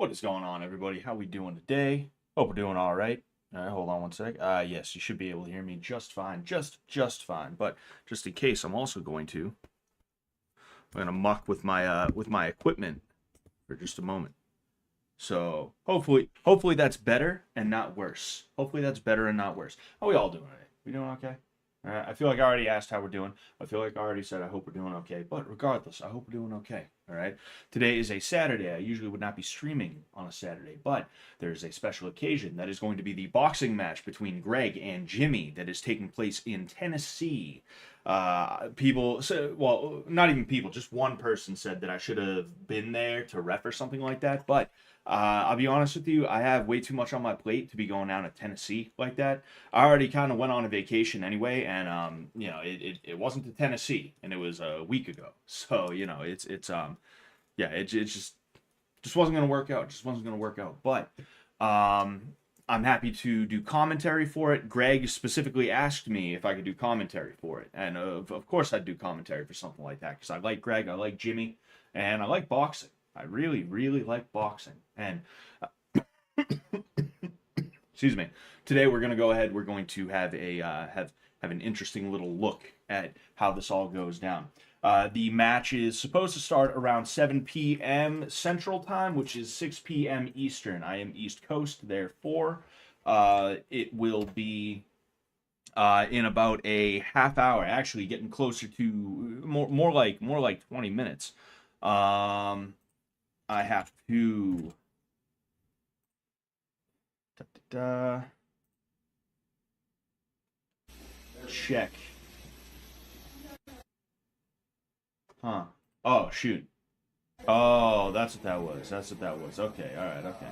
What is going on, everybody? How we doing today? Hope we're doing all right. All right, hold on one sec. Yes, you should be able to hear me just fine, just fine. But just in case, I'm gonna muck with my equipment for just a moment. So hopefully that's better and not worse. Hopefully that's better and not worse. How we all doing today? We doing okay? All right. I feel like I already asked how we're doing. I feel like I already said I hope we're doing okay. But regardless, I hope we're doing okay. All right. Today is a Saturday. I usually would not be streaming on a Saturday, but there's a special occasion that is going to be the boxing match between Greg and Jimmy that is taking place in Tennessee. People, well, not even people, just one person said that I should have been there to ref or something like that. But I'll be honest with you, I have way too much on my plate to be going down to Tennessee like that. I already kind of went on a vacation anyway, and it wasn't to Tennessee, and it was a week ago. So it just wasn't gonna work out. Just wasn't gonna work out. But I'm happy to do commentary for it. Greg specifically asked me if I could do commentary for it, and of course I'd do commentary for something like that because I like Greg, I like Jimmy, and I like boxing. I really, really like boxing. And excuse me. Today we're gonna go ahead. We're going to have a have an interesting little look at how this all goes down. The match is supposed to start around 7 p.m. Central Time, which is 6 p.m. Eastern. I am East Coast, therefore it will be in about a half hour. Actually, getting closer to more like 20 minutes. I have to check. Huh. Oh, shoot. Oh, that's what that was. That's what that was. Okay, all right, okay.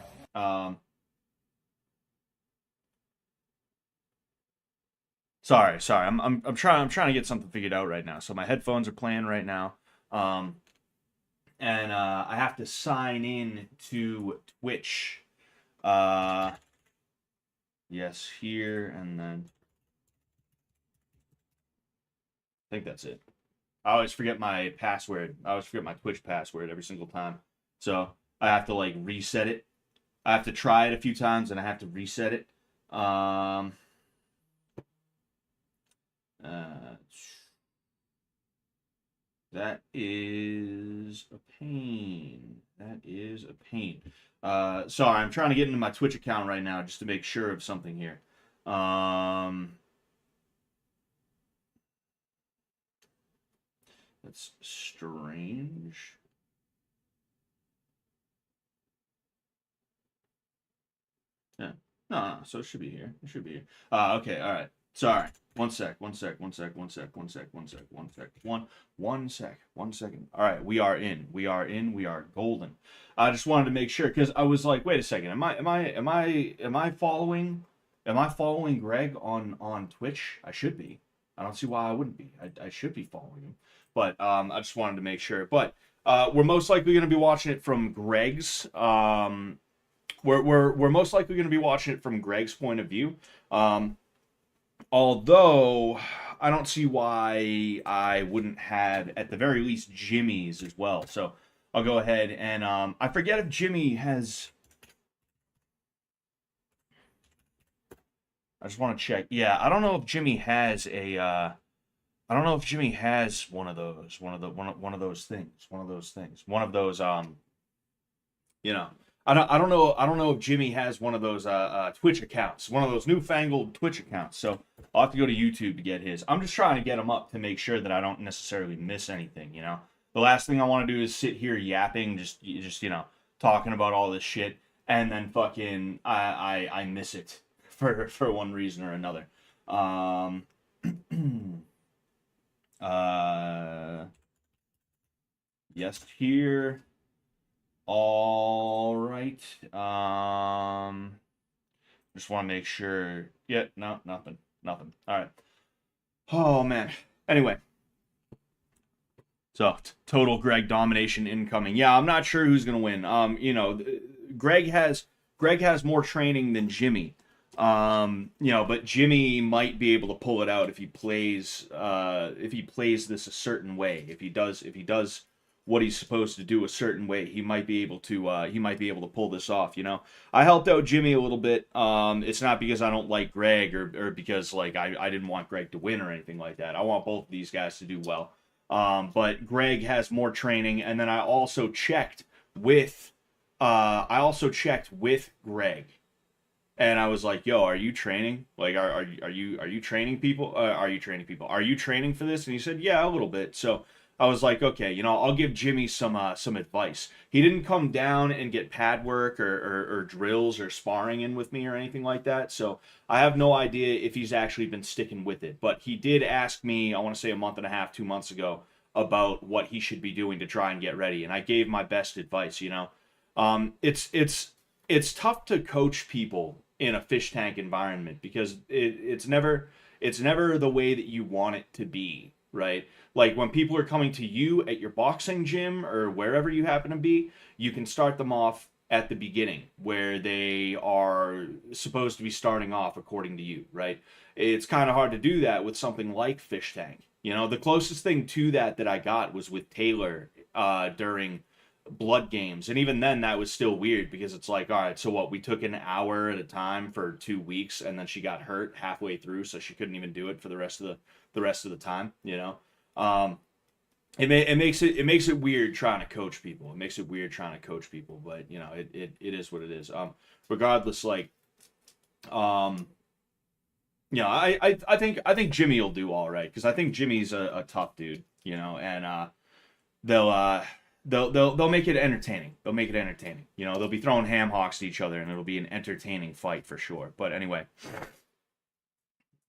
Sorry. I'm trying to get something figured out right now. So my headphones are playing right now. Um, and I have to sign in to Twitch. Yes, here, and then I think that's it. I always forget my password. I always forget my Twitch password every single time. So I have to like reset it. I have to try it a few times and I have to reset it. Uh, that is a pain. That is a pain. Sorry, I'm trying to get into my Twitch account right now just to make sure of something here. That's strange. Yeah. No, so it should be here. It should be here. Okay, all right. Sorry. One sec. One second. All right, we are in. We are golden. I just wanted to make sure because I was like, wait a second. Am I following Greg on Twitch? I should be. I don't see why I wouldn't be. I should be following him. But I just wanted to make sure. But we're most likely going to be watching it from Greg's we're most likely going to be watching it from Greg's point of view. Although I don't see why I wouldn't have at the very least Jimmy's as well. So I'll go ahead and I forget if Jimmy has. I just want to check. Yeah, I don't know if Jimmy has a. I don't know if Jimmy has one of those. One of those things. One of those things. One of those. You know. I don't know if Jimmy has one of those Twitch accounts, one of those newfangled Twitch accounts. So I'll have to go to YouTube to get his. I'm just trying to get him up to make sure that I don't necessarily miss anything. You know, the last thing I want to do is sit here yapping, just talking about all this shit, and then fucking I miss it for one reason or another. Yes, here. All right. Just want to make sure. Yeah, no, nothing. All right. Oh man. Anyway, so total Greg domination incoming. Yeah, I'm not sure who's gonna win. Greg has more training than Jimmy. But Jimmy might be able to pull it out if he plays this a certain way. If he does what he's supposed to do a certain way, he might be able to pull this off. I helped out Jimmy a little bit. It's not because I don't like Greg or because like I didn't want Greg to win or anything like that. I want both of these guys to do well. But Greg has more training, and then I also checked with Greg. And I was like, "Yo, are you training? Like, are you training people? Are you training people? Are you training for this?" And he said, "Yeah, a little bit." So I was like, "Okay, I'll give Jimmy some advice." He didn't come down and get pad work or drills or sparring in with me or anything like that. So I have no idea if he's actually been sticking with it. But he did ask me, I want to say a month and a half, 2 months ago, about what he should be doing to try and get ready, and I gave my best advice. It's tough to coach people in a fish tank environment because it's never the way that you want it to be, right? Like when people are coming to you at your boxing gym or wherever you happen to be, you can start them off at the beginning where they are supposed to be starting off according to you, right? It's kind of hard to do that with something like fish tank. The closest thing to that I got was with Taylor during blood games, and even then that was still weird because it's like, all right, so what, we took an hour at a time for 2 weeks, and then she got hurt halfway through, so she couldn't even do it for the rest of the time. It makes it weird trying to coach people. But it is what it is. Regardless, like, I think Jimmy will do all right because I think Jimmy's a tough dude, and they'll make it entertaining. They'll be throwing ham hocks to each other, and it'll be an entertaining fight for sure. But anyway,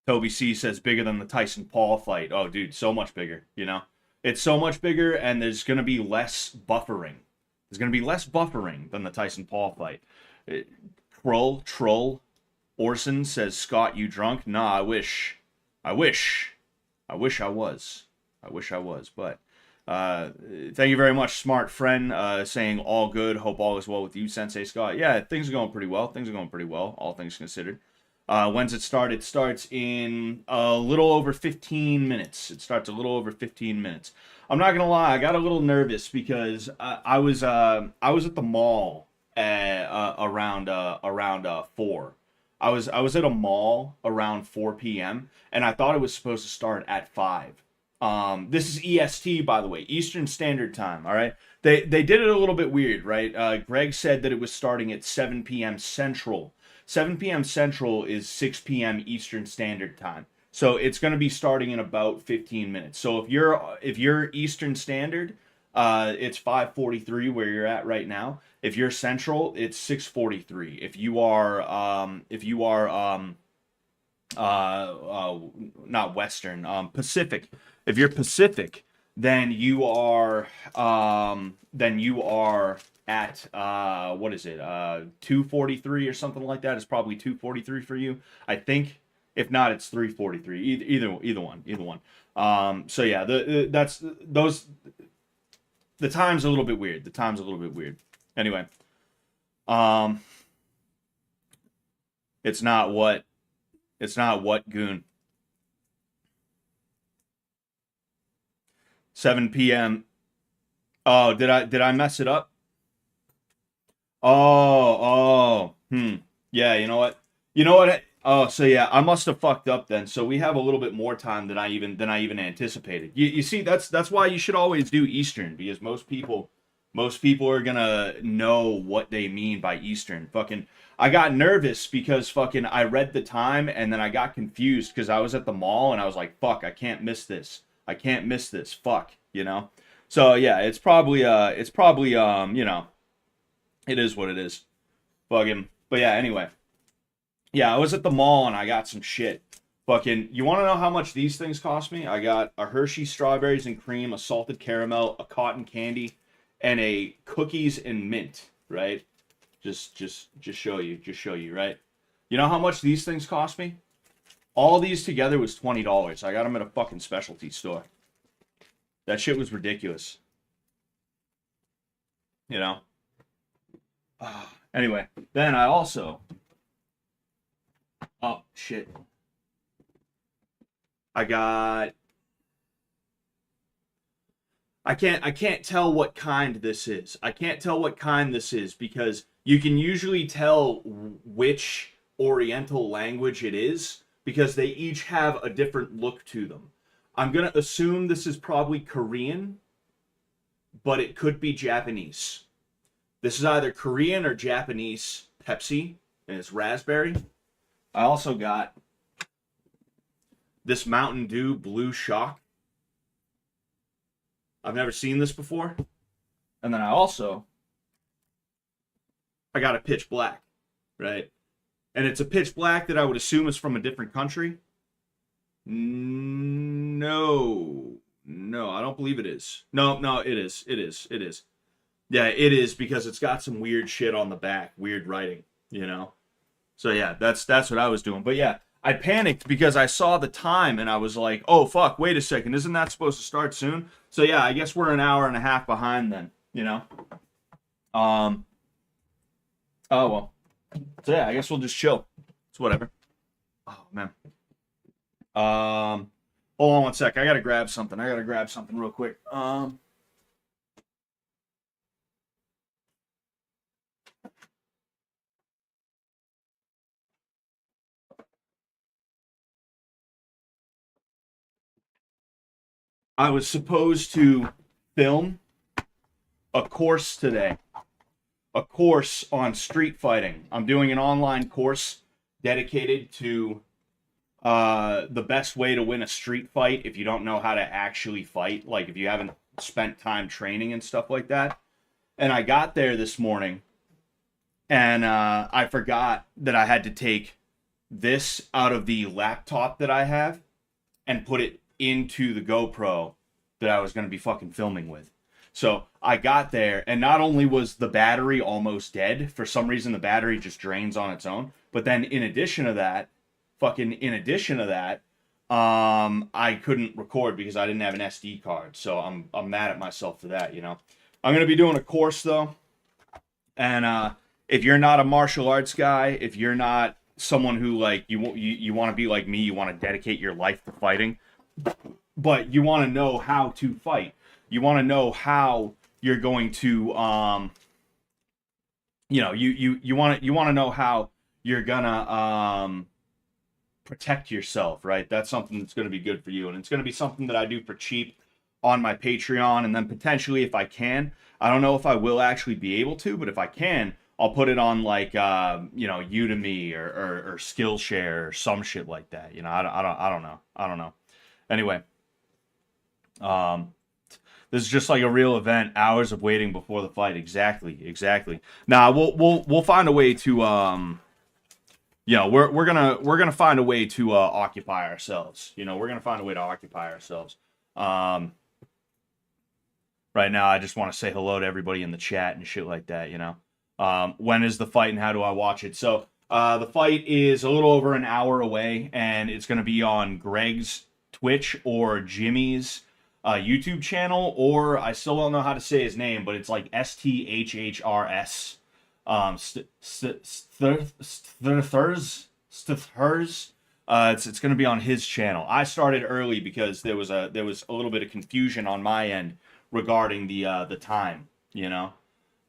Toby C says bigger than the Tyson Paul fight. Oh, dude, so much bigger. It's so much bigger, and there's gonna be less buffering. There's gonna be less buffering than the Tyson Paul fight. Troll Orson says, Scott, you drunk? Nah, I wish I was. But thank you very much, smart friend, saying all good. Hope all is well with you, Sensei Scott. Yeah, things are going pretty well. All things considered. When's it start? It starts in a little over 15 minutes. I'm not gonna lie, I got a little nervous because I was at the mall around 4. I was at a mall around 4 p.m. and I thought it was supposed to start at 5. This is EST, by the way, Eastern Standard Time. All right, they did it a little bit weird, right? Greg said that it was starting at 7 p.m. Central. 7 p.m. Central is 6 p.m. Eastern Standard Time. So it's going to be starting in about 15 minutes. So if you're Eastern Standard, it's 5:43 where you're at right now. If you're Central, it's 6:43. If you are not Western, Pacific. If you're Pacific, then you are at what is it? 2:43 or something like that. It's probably 2:43 for you, I think. If not, it's 3:43. Either one. So yeah, the time's a little bit weird. Anyway, it's not what goon. 7 p.m. Oh, did I mess it up? Yeah, you know what? Oh, so yeah, I must have fucked up then. So we have a little bit more time than I even anticipated. You see, that's why you should always do Eastern, because most people are gonna know what they mean by Eastern. Fucking, I got nervous because fucking I read the time and then I got confused because I was at the mall and I was like, fuck, I can't miss this. Fuck, So yeah, it's probably it is what it is. Fucking, but yeah, anyway. Yeah, I was at the mall and I got some shit. Fucking, you want to know how much these things cost me? I got a Hershey strawberries and cream, a salted caramel, a cotton candy, and a cookies and mint, right? Just show you, right? You know how much these things cost me? All these together was $20. I got them at a fucking specialty store. That shit was ridiculous. Anyway, then I also... Oh, shit. I I can't tell what kind this is. I can't tell what kind this is because you can usually tell which Oriental language it is because they each have a different look to them. I'm going to assume this is probably Korean, but it could be Japanese. This is either Korean or Japanese Pepsi, and it's raspberry. I also got this Mountain Dew Blue Shock. I've never seen this before. And then I got a Pitch Black, right? And it's a Pitch Black that I would assume is from a different country. No, I don't believe it is. No, it is. Yeah, it is because it's got some weird shit on the back, weird writing, you know? So yeah, that's what I was doing. But yeah, I panicked because I saw the time and I was like, oh fuck, wait a second, isn't that supposed to start soon? So yeah, I guess we're an hour and a half behind then, you know? Oh well. So yeah, I guess we'll just chill. It's whatever. Oh man. Hold on one sec. I gotta grab something real quick. I was supposed to film a course today. A course on street fighting. I'm doing an online course dedicated to the best way to win a street fight if you don't know how to actually fight, like if you haven't spent time training and stuff like that. And I got there this morning and I forgot that I had to take this out of the laptop that I have and put it into the GoPro that I was going to be fucking filming with. So I got there, and not only was the battery almost dead, for some reason the battery just drains on its own, but then in addition to that, I couldn't record because I didn't have an SD card. So I'm mad at myself for that, you know. I'm going to be doing a course though. And if you're not a martial arts guy, if you're not someone who like you want to be like me, you want to dedicate your life to fighting, but you want to know how to fight. You want to know how you're going to, you want to know how you're gonna protect yourself, right? That's something that's going to be good for you, and it's going to be something that I do for cheap on my Patreon, and then potentially, if I can, I don't know if I will actually be able to, but if I can, I'll put it on like Udemy or Skillshare or some shit like that. You know, I don't know. Anyway, this is just like a real event. Hours of waiting before the fight. Exactly. Now we'll find a way to we're gonna find a way to occupy ourselves. You know, we're gonna find a way to occupy ourselves. Right now, I just want to say hello to everybody in the chat and shit like that. You know, when is the fight and how do I watch it? So the fight is a little over an hour away, and it's gonna be on Greg's Twitch or Jimmy's YouTube channel, or I still don't know how to say his name, but it's like STHHRS. It's going to be on his channel. I started early because there was a little bit of confusion on my end regarding the time. You know,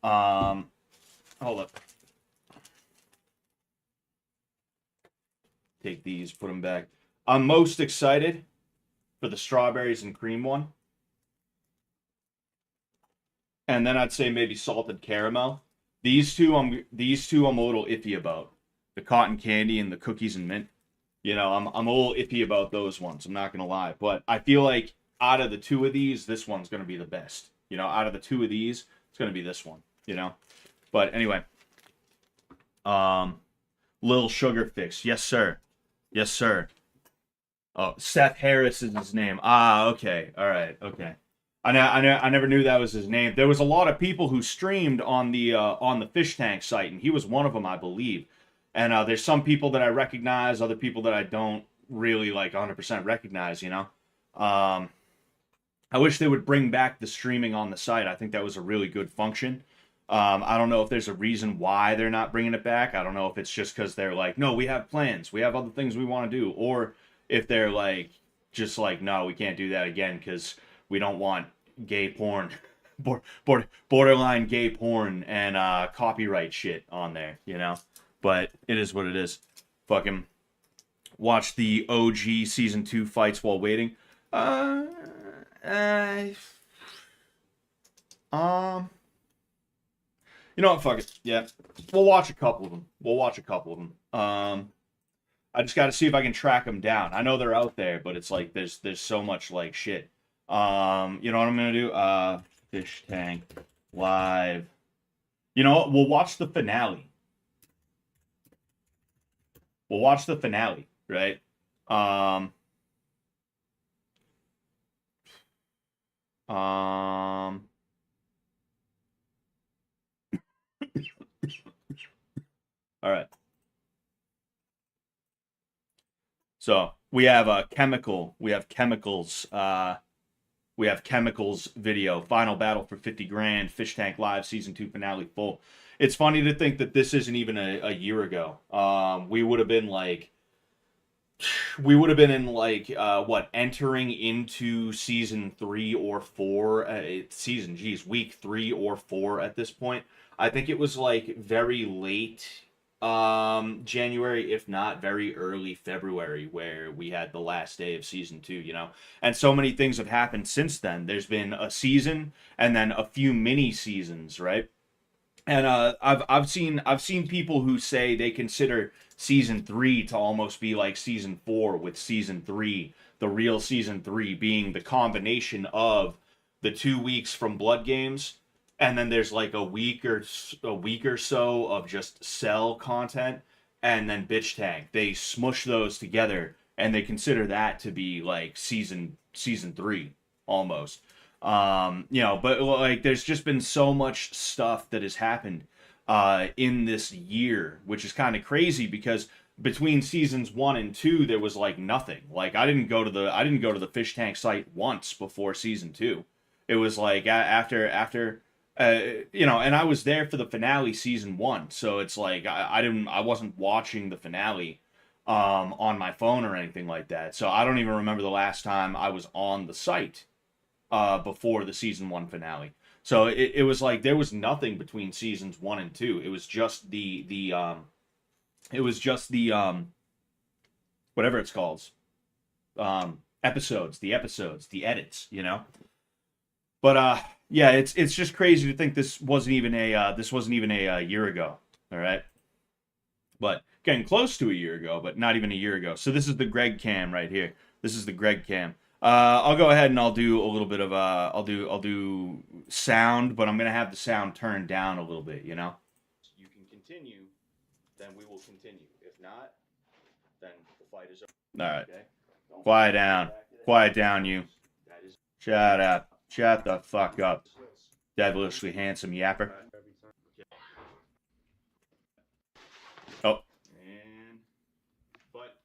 hold up. Take these, put them back. I'm most excited for the strawberries and cream one. And then I'd say maybe salted caramel. These two I'm a little iffy about. The cotton candy and the cookies and mint. You know, I'm a little iffy about those ones, I'm not gonna lie. But I feel like out of the two of these, this one's gonna be the best. You know, out of the two of these, it's gonna be this one, you know. But anyway. Lil Sugar Fix. Yes, sir. Oh, Seth Harris is his name. Ah, okay. All right. Okay. I never knew that was his name. There was a lot of people who streamed on the fishtank site, and he was one of them, I believe. And there's some people that I recognize, other people that I don't really like 100% recognize. You know, I wish they would bring back the streaming on the site. I think that was a really good function. I don't know if there's a reason why they're not bringing it back. I don't know if it's just because they're like, no, we have plans, we have other things we want to do, or if they're like, just like, no, we can't do that again because we don't want gay porn, borderline gay porn and copyright shit on there, you know. But it is what it is. Fucking watch the OG season 2 fights while waiting. Uh, you know what? Fuck it. Yeah, we'll watch a couple of them. I just got to see if I can track them down. I know they're out there, but it's like there's so much like shit. You know what I'm gonna do? Fish Tank live. You know what? We'll watch the finale. Right? Um, all right. So we have a chemical. We have chemicals. We have chemicals video. Final battle for 50 grand. Fish Tank Live season 2 finale full. It's funny to think that this isn't even a year ago. We would have been in like what, entering into season 3 or 4, week 3 or 4 at this point. I think it was like very late January, if not very early February, where we had the last day of season 2, you know. And so many things have happened since then. There's been a season and then a few mini seasons, right? And I've seen people who say they consider season 3 to almost be like season 4, with season 3, the real season 3, being the combination of the 2 weeks from Blood Games, and then there's like a week or so of just Cell content, and then Bitch Tank. They smush those together and they consider that to be like season 3 almost. You know, but like there's just been so much stuff that has happened in this year, which is kind of crazy, because between seasons 1 and 2 there was like nothing. Like I didn't go to the Fish Tank site once before season 2. It was like after you know, and I was there for the finale season 1, so it's like I wasn't watching the finale on my phone or anything like that. So I don't even remember the last time I was on the site before the season 1 finale. So it was like there was nothing between seasons 1 and 2. It was just the whatever it's called, episodes, the edits, you know. But yeah, it's just crazy to think this wasn't even a year ago. All right, but getting close to a year ago, but not even a year ago. So this is the Greg cam right here. This is the Greg cam. I'll go ahead and I'll do a little bit of I'll do sound, but I'm gonna have the sound turned down a little bit. You know. You can continue, then we will continue. If not, then the fight is over. All right. Okay? Quiet down, you. Shut up. Shut the fuck up. Devilishly handsome yapper. Oh. And but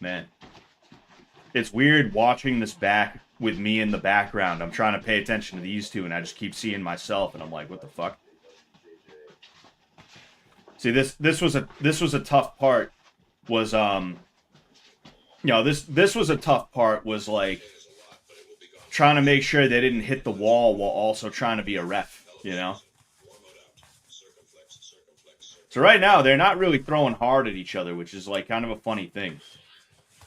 man, it's weird watching this back with me in the background. I'm trying to pay attention to these two and I just keep seeing myself and I'm like, what the fuck? See, this was a tough part. Was you know, this was a tough part, was like trying to make sure they didn't hit the wall while also trying to be a ref, you know. So right now they're not really throwing hard at each other, which is like kind of a funny thing,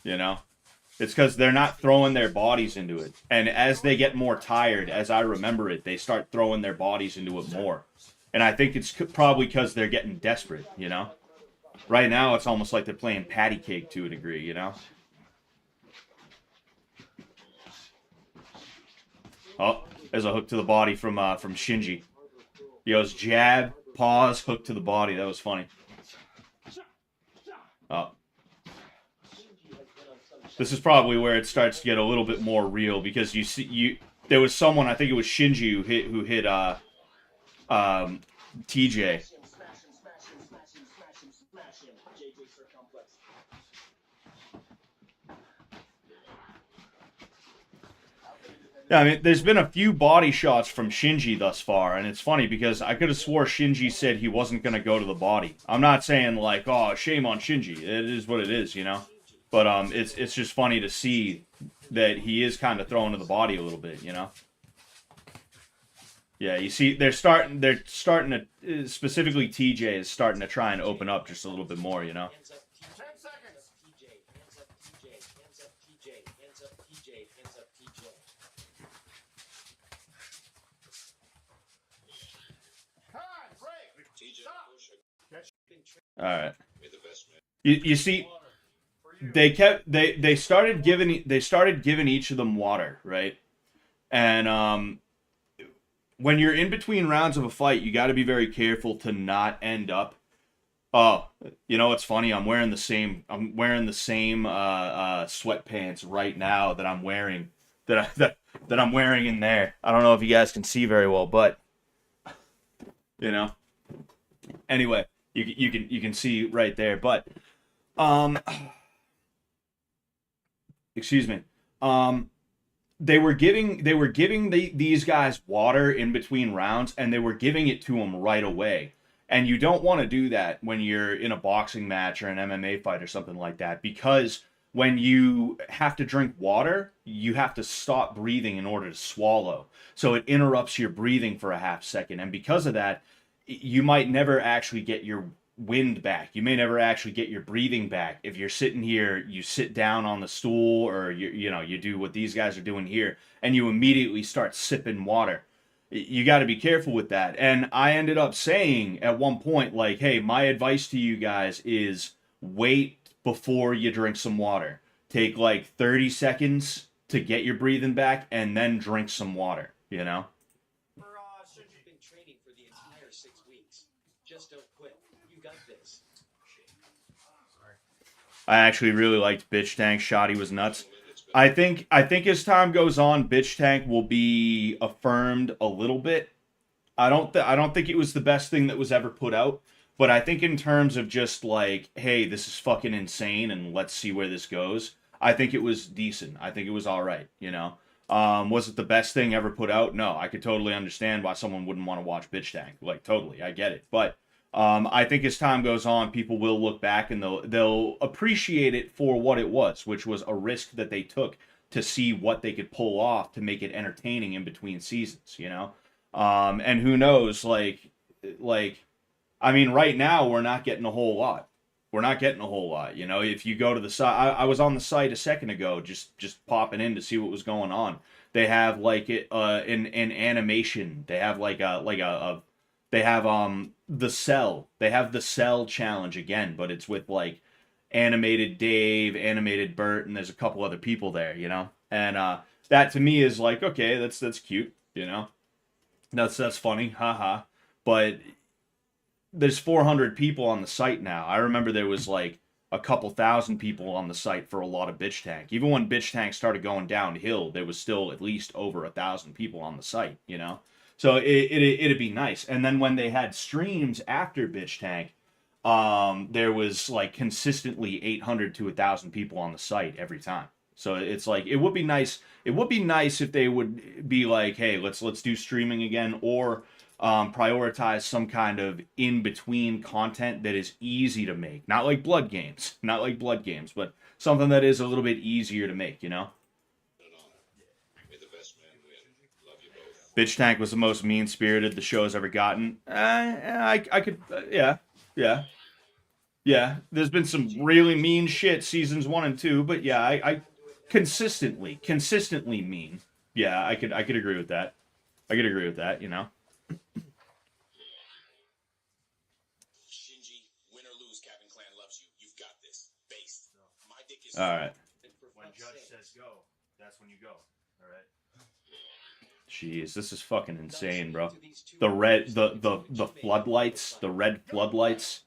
you know. It's because they're not throwing their bodies into it, and as they get more tired, as I remember it, they start throwing their bodies into it more, and I think it's probably because they're getting desperate, you know. Right now, it's almost like they're playing patty cake to a degree, you know? Oh, there's a hook to the body from Shinji. He goes jab, pause, hook to the body. That was funny. Oh. This is probably where it starts to get a little bit more real, because there was someone, I think it was Shinji, who hit TJ. Yeah, I mean, there's been a few body shots from Shinji thus far, and it's funny because I could have swore Shinji said he wasn't going to go to the body. I'm not saying, like, oh, shame on Shinji. It is what it is, you know? But it's just funny to see that he is kind of thrown to the body a little bit, you know? Yeah, you see, they're starting to, specifically TJ is starting to try and open up just a little bit more, you know? All right. You see, they started giving each of them water, right? And when you're in between rounds of a fight, you got to be very careful to not end up. Oh, you know what's funny? I'm wearing the same sweatpants right now that I'm wearing that I'm wearing in there. I don't know if you guys can see very well, but you know. Anyway, you can see right there, but um excuse me. They were giving these guys water in between rounds, and they were giving it to them right away. And you don't want to do that when you're in a boxing match or an MMA fight or something like that, because when you have to drink water, you have to stop breathing in order to swallow. So it interrupts your breathing for a half second, and because of that, you might never actually get your wind back. You may never actually get your breathing back. If you're sitting here, you sit down on the stool, or you do what these guys are doing here, and you immediately start sipping water. You got to be careful with that. And I ended up saying at one point, like, hey, my advice to you guys is wait before you drink some water. Take like 30 seconds to get your breathing back, and then drink some water, you know? I actually really liked Bitch Tank. Shoddy was nuts. I think as time goes on, Bitch Tank will be affirmed a little bit. I don't think it was the best thing that was ever put out, but I think in terms of just like, hey, this is fucking insane and let's see where this goes. I think it was decent. I think it was all right, you know. Was it the best thing ever put out? No, I could totally understand why someone wouldn't want to watch Bitch Tank. Like totally, I get it. But I think as time goes on, people will look back and they'll appreciate it for what it was, which was a risk that they took to see what they could pull off to make it entertaining in between seasons, you know. And who knows, like I mean, right now we're not getting a whole lot. We're not getting a whole lot, you know. If you go to the site, I was on the site a second ago, just popping in to see what was going on. They have like an animation. They have like a they have the cell. They have the cell challenge again, but it's with like animated Dave, animated Bert, and there's a couple other people there, you know. And that to me is like, okay, that's cute, you know. That's funny, haha. But there's 400 people on the site now. I remember there was like a couple thousand people on the site for a lot of Bitch Tank. Even when Bitch Tank started going downhill, there was still at least over 1,000 people on the site, you know? So it'd be nice. And then when they had streams after Bitch Tank, there was like consistently 800 to 1,000 people on the site every time. So it's like it would be nice. It would be nice if they would be like, hey, let's do streaming again, or prioritize some kind of in between content that is easy to make. Not like Blood Games, not like Blood Games, but something that is a little bit easier to make. You know. Bitch Tank was the most mean spirited the show has ever gotten. I could, yeah, yeah. Yeah, there's been some really mean shit seasons 1 and 2, but yeah, I consistently mean. Yeah, I could agree with that. I could agree with that. You know. All right. When Judge says go, that's when you go. All right. Jeez, this is fucking insane, bro. The floodlights, the red floodlights.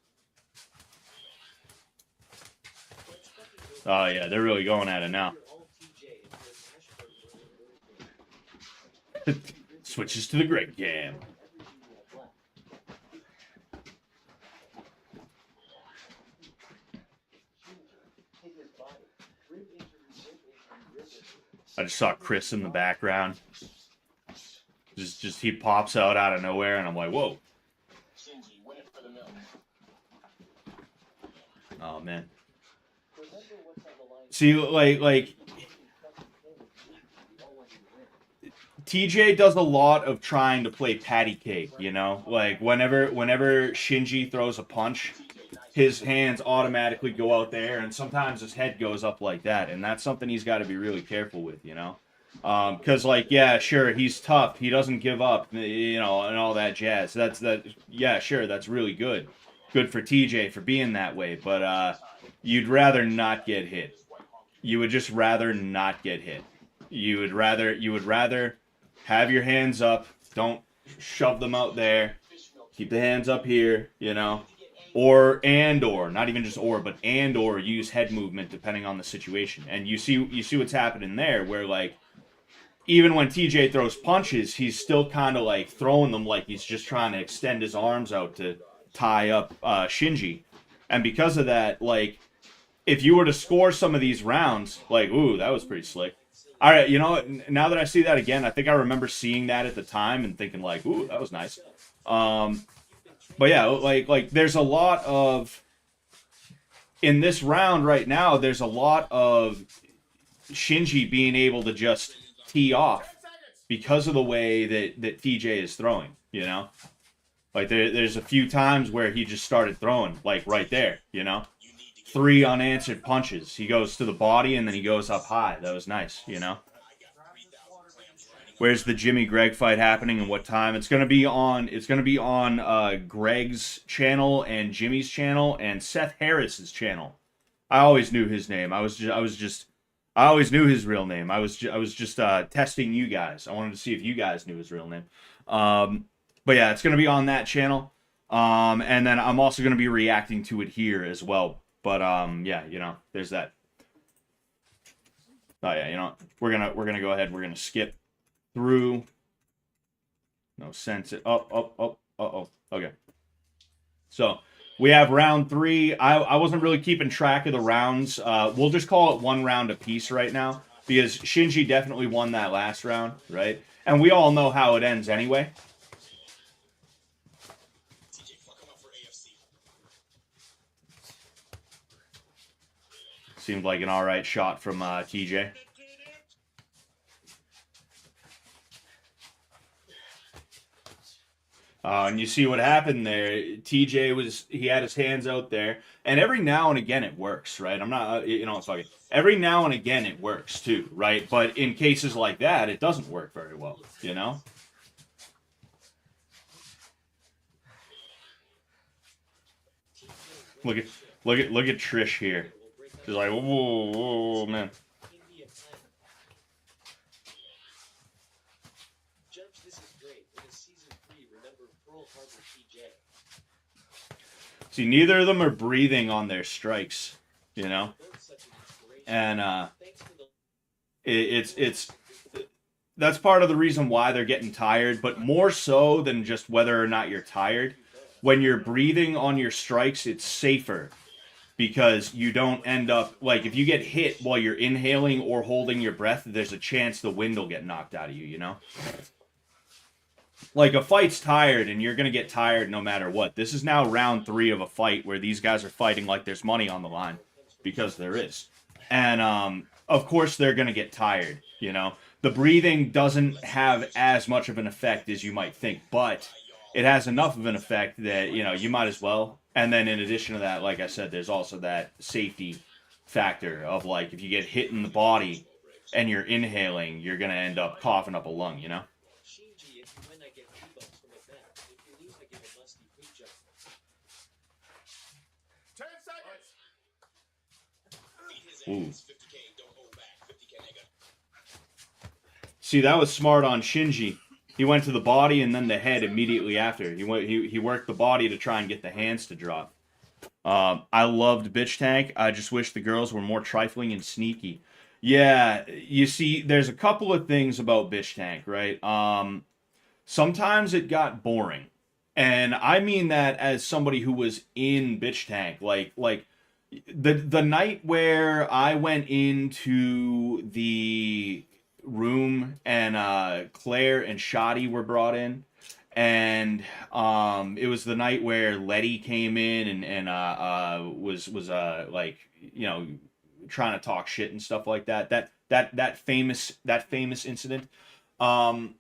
Oh yeah, they're really going at it now. Switches to the great game. I just saw Chris in the background. Just he pops out of nowhere, and I'm like, whoa. Oh man. See, like TJ does a lot of trying to play patty cake, you know? Like whenever Shinji throws a punch, his hands automatically go out there, and sometimes his head goes up like that, and that's something he's got to be really careful with, you know? Because like, yeah, sure, he's tough, he doesn't give up, you know, and all that jazz. Yeah, sure, that's really good for TJ for being that way. But you'd rather not get hit. You would just rather not get hit. You would rather have your hands up. Don't shove them out there. Keep the hands up here, you know. Or not even just but or use head movement depending on the situation. And you see what's happening there, where like even when TJ throws punches, he's still kind of like throwing them like he's just trying to extend his arms out to tie up Shinji. And because of that, like if you were to score some of these rounds, like, ooh, that was pretty slick. All right, you know, now that I see that again, I think I remember seeing that at the time and thinking like, ooh, that was nice. But yeah, like there's a lot of in this round right now. There's a lot of Shinji being able to just tee off because of the way that TJ is throwing. You know, like there's a few times where he just started throwing like right there. You know, 3 unanswered punches. He goes to the body and then he goes up high. That was nice. You know. Where's the Jimmy Greg fight happening and what time? It's gonna be on. It's gonna be on Greg's channel and Jimmy's channel and Seth Harris's channel. I always knew his name. I always knew his real name. I was just testing you guys. I wanted to see if you guys knew his real name. But yeah, it's gonna be on that channel. And then I'm also gonna be reacting to it here as well. But yeah, you know, there's that. Oh yeah, you know, we're gonna go ahead. We're gonna skip through. No sense. Uh-oh. Okay. So we have round 3. I wasn't really keeping track of the rounds. We'll just call it 1 round apiece right now because Shinji definitely won that last round, right? And we all know how it ends anyway. Seemed like an all right shot from TJ. And you see what happened there. He had his hands out there, and every now and again it works, right? I'm not, you know, it's like every now and again it works too, right? But in cases like that, it doesn't work very well, you know. Look at Trish here. She's like, whoa, man. See, neither of them are breathing on their strikes, you know, and it's that's part of the reason why they're getting tired, but more so than just whether or not you're tired. When you're breathing on your strikes, it's safer because you don't end up like if you get hit while you're inhaling or holding your breath, there's a chance the wind will get knocked out of you, you know? Like a fight's tired and you're going to get tired no matter what. This is now round 3 of a fight where these guys are fighting like there's money on the line because there is. And of course they're going to get tired, you know. The breathing doesn't have as much of an effect as you might think, but it has enough of an effect that, you know, you might as well. And then in addition to that, like I said, there's also that safety factor of like if you get hit in the body and you're inhaling, you're going to end up coughing up a lung, you know. Ooh. See, that was smart on Shinji. He went to the body and then the head immediately after. He worked the body to try and get the hands to drop. I loved Bitch Tank. I just wish the girls were more trifling and sneaky. Yeah, you see, there's a couple of things about Bitch Tank, right? Sometimes it got boring. And I mean that as somebody who was in Bitch Tank. Like the night where I went into the room, and Claire and Shoddy were brought in, and it was the night where Letty came in and was like, you know, trying to talk shit and stuff like that. That famous incident. Um,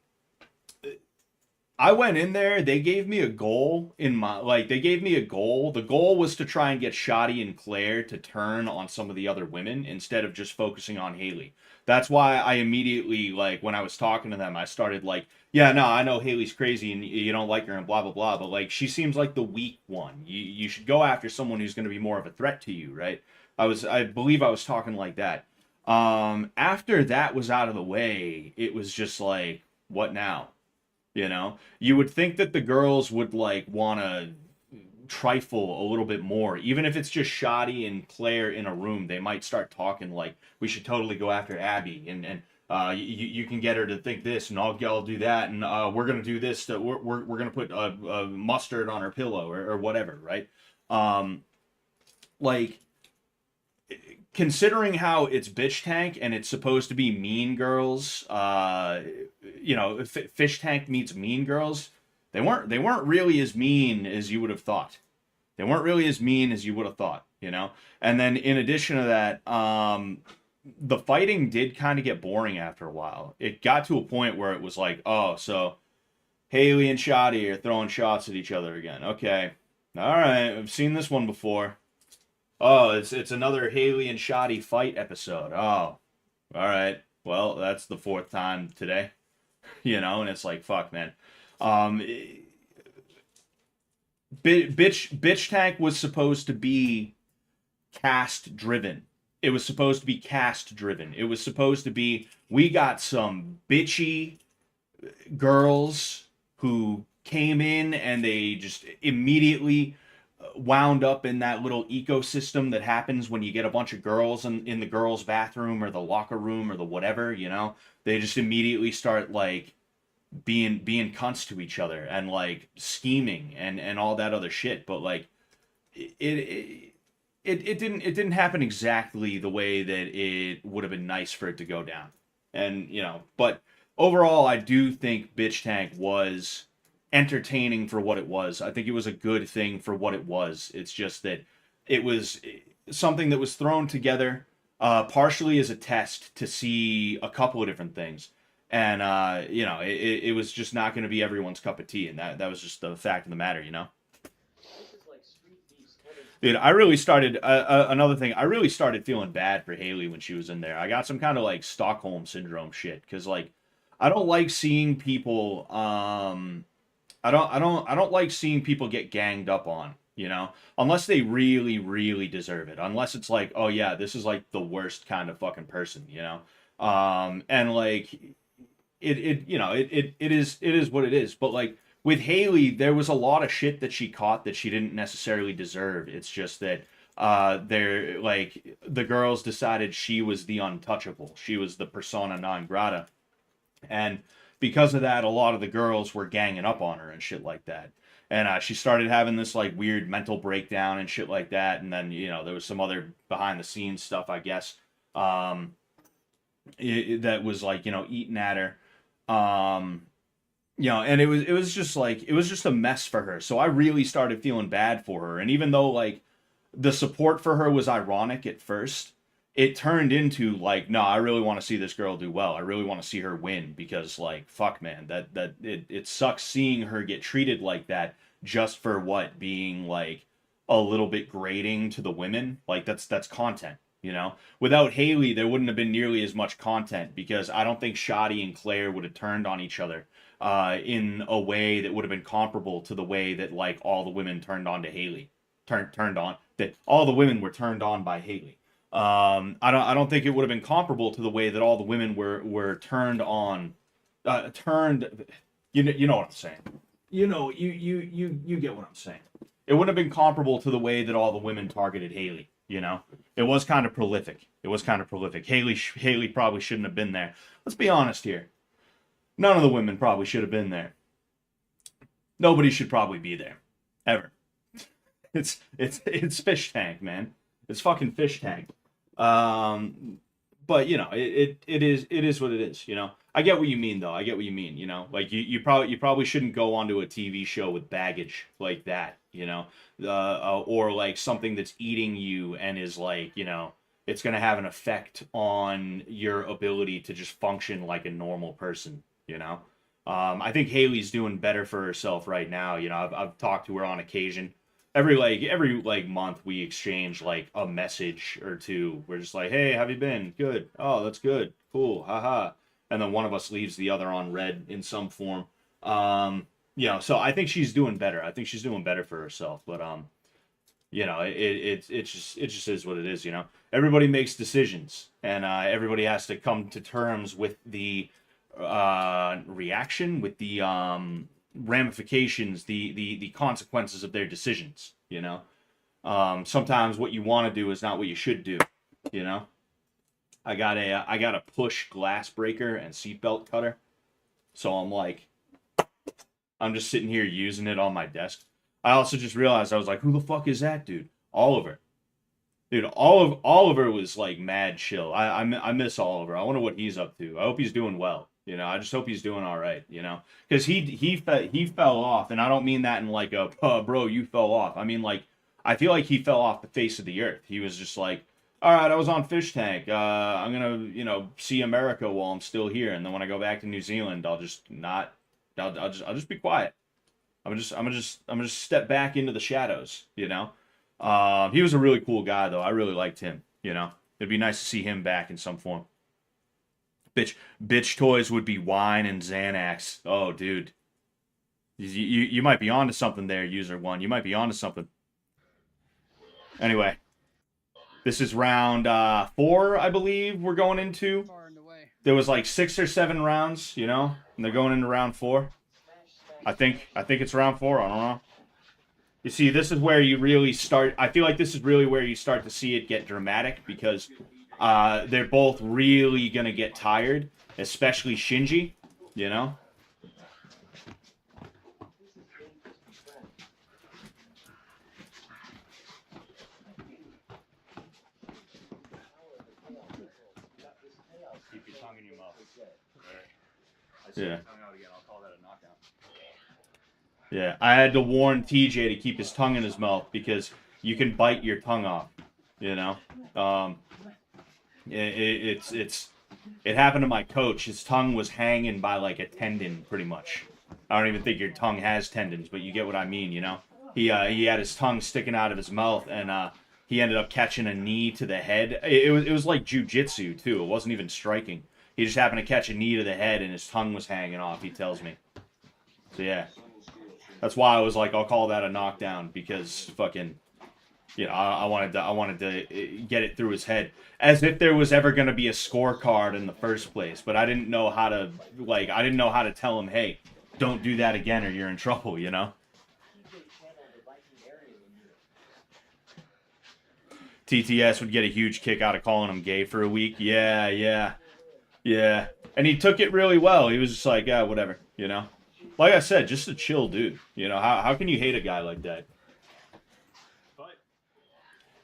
I went in there. They gave me a goal in my like. They gave me a goal. The goal was to try and get Shoddy and Claire to turn on some of the other women instead of just focusing on Haley. That's why I immediately, like, when I was talking to them, I started like, yeah, no, I know Haley's crazy and you don't like her and blah blah blah, but like she seems like the weak one. You should go after someone who's going to be more of a threat to you, right? I believe I was talking like that. After that was out of the way, it was just like, what now? You know, you would think that the girls would like want to trifle a little bit more, even if it's just Shoddy and Claire in a room. They might start talking like, we should totally go after Abby, and you can get her to think this, and I'll do that, and we're gonna do this. We're gonna put mustard on her pillow or whatever, right? Um, like, considering how it's bitch tank and it's supposed to be Mean Girls, Fish Tank meets Mean Girls. They weren't really as mean as you would have thought. They weren't really as mean as you would have thought, you know. And then in addition to that, the fighting did kind of get boring after a while. It got to a point where it was like, oh, so Haley and Shoddy are throwing shots at each other again. Okay, all right, I've seen this one before. Oh, it's another Haley and Shoddy fight episode. Oh, all right. Well, that's the fourth time today, you know, and it's like, fuck, man. Um, bitch Tank was supposed to be cast driven. It was supposed to be cast driven. It was supposed to be, we got some bitchy girls who came in and they just immediately wound up in that little ecosystem that happens when you get a bunch of girls in the girls' bathroom or the locker room or the whatever, you know. They just immediately start like being cunts to each other and like scheming and all that other shit. But like it it didn't happen exactly the way that it would have been nice for it to go down. And you know, but overall I do think Bitch Tank was entertaining for what it was. I think it was a good thing for what it was. It's just that it was something that was thrown together partially as a test to see a couple of different things. And it was just not going to be everyone's cup of tea, and that was just the fact of the matter, you know. Dude, I really started another thing. I really started feeling bad for Haley when she was in there. I got some kind of like Stockholm syndrome shit because like I don't like seeing people. I don't like seeing people get ganged up on. You know, unless they really really deserve it. Unless it's like, oh yeah, this is like the worst kind of fucking person. You know, and like it is what it is. But like with Haley, there was a lot of shit that she caught that she didn't necessarily deserve. It's just that they're like the girls decided she was the untouchable. She was the persona non grata. And because of that, a lot of the girls were ganging up on her and shit like that. And she started having this like weird mental breakdown and shit like that. And then, you know, there was some other behind the scenes stuff, I guess, that was like, you know, eating at her. And it was just like it was just a mess for her. So I really started feeling bad for her. And even though like the support for her was ironic at first, it turned into like, no, I really want to see this girl do well. I really want to see her win because like fuck man, it sucks seeing her get treated like that just for what being like a little bit grating to the women. Like that's content. You know, without Haley, there wouldn't have been nearly as much content because I don't think Shoddy and Claire would have turned on each other in a way that would have been comparable to the way that like all the women turned on to Haley, turned on that all the women were turned on by Haley. I don't think it would have been comparable to the way that all the women were turned on, turned. You know what I'm saying. You get what I'm saying. It wouldn't have been comparable to the way that all the women targeted Haley. You know, it was kind of prolific. Haley probably shouldn't have been there. Let's be honest here. None of the women probably should have been there. Nobody should probably be there, ever. It's Fish Tank, man. It's fucking Fish Tank. but you know, it is what it is. You know, I get what you mean though. I get what you mean. You know, like you probably shouldn't go onto a TV show with baggage like that. You know, or like something that's eating you and is like, you know, it's gonna have an effect on your ability to just function like a normal person. You know, I think Haley's doing better for herself right now. You know, I've talked to her on occasion. Every month we exchange like a message or two. We're just like, hey, how have you been? Good. Oh, that's good. Cool. Haha. And then one of us leaves the other on red in some form. You know, so I think she's doing better. I think she's doing better for herself. But you know, it just is what it is. You know, everybody makes decisions, and everybody has to come to terms with the reaction, with the ramifications, the consequences of their decisions. You know, sometimes what you want to do is not what you should do. You know, I got a push glass breaker and seatbelt cutter, so I'm just sitting here using it on my desk. I also just realized I was like, who the fuck is that dude? Oliver. Dude, Oliver was like mad chill. I miss Oliver. I wonder what he's up to. I hope he's doing well. You know, I just hope he's doing all right. You know, because he fell off, and I don't mean that in like a bro, you fell off. I mean like I feel like he fell off the face of the earth. He was just like, all right, I was on fish tank. I'm gonna see America while I'm still here, and then when I go back to New Zealand, I'll just not. I'll just be quiet. I'm gonna just step back into the shadows. You know. He was a really cool guy, though. I really liked him. You know, it'd be nice to see him back in some form. Bitch toys would be wine and Xanax. Oh, dude, you might be onto something there, user one. You might be onto something. Anyway, this is round 4, I believe. We're going into. There was like 6 or 7 rounds, you know, and they're going into round 4. I think it's round 4. I don't know. You see, this is where you really start. I feel like this is really where you start to see it get dramatic because they're both really going to get tired, especially Shinji, you know? Keep your tongue in your mouth. Yeah. Yeah, I had to warn TJ to keep his tongue in his mouth because you can bite your tongue off, you know? Um, it happened to my coach. His tongue was hanging by like a tendon, pretty much. I don't even think your tongue has tendons, but you get what I mean, you know. He had his tongue sticking out of his mouth, and he ended up catching a knee to the head. It was like jujitsu too. It wasn't even striking. He just happened to catch a knee to the head, and his tongue was hanging off. He tells me. So yeah, that's why I was like, I'll call that a knockdown because fucking I wanted to get it through his head as if there was ever going to be a scorecard in the first place, but I didn't know how to tell him, hey, don't do that again or you're in trouble, you know. TTS would get a huge kick out of calling him gay for a week. Yeah, yeah, yeah, and he took it really well. He was just like, yeah, whatever, you know. Like I said, just a chill dude. You know, how can you hate a guy like that?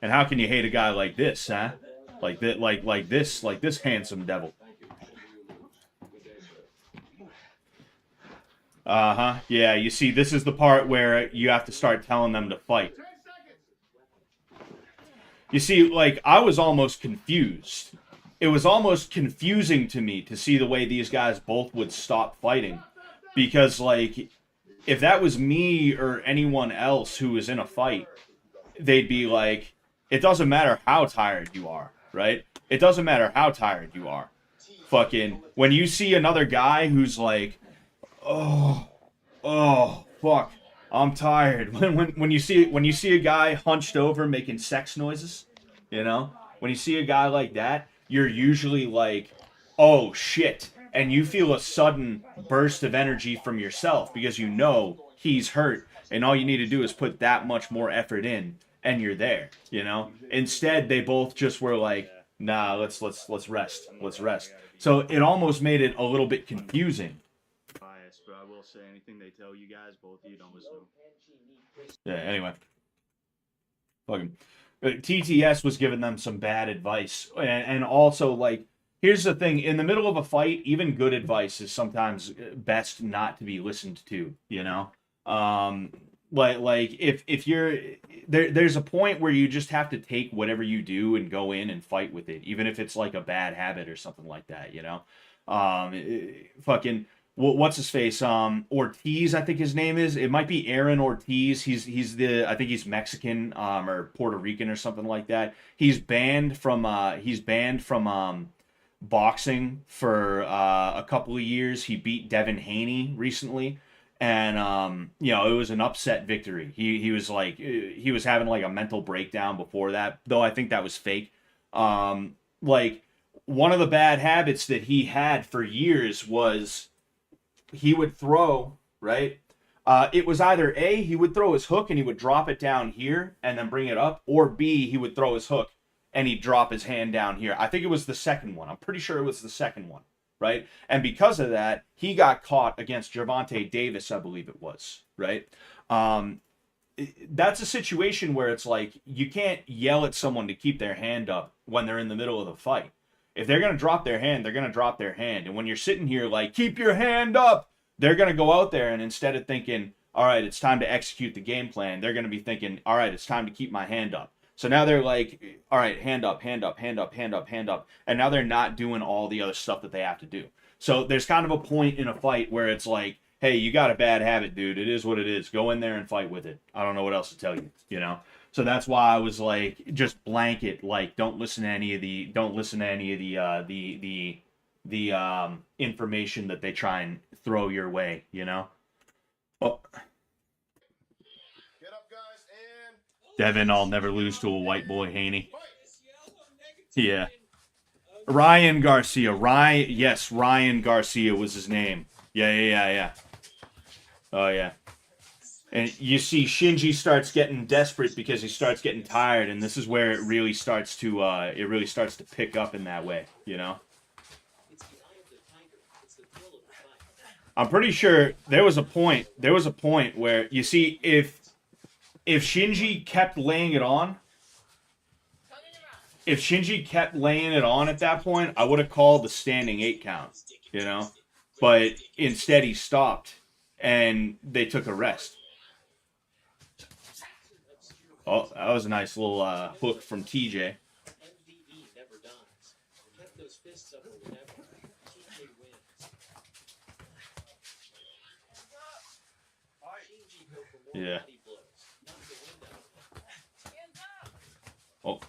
And how can you hate a guy like this, huh? Like this handsome devil. Uh-huh. Yeah, you see, this is the part where you have to start telling them to fight. You see, like, I was almost confused. It was almost confusing to me to see the way these guys both would stop fighting. Because, like, if that was me or anyone else who was in a fight, they'd be like, it doesn't matter how tired you are, right? It doesn't matter how tired you are. Fucking, when you see another guy who's like, oh, oh, fuck, I'm tired. When you see a guy hunched over making sex noises, you know, when you see a guy like that, you're usually like, oh shit, and you feel a sudden burst of energy from yourself because you know he's hurt, and all you need to do is put that much more effort in, and you're there. You know. Instead, they both just were like, nah, let's rest. So it almost made it a little bit confusing. Bias, but I will say anything they tell you guys, both of you don't listen. Yeah. Anyway, fucking. TTS was giving them some bad advice, and also like here's the thing: in the middle of a fight, even good advice is sometimes best not to be listened to. You know, um, like if you're there's a point where you just have to take whatever you do and go in and fight with it, even if it's like a bad habit or something like that. You know, fucking what's his face? Ortiz, I think his name is. It might be Aaron Ortiz. He's the I think he's Mexican or Puerto Rican or something like that. He's banned from boxing for a couple of years. He beat Devin Haney recently. And you know, it was an upset victory. He was like he was having like a mental breakdown before that, though I think that was fake. Like one of the bad habits that he had for years was he would throw, right? It was either A, he would throw his hook and he would drop it down here and then bring it up, or B, he would throw his hook and he'd drop his hand down here. I think it was the second one. I'm pretty sure it was the second one, right? And because of that, he got caught against Gervonta Davis, I believe it was, right? That's a situation where it's like you can't yell at someone to keep their hand up when they're in the middle of the fight. If they're going to drop their hand, they're going to drop their hand. And when you're sitting here like, keep your hand up, they're going to go out there and instead of thinking, all right, it's time to execute the game plan, they're going to be thinking, all right, it's time to keep my hand up. So now they're like, all right, hand up, hand up, hand up, hand up, hand up. And now they're not doing all the other stuff that they have to do. So there's kind of a point in a fight where it's like, hey, you got a bad habit, dude. It is what it is. Go in there and fight with it. I don't know what else to tell you, you know? So that's why I was like, just blanket, like, don't listen to any of the information that they try and throw your way, you know? Well, Get up, guys, and Devin, I'll never lose to a white boy, Haney. Yeah. Ryan Garcia. Ryan Garcia was his name. Yeah. Oh, yeah. And you see Shinji starts getting desperate because he starts getting tired, and this is where it really starts to pick up in that way, you know? I'm pretty sure there was a point where you see if Shinji kept laying it on, at that point, I would have called the standing 8 count, you know? But instead he stopped and they took a rest. Oh, that was a nice little hook from TJ. Yeah. Oh.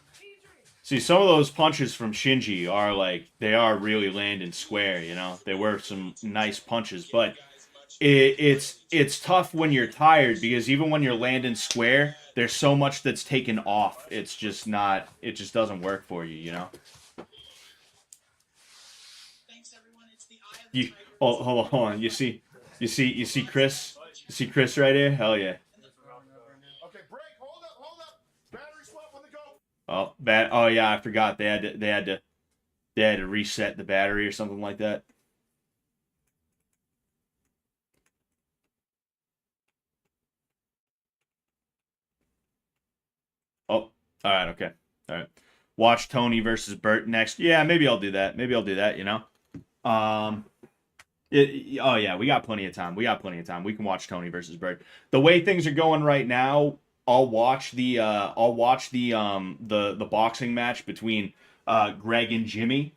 See, some of those punches from Shinji are like, they are really landing square, you know? They were some nice punches, but it's tough when you're tired because even when you're landing square, there's so much that's taken off. It's just not, it just doesn't work for you, you know? You, oh, hold on. You see Chris? You see Chris right here? Hell yeah. okay, break. Hold up. Battery swap on the go. Oh yeah, I forgot they had to reset the battery or something like that. Oh, all right, okay, all right. Watch Tony versus Bert next. Yeah, maybe I'll do that. You know. Um. Oh yeah, we got plenty of time. We can watch Tony versus Bert. The way things are going right now, I'll watch the the boxing match between Greg and Jimmy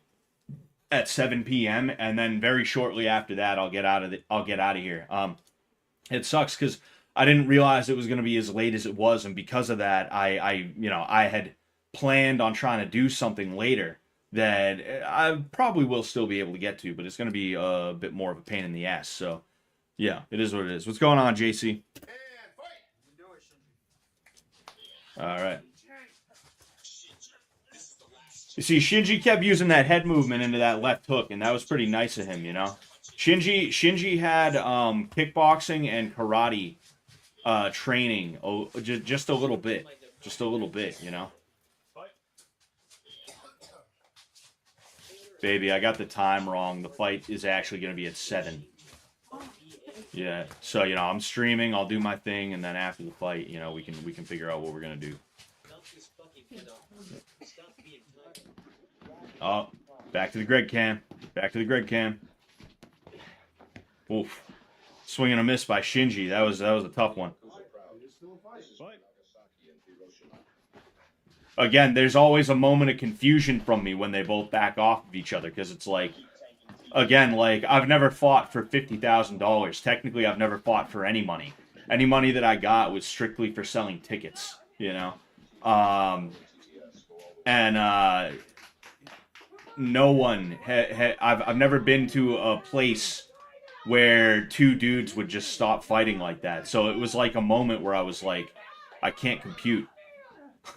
at 7 p.m. and then very shortly after that I'll get out of here. It sucks because I didn't realize it was going to be as late as it was, and because of that, I had planned on trying to do something later that I probably will still be able to get to, but it's going to be a bit more of a pain in the ass. So, yeah, it is what it is. What's going on, JC? All right. You see, Shinji kept using that head movement into that left hook, and that was pretty nice of him, you know. Shinji had kickboxing and karate training, just a little bit, you know. Baby, I got the time wrong. The fight is actually going to be at 7. Yeah, so you know, I'm streaming. I'll do my thing, and then after the fight, you know, we can figure out what we're gonna do. Oh, back to the Greg cam. Back to the Greg cam. Oof. Swing and a miss by Shinji. That was a tough one. Again, there's always a moment of confusion from me when they both back off of each other, because it's like, again, like, I've never fought for $50,000. Technically, I've never fought for any money. Any money that I got was strictly for selling tickets, you know? No one, I've never been to a place where two dudes would just stop fighting like that. So it was like a moment where I was like, I can't compute.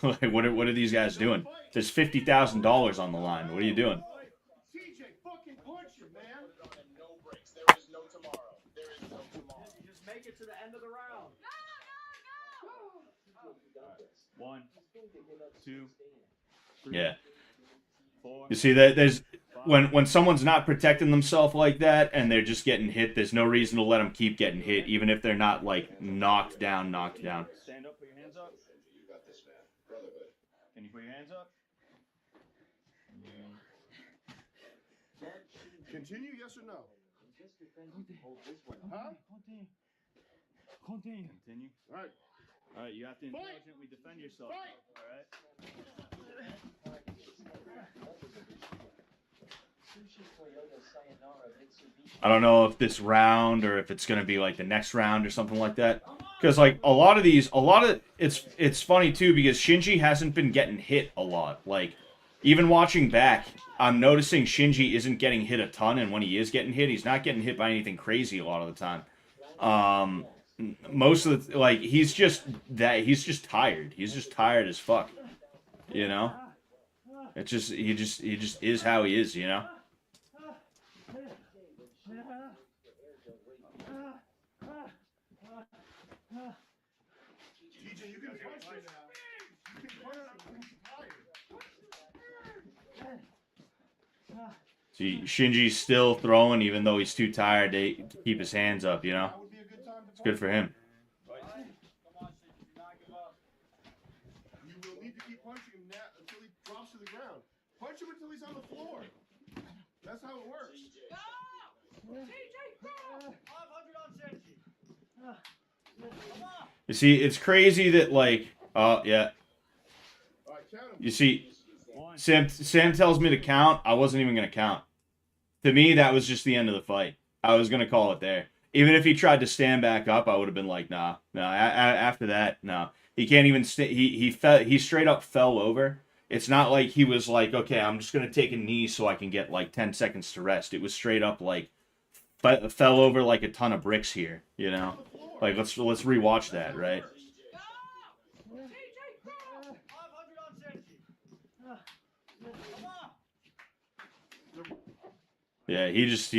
Like, what are these guys doing? There's $50,000 on the line. What are you doing? TJ, fucking punch him, man. No breaks. There is no tomorrow. There is no tomorrow. Just make it to the end of the round. One, two, yeah. You see that there's when someone's not protecting themselves like that and they're just getting hit, there's no reason to let them keep getting hit, even if they're not like knocked down. Stand up, put your hands up. You got this, man. Brotherhood. Can you put your hands up? Continue, yes or no? Huh? Continue. All right. All right, you have to intelligently defend yourself. All right. I don't know if this round or if it's gonna be like the next round or something like that. Because like it's funny too because Shinji hasn't been getting hit a lot. Like even watching back, I'm noticing Shinji isn't getting hit a ton, and when he is getting hit, he's not getting hit by anything crazy a lot of the time. Most of the he's just tired. He's just tired as fuck. You know? It's just he just is how he is, you know? TJ, you can punch him now. You can punch him. He's tired. See, Shinji's still throwing even though he's too tired to keep his hands up, you know? That would be a good time to It's good for him. You will need to keep punching him until he drops to the ground. Punch him until he's on the floor. That's how it works. TJ, go! 500 on Senji. You see, it's crazy that oh yeah. All right, count him. You see, Sam tells me to count. I wasn't even gonna count. To me, that was just the end of the fight. I was gonna call it there. Even if he tried to stand back up, I would have been like, nah. After that, no. He can't even he straight up fell over. It's not like he was like, okay, I'm just gonna take a knee so I can get like 10 seconds to rest. It was straight up like fell over like a ton of bricks here, you know. Like let's rewatch that, right? Yeah, he just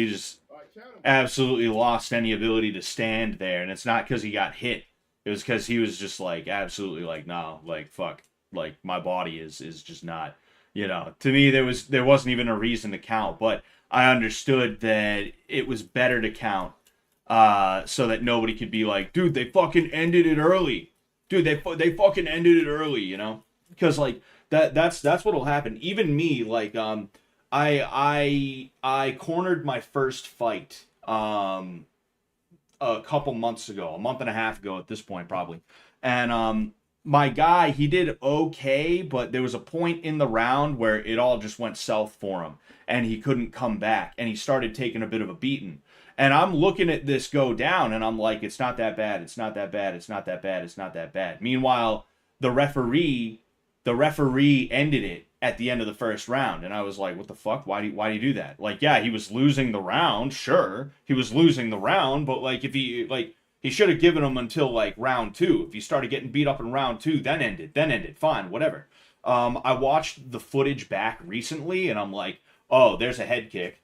All right, count him. absolutely lost any ability to stand there, and it's not because he got hit. It was because he was just like absolutely like, no, like fuck, like my body is just not, you know. To me, there wasn't even a reason to count, but I understood that it was better to count, so that nobody could be like, dude, they fucking ended it early, dude, they fucking ended it early, you know, because like that's what'll happen. Even me, like I cornered my first fight a couple months ago, a month and a half ago at this point probably. And my guy, he did okay, but there was a point in the round where it all just went south for him and he couldn't come back and he started taking a bit of a beating. And I'm looking at this go down and I'm like, it's not that bad. It's not that bad. It's not that bad. It's not that bad. Meanwhile, the referee ended it at the end of the first round, and I was like, what the fuck? Why do you do that? Like, yeah, he was losing the round, sure. He was losing the round, but like if he should have given him until like round 2. If he started getting beat up in round 2, then ended. Fine, whatever. I watched the footage back recently and I'm like, oh, there's a head kick.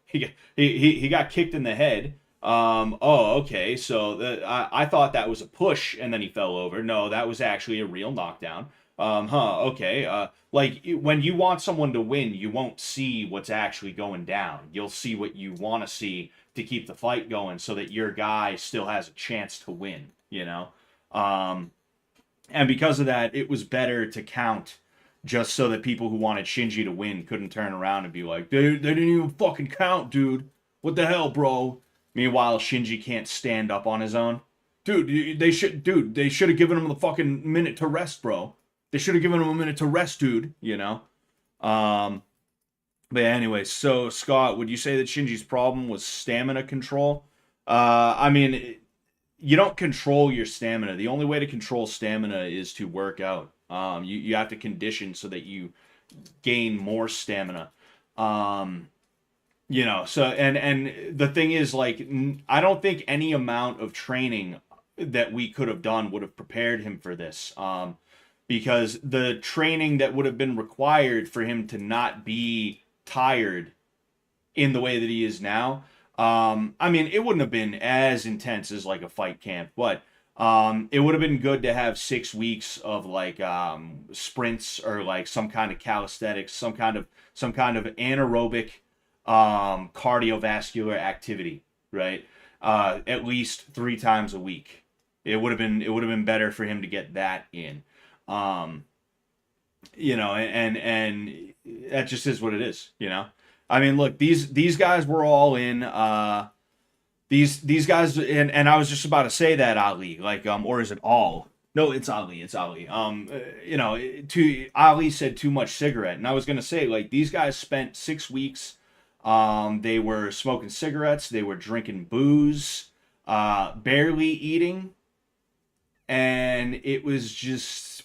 he got kicked in the head. Oh, okay. So I thought that was a push and then he fell over. No, that was actually a real knockdown. Okay. Like when you want someone to win, you won't see what's actually going down. You'll see what you want to see to keep the fight going so that your guy still has a chance to win, you know? And because of that, it was better to count just so that people who wanted Shinji to win couldn't turn around and be like, they didn't even fucking count, dude. What the hell, bro? Meanwhile, Shinji can't stand up on his own. They should have given him the fucking minute to rest, bro. They should have given him a minute to rest, dude, you know? But anyway, so Scott, would you say that Shinji's problem was stamina control? I mean, you don't control your stamina. The only way to control stamina is to work out. You have to condition so that you gain more stamina. You know, so and the thing is, like, I don't think any amount of training that we could have done would have prepared him for this. Because the training that would have been required for him to not be tired in the way that he is now, I mean, it wouldn't have been as intense as like a fight camp, but it would have been good to have 6 weeks of like sprints or like some kind of calisthenics, some kind of anaerobic cardiovascular activity, right? At least 3 times a week. It would have been better for him to get that in. You know, and that just is what it is, you know. I mean, look, these guys were all in. These guys, and I was just about to say that, Ali, like, or is it all? No, it's Ali. It's Ali. You know, Ali said too much cigarette, and I was gonna say, like, these guys spent 6 weeks. They were smoking cigarettes. They were drinking booze. Barely eating, and it was just,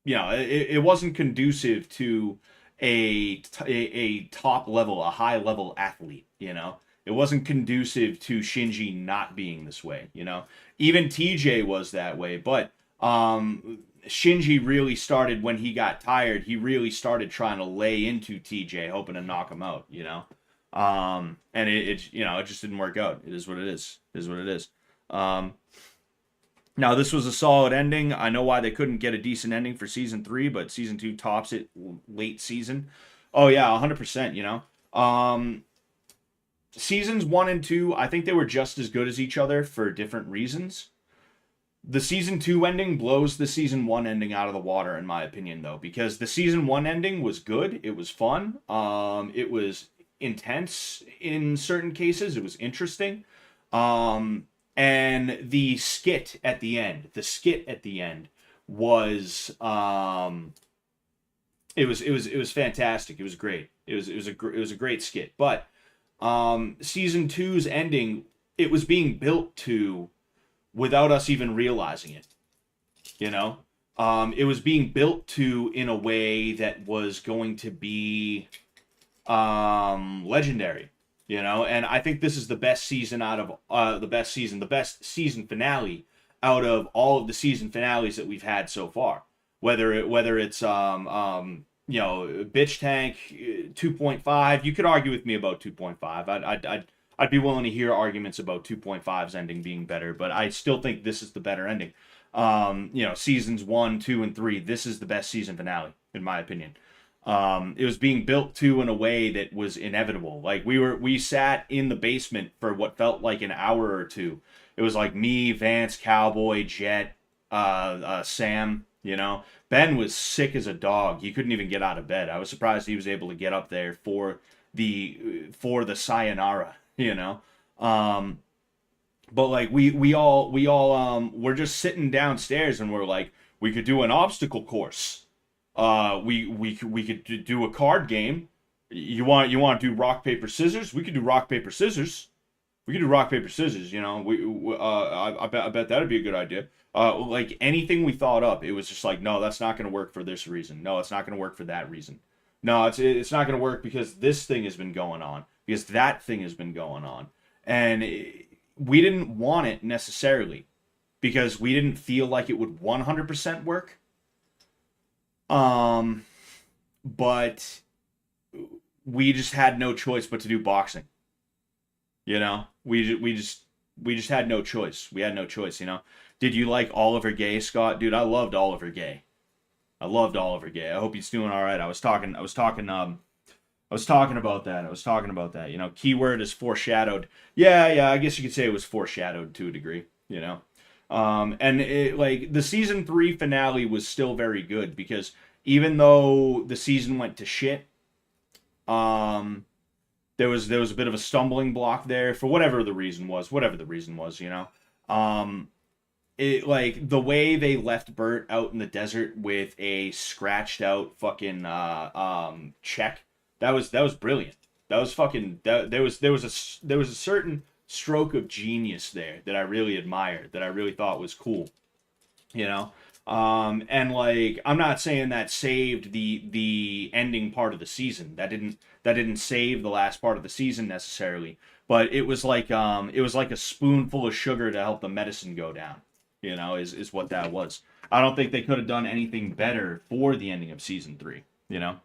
you know, it wasn't conducive to a top level, a high level athlete, you know. It wasn't conducive to Shinji not being this way, you know. Even TJ was that way, but Shinji really started when he got tired. He really started trying to lay into TJ, hoping to knock him out, you know. And it you know, it just didn't work out. It is what it is. It is what it is. Now, this was a solid ending. I know why they couldn't get a decent ending for season 3, but season 2 tops it late season. Oh yeah, 100%. You know, seasons 1 and 2, I think they were just as good as each other for different reasons. The season 2 ending blows the season 1 ending out of the water, in my opinion, though, because the season 1 ending was good. It was fun. It was intense in certain cases. It was interesting. And the skit at the end was it was fantastic. It was great. It was a great skit. But season 2's ending, it was being built to without us even realizing it. You know? It was being built to in a way that was going to be legendary. You know, and I think this is the best season out of the best season finale out of all of the season finales that we've had so far. Whether it's you know, Bitch Tank 2.5, you could argue with me about 2.5. I'd be willing to hear arguments about 2.5's ending being better, but I still think this is the better ending. You know, seasons 1, 2, and 3, this is the best season finale in my opinion. It was being built to in a way that was inevitable. Like we sat in the basement for what felt like an hour or two. It was like me, Vance, Cowboy, Jet, Sam, you know. Ben was sick as a dog. He couldn't even get out of bed. I was surprised he was able to get up there for the sayonara, you know. But like we all we're just sitting downstairs and we're like, we could do an obstacle course. We could do a card game. You want to do rock paper scissors? We could do rock paper scissors. We could do rock paper scissors. You know, I bet that'd be a good idea. Like anything we thought up, it was just like, no, that's not going to work for this reason. No, it's not going to work for that reason. No, it's not going to work because this thing has been going on. Because that thing has been going on, and we didn't want it necessarily because we didn't feel like it would 100% work. But we just had no choice but to do boxing. You know, we just had no choice. We had no choice. You know, did you like Oliver Gay, Scott? Dude, I loved Oliver Gay. I hope he's doing all right. I was talking about that. You know, keyword is foreshadowed. Yeah. I guess you could say it was foreshadowed to a degree. You know. And it, like the season 3 finale was still very good because even though the season went to shit, there was a bit of a stumbling block there for whatever the reason was, you know. It like the way they left Bert out in the desert with a scratched out fucking check. That was brilliant. That was fucking there was a certain stroke of genius there that I really admired, that I really thought was cool, you know. And like I'm not saying that saved the ending part of the season. That didn't save the last part of the season necessarily, but it was like a spoonful of sugar to help the medicine go down, you know, is what that was. I don't think they could have done anything better for the ending of season 3, you know.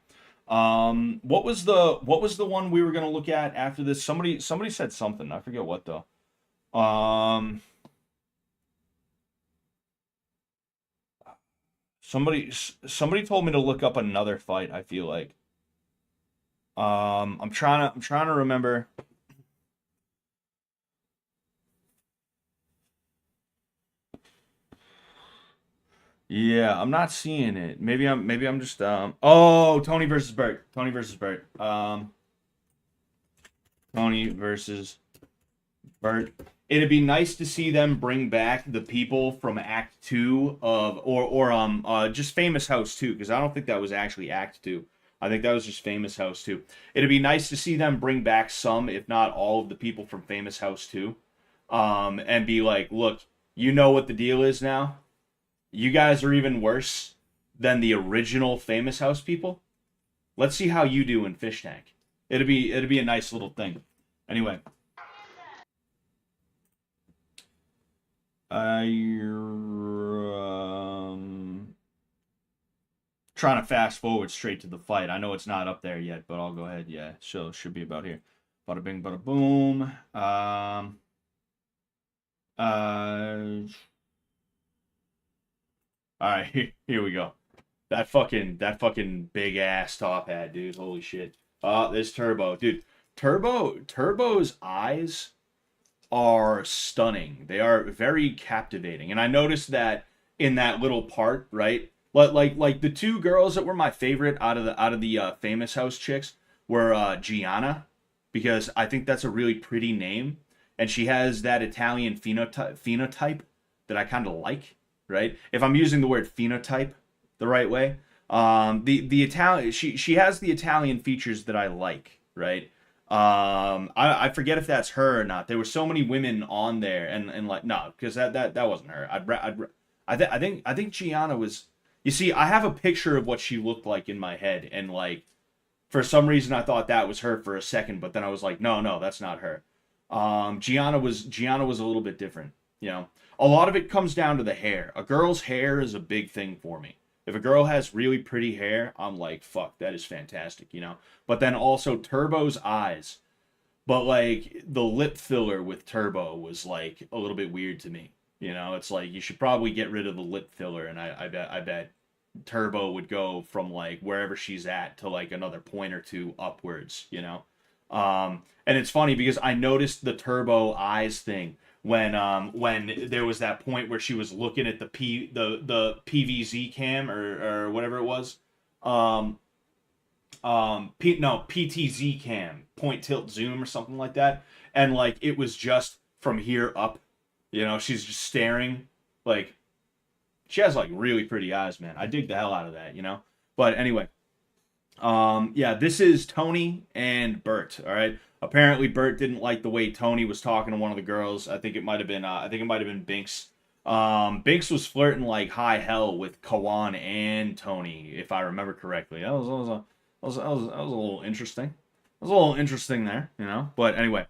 What was the one we were gonna look at after this? Somebody said something. I forget what though. Somebody told me to look up another fight, I feel like. I'm trying to remember. Yeah, I'm not seeing it. Maybe I'm just oh, Tony versus Bert. Tony versus Bert. Tony versus Bert. It'd be nice to see them bring back the people from Act 2 of or just Famous House 2, because I don't think that was actually Act 2. I think that was just Famous House 2. It'd be nice to see them bring back some, if not all, of the people from Famous House 2. And be like, look, you know what the deal is now? You guys are even worse than the original Famous House people. Let's see how you do in Fish Tank. It'd be a nice little thing. Anyway, trying to fast forward straight to the fight. I know it's not up there yet, but I'll go ahead. Yeah, so should be about here. Bada bing, bada boom. All right, here we go. That fucking big ass top hat, dude. Holy shit. This Turbo, dude. Turbo's eyes are stunning. They are very captivating. And I noticed that in that little part, right? Like the two girls that were my favorite out of the Famous House chicks were Gianna, because I think that's a really pretty name, and she has that Italian phenotype that I kind of like, right? If I'm using the word phenotype the right way, the Italian she has the Italian features that I like, right? I forget if that's her or not. There were so many women on there, and like no, because that wasn't her. I think Gianna was. You see, I have a picture of what she looked like in my head, and like for some reason I thought that was her for a second, but then I was like, no, that's not her. Gianna was a little bit different. You know, a lot of it comes down to the hair. A girl's hair is a big thing for me. If a girl has really pretty hair, I'm like, fuck, that is fantastic, you know? But then also Turbo's eyes. But like the lip filler with Turbo was like a little bit weird to me. You know, it's like you should probably get rid of the lip filler, and I bet Turbo would go from like wherever she's at to like another point or two upwards, you know? And it's funny because I noticed the Turbo eyes thing when there was that point where she was looking at the PVZ cam or whatever it was. No, PTZ cam, point tilt zoom or something like that. And like it was just from here up, you know, she's just staring. Like she has like really pretty eyes, man. I dig the hell out of that, you know? But anyway, yeah, this is Tony and Bert. All right. Apparently, Bert didn't like the way Tony was talking to one of the girls. I think it might have been. I think it might have been Binks. Binks was flirting like high hell with Kawan and Tony, if I remember correctly. That was a little interesting. It was a little interesting there, you know. But anyway,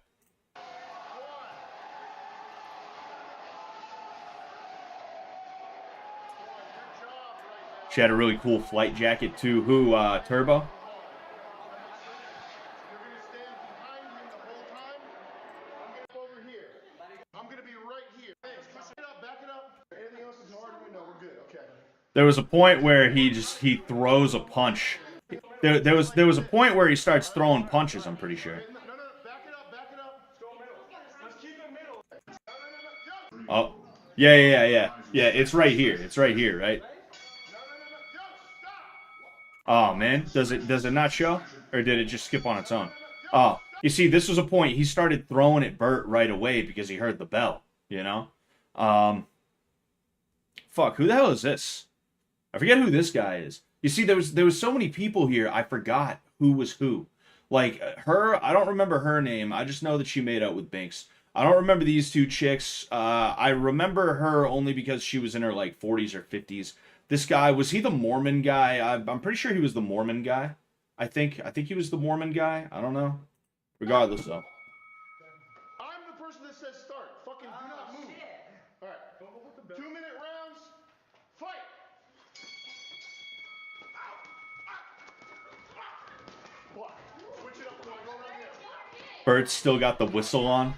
she had a really cool flight jacket too. Who? Turbo. You're gonna stand behind him the whole time. I'm gonna over here. I'm gonna be right here. Thanks. Push it up, back it up. Anything else is hard? No, we're good. Okay. There was a point where he throws a punch. There was a point where he starts throwing punches. I'm pretty sure. No, back it up, back it up. Let's go middle. Let's keep it middle. No. Oh, yeah. It's right here. It's right here, right? No, stop. Oh man, does it not show, or did it just skip on its own? Oh, you see, this was a point. He started throwing at Bert right away because he heard the bell. You know, um, fuck, who the hell is this? I forget who this guy is. You see, there was so many people here. I forgot who was who. Like her, I don't remember her name. I just know that she made out with Binks. I don't remember these two chicks. I remember her only because she was in her like 40s or 50s. This guy, was he the Mormon guy? I'm pretty sure he was the Mormon guy. I think he was the Mormon guy. I don't know. Regardless though. I'm the person that says start. Fucking do not move. All right. 2-minute rounds. Fight. Block. Switch it up. Go around there. Bert's still got the whistle on.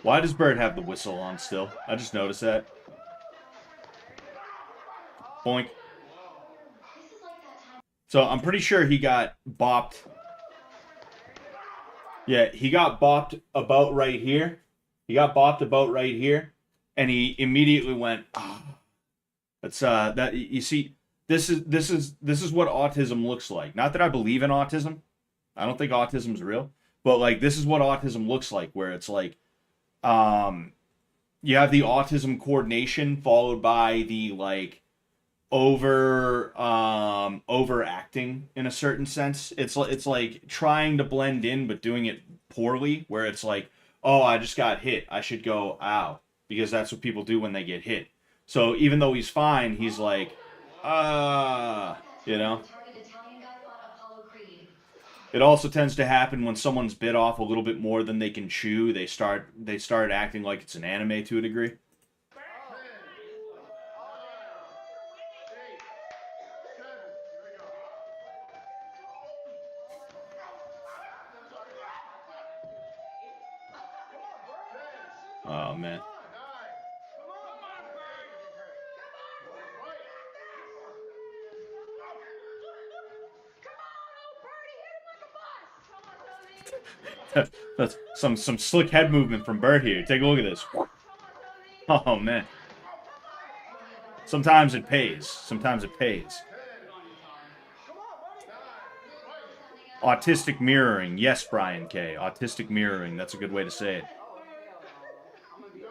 Why does Bert have the whistle on still? I just noticed that. Boink. So I'm pretty sure he got bopped. Yeah, he got bopped about right here. He got bopped about right here, and he immediately went. Ah. That's that you see. This is what autism looks like. Not that I believe in autism. I don't think autism is real, but like this is what autism looks like, where it's like, you have the autism coordination followed by the like overacting in a certain sense. It's like trying to blend in but doing it poorly, where it's like, oh, I just got hit, I should go ow, because that's what people do when they get hit. So even though he's fine, he's like, you know. It also tends to happen when someone's bit off a little bit more than they can chew. They start acting like it's an anime to a degree. Oh man. That's some slick head movement from Bert here. Take a look at this. Oh man. Sometimes it pays. Sometimes it pays. Autistic mirroring. Yes, Brian K. Autistic mirroring. That's a good way to say it.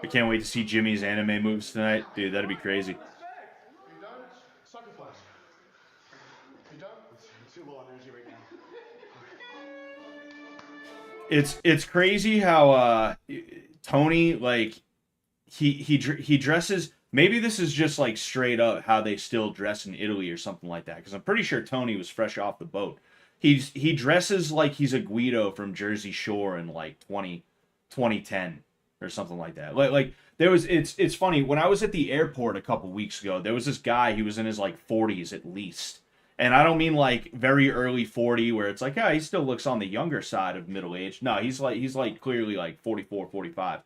I can't wait to see Jimmy's anime moves tonight. Dude, that'd be crazy. You done? Sucker flash. You done? It's too low on energy right now. It's crazy how Tony, like, he dresses. Maybe this is just like straight up how they still dress in Italy or something like that, because I'm pretty sure Tony was fresh off the boat. He dresses like he's a Guido from Jersey Shore in like 2010 or something like that. Like there was, it's funny, when I was at the airport a couple weeks ago, there was this guy. He was in his like 40s at least, and I don't mean like very early 40 where it's like, he still looks on the younger side of middle age. No, he's like clearly like 44, 45.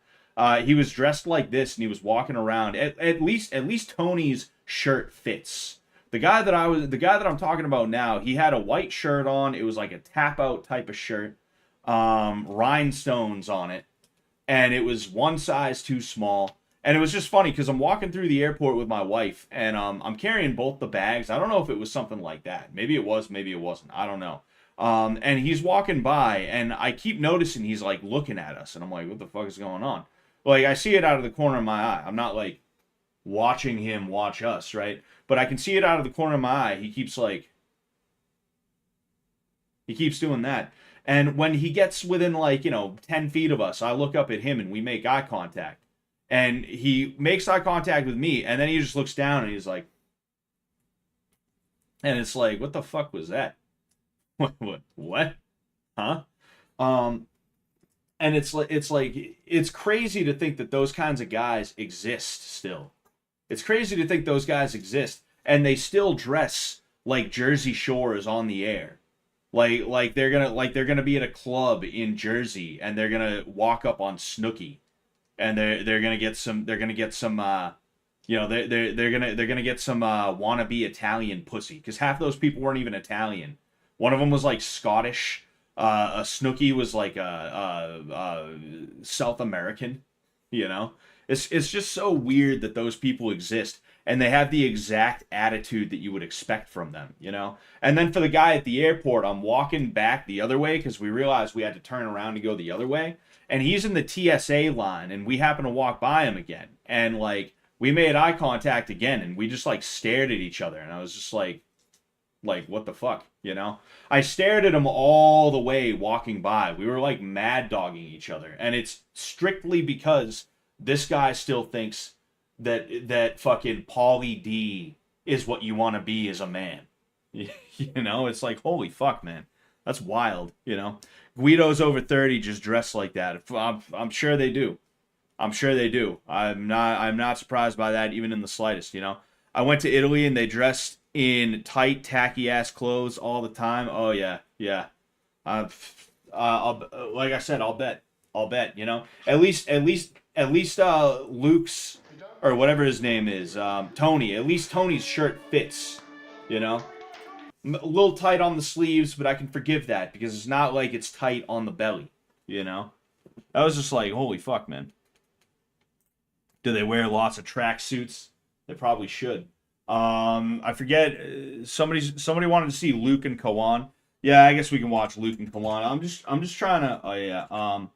He was dressed like this, and he was walking around. At least Tony's shirt fits. The guy that I'm talking about now, he had a white shirt on. It was like a tap out type of shirt, rhinestones on it, and it was one size too small. And it was just funny because I'm walking through the airport with my wife, and I'm carrying both the bags. I don't know if it was something like that. Maybe it was, maybe it wasn't. I don't know. And he's walking by, and I keep noticing he's like looking at us, and I'm like, what the fuck is going on? Like, I see it out of the corner of my eye. I'm not like watching him watch us, right? But I can see it out of the corner of my eye. He keeps doing that. And when he gets within like, 10 feet of us, I look up at him and we make eye contact. And he makes eye contact with me, and then he just looks down and he's like, and it's like, what the fuck was that? What? Huh? And it's crazy to think that those kinds of guys exist still. It's crazy to think those guys exist, and they still dress like Jersey Shore is on the air. Like they're gonna be at a club in Jersey, and they're gonna walk up on Snooki, and they're gonna get some they're gonna get some wannabe Italian pussy, because half those people weren't even Italian. One of them was like Scottish. A Snooki was like a South American. It's just so weird that those people exist. and they have the exact attitude that you would expect from them, you know? And then for the guy at the airport, I'm walking back the other way because we realized we had to turn around to go the other way. And he's in the TSA line, and we happen to walk by him again. And, like, we made eye contact again, and we just, like, stared at each other. And I was just like, what the fuck, you know? I stared at him all the way walking by. We were, like, mad dogging each other. And it's strictly because this guy still thinks that fucking Pauly D is what you want to be as a man. You know, it's like, holy fuck, man. That's wild, you know? Guidos over 30 just dress like that. I'm sure they do. I'm sure they do. I'm not surprised by that even in the slightest, you know? I went to Italy and they dressed in tight, tacky-ass clothes all the time. Oh, yeah. Like I said, I'll bet, you know? At least Luke's, or whatever his name is, Tony. At least Tony's shirt fits, you know? A little tight on the sleeves, but I can forgive that because it's not like it's tight on the belly, you know? I was just like, holy fuck, man. Do they wear lots of tracksuits? They probably should. I forget, somebody wanted to see Luke and Kawan. Yeah, I guess we can watch Luke and Kawan. I'm just trying to, oh yeah, oh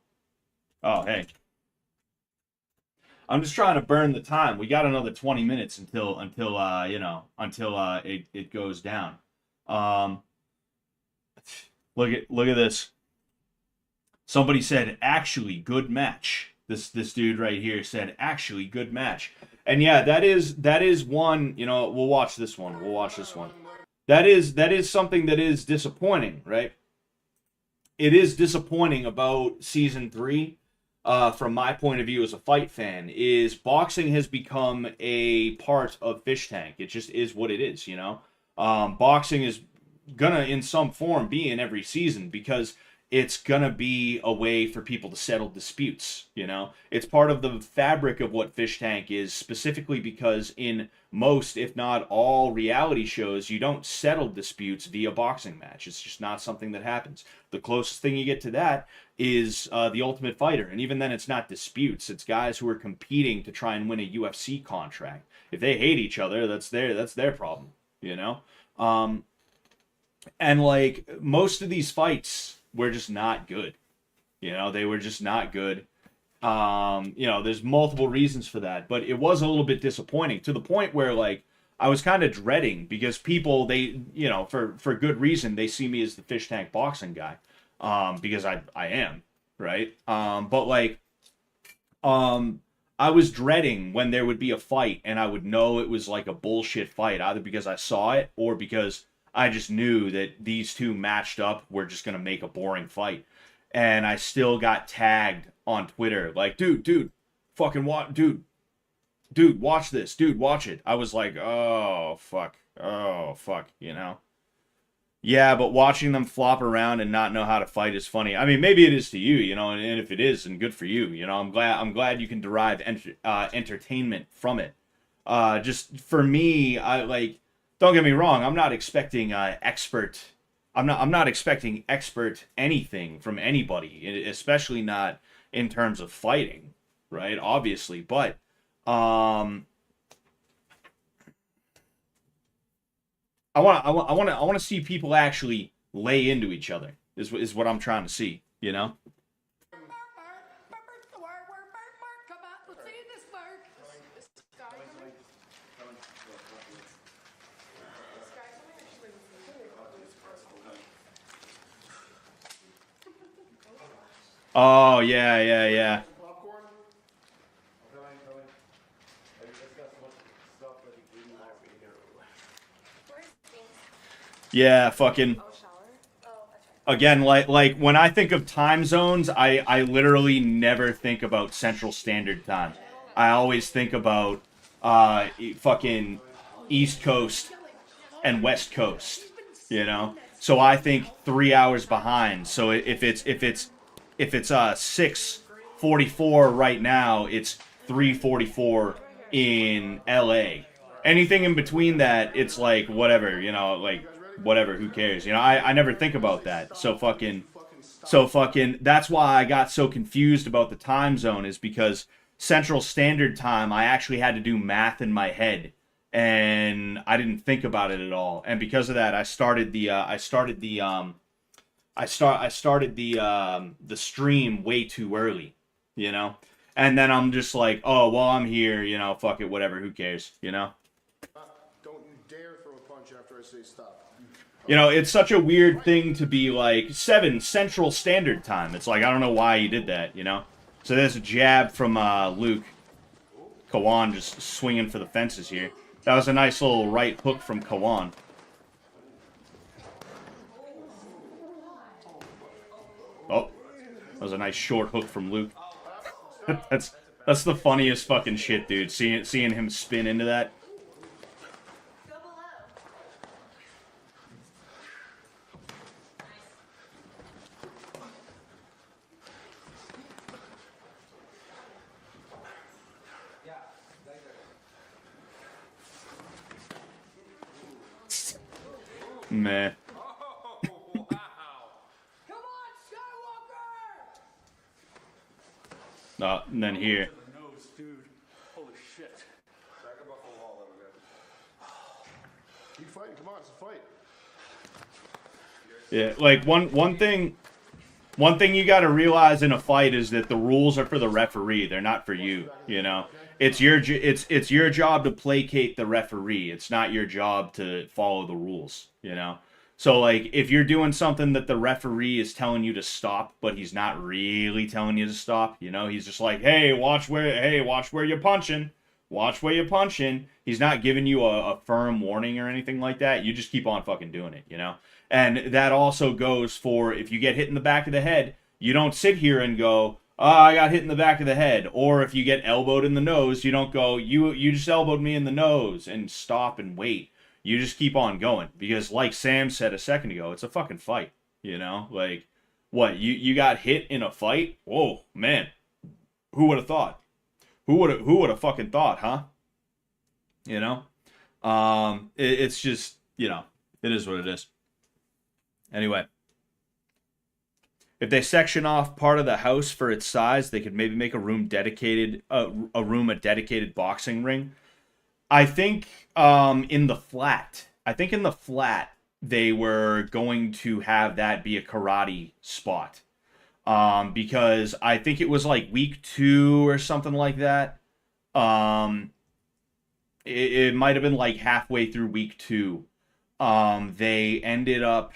hey. I'm just trying to burn the time. We got another 20 minutes until it goes down. Look at this. Somebody said, actually, good match. This dude right here said, actually, good match. And yeah, that is one, you know, we'll watch this one. That is something that is disappointing, right? It is disappointing about season 3, from my point of view as a fight fan, is boxing has become a part of Fishtank. It just is what it is, you know? Boxing is gonna, in some form, be in every season because it's gonna be a way for people to settle disputes, you know? It's part of the fabric of what Fishtank is, specifically because in most, if not all, reality shows, you don't settle disputes via boxing match. It's just not something that happens. The closest thing you get to that is The Ultimate Fighter, and even then it's not disputes. It's guys who are competing to try and win a UFC contract. If they hate each other, that's their problem, you know? And like, most of these fights were just not good. You know, they were just not good. You know, there's multiple reasons for that, but it was a little bit disappointing to the point where, like, I was kind of dreading because people, they, you know, for good reason, they see me as the fish tank boxing guy, because I am, right? But like, I was dreading when there would be a fight and I would know it was like a bullshit fight, either because I saw it or because I just knew that these two matched up were just going to make a boring fight. And I still got tagged on Twitter, like, dude, fucking watch, dude, watch this, dude, watch it. I was like, oh, fuck, you know? Yeah, but watching them flop around and not know how to fight is funny. I mean, maybe it is to you, you know, and if it is, then good for you, you know? I'm glad you can derive entertainment from it. Just for me, I like, don't get me wrong, I'm not expecting expert anything from anybody, especially not in terms of fighting, right? Obviously, but I want to see people actually lay into each other. Is what I'm trying to see, you know? Oh, yeah. Yeah, fucking. Again, like when I think of time zones, I literally never think about Central Standard Time. I always think about fucking East Coast and West Coast, you know? So I think 3 hours behind. So if it's 6:44 right now, it's 3:44 in LA. Anything in between that, it's like whatever, you know, like whatever, who cares? You know, I never think about that. So fucking that's why I got so confused about the time zone, is because Central Standard Time, I actually had to do math in my head and I didn't think about it at all. And because of that, I started the stream way too early, you know. And then I'm just like, oh well, I'm here, you know, fuck it, whatever, who cares, you know. Don't you dare throw a punch after I say stop. You know, it's such a weird thing to be like 7 Central Standard Time. It's like I don't know why he did that, you know. So there's a jab from Luke. Kawan just swinging for the fences here. That was a nice little right hook from Kawan. Oh, that was a nice short hook from Luke. that's the funniest fucking shit, dude. Seeing him spin into that. Meh. Oh, wow. Come on, Skywalker! And then here. Nose, dude. Holy shit. Back up off the wall, there we go. Keep fighting. Come on, it's a fight. Yeah, like one thing you got to realize in a fight is that the rules are for the referee. They're not for you, you know. It's your job to placate the referee. It's not your job to follow the rules, you know. So like if you're doing something that the referee is telling you to stop, but he's not really telling you to stop, you know, he's just like, "Hey, watch where you're punching. Watch where you're punching." He's not giving you a firm warning or anything like that. You just keep on fucking doing it, you know? And that also goes for if you get hit in the back of the head, you don't sit here and go, "Oh, I got hit in the back of the head." Or if you get elbowed in the nose, you don't go, you just elbowed me in the nose," and stop and wait. You just keep on going. Because like Sam said a second ago, it's a fucking fight, you know? Like, what, you got hit in a fight? Whoa, man. Who would have thought? Who would have fucking thought, huh? You know? It's just, you know, it is what it is. Anyway. If they section off part of the house for its size, they could maybe make a room dedicated, a dedicated boxing ring. I think in the flat, they were going to have that be a karate spot. Because I think it was like week 2 or something like that. It might have been like halfway through week 2. They ended up,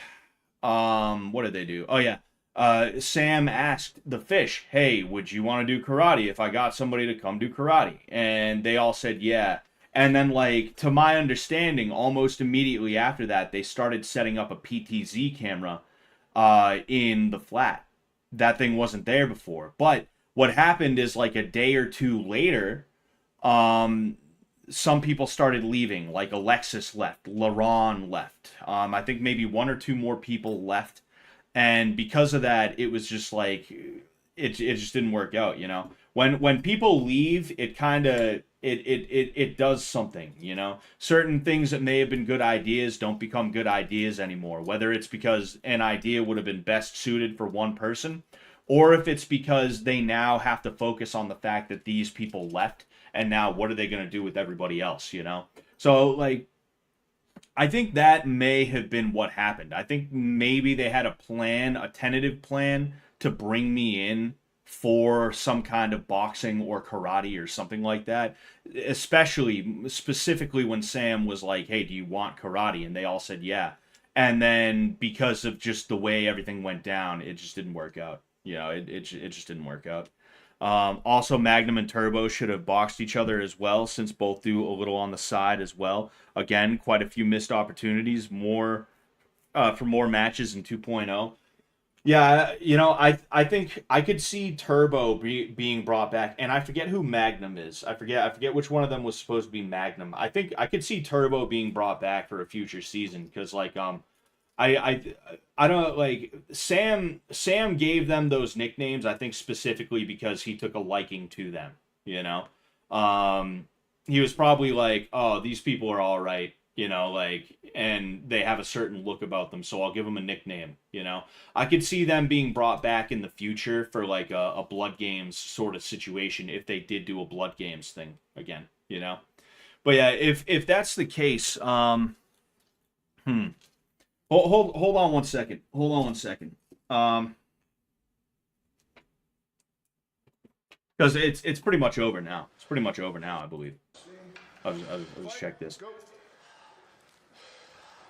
what did they do? Oh yeah. Sam asked the fish, "Hey, would you want to do karate if I got somebody to come do karate?" And they all said yeah. And then, like, to my understanding, almost immediately after that, they started setting up a PTZ camera in the flat. That thing wasn't there before. But what happened is, like, a day or 2 later, some people started leaving. Like, Alexis left. LaRon left. I think maybe 1 or 2 more people left. And because of that, it was just like, it just didn't work out, you know? When people leave, it kind of, it does something, you know? Certain things that may have been good ideas don't become good ideas anymore. Whether it's because an idea would have been best suited for one person, or if it's because they now have to focus on the fact that these people left, and now what are they going to do with everybody else, you know? So, like, I think that may have been what happened. I think maybe they had a plan, a tentative plan, to bring me in for some kind of boxing or karate or something like that. Specifically when Sam was like, "Hey, do you want karate?" And they all said yeah. And then because of just the way everything went down, it just didn't work out. You know, it just didn't work out. Also, Magnum and Turbo should have boxed each other as well, since both do a little on the side as well. Again, quite a few missed opportunities, more for more matches in 2.0. Yeah, you know, I think I could see Turbo being brought back, and I forget who Magnum is. I forget which one of them was supposed to be Magnum. I think I could see Turbo being brought back for a future season because, like, I don't, like, Sam gave them those nicknames, I think, specifically because he took a liking to them, you know? He was probably like, "Oh, these people are all right," you know, like, and they have a certain look about them, so I'll give them a nickname, you know? I could see them being brought back in the future for, like, a Blood Games sort of situation if they did do a Blood Games thing again, you know? But yeah, if that's the case, hold on one second. Hold on one second. Because it's pretty much over now. It's pretty much over now, I believe. I'll just check this.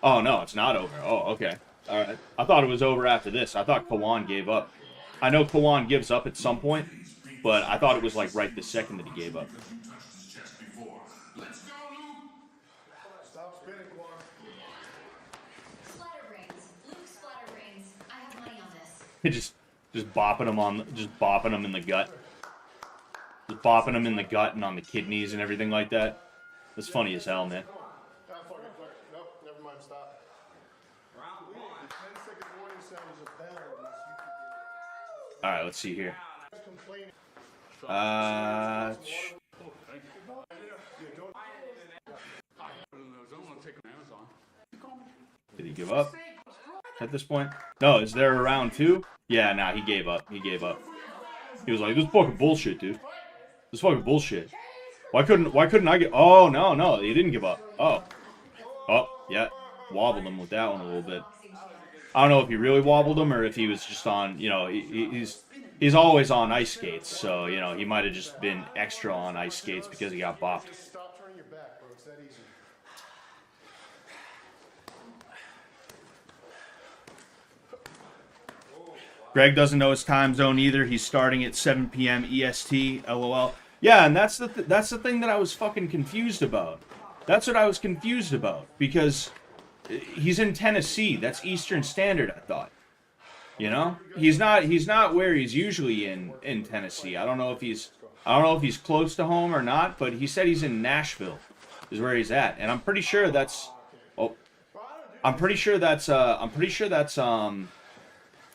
Oh no, it's not over. Oh, okay. All right. I thought it was over after this. I thought Kawan gave up. I know Kawan gives up at some point, but I thought it was like right the second that he gave up. Stop spinning, Quan. Splatterbrains. Luke Splatterbrains. I have money on this. He just bopping him in the gut. Just bopping him in the gut and on the kidneys and everything like that. That's funny as hell, man. Nope, never mind, stop. Round 1. 10-second warning sound is a bell. All right, let's see here. Complaining. Did he give up at this point? No, is there a round 2? Yeah, nah, he gave up. He gave up. He was like, "This is fucking bullshit, dude. This is fucking bullshit. Why couldn't I get?" Oh no, he didn't give up. Oh, yeah, wobbled him with that one a little bit. I don't know if he really wobbled him or if he was just on. You know, he's always on ice skates, so you know he might have just been extra on ice skates because he got bopped. Stop turning your back, bro. It's that easy. Greg doesn't know his time zone either. He's starting at 7 p.m. EST. LOL. Yeah, and that's the thing that I was fucking confused about. That's what I was confused about because he's in Tennessee. That's Eastern Standard, I thought. You know, he's not where he's usually in Tennessee. I don't know if he's close to home or not, but he said he's in Nashville, is where he's at, and I'm pretty sure that's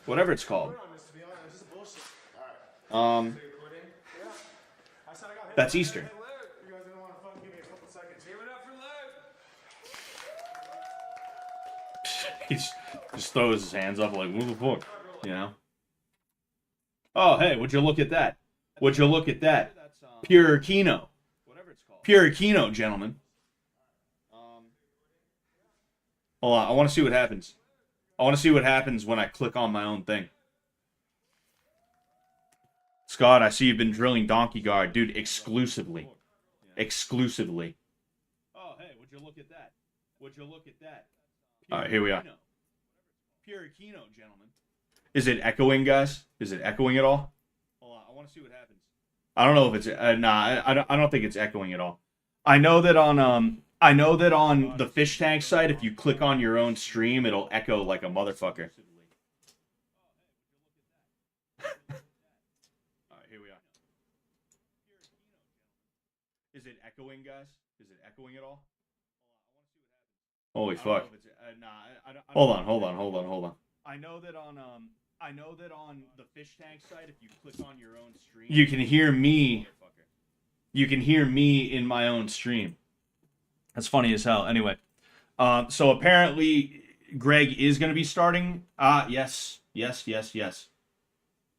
whatever it's called. That's Eastern. You guys didn't want to fucking give me a couple seconds. Give it up for Luke. He just throws his hands up like, what the fuck? You know? Oh, hey, would you look at that? Would you look at that? Pure Kino. Pure Kino, gentlemen. Hold on, I want to see what happens. I want to see what happens when I click on my own thing. Scott, I see you've been drilling Donkey Guard. Dude, exclusively. Exclusively. Oh, hey, would you look at that? Would you look at that? All right, here we are. Pure Kino, gentlemen. Is it echoing, guys? Is it echoing at all? Hold on, I want to see what happens. I don't know if it's I don't think it's echoing at all. I know that on the fish tank site, if you click on your own stream, it'll echo like a motherfucker. All right, here we are. Is it echoing, guys? Is it echoing at all? Holy fuck. Hold on. I know that on the fish tank site, if you click on your own stream, you can hear me. You can hear me in my own stream. That's funny as hell. Anyway, so apparently Greg is going to be starting. Yes.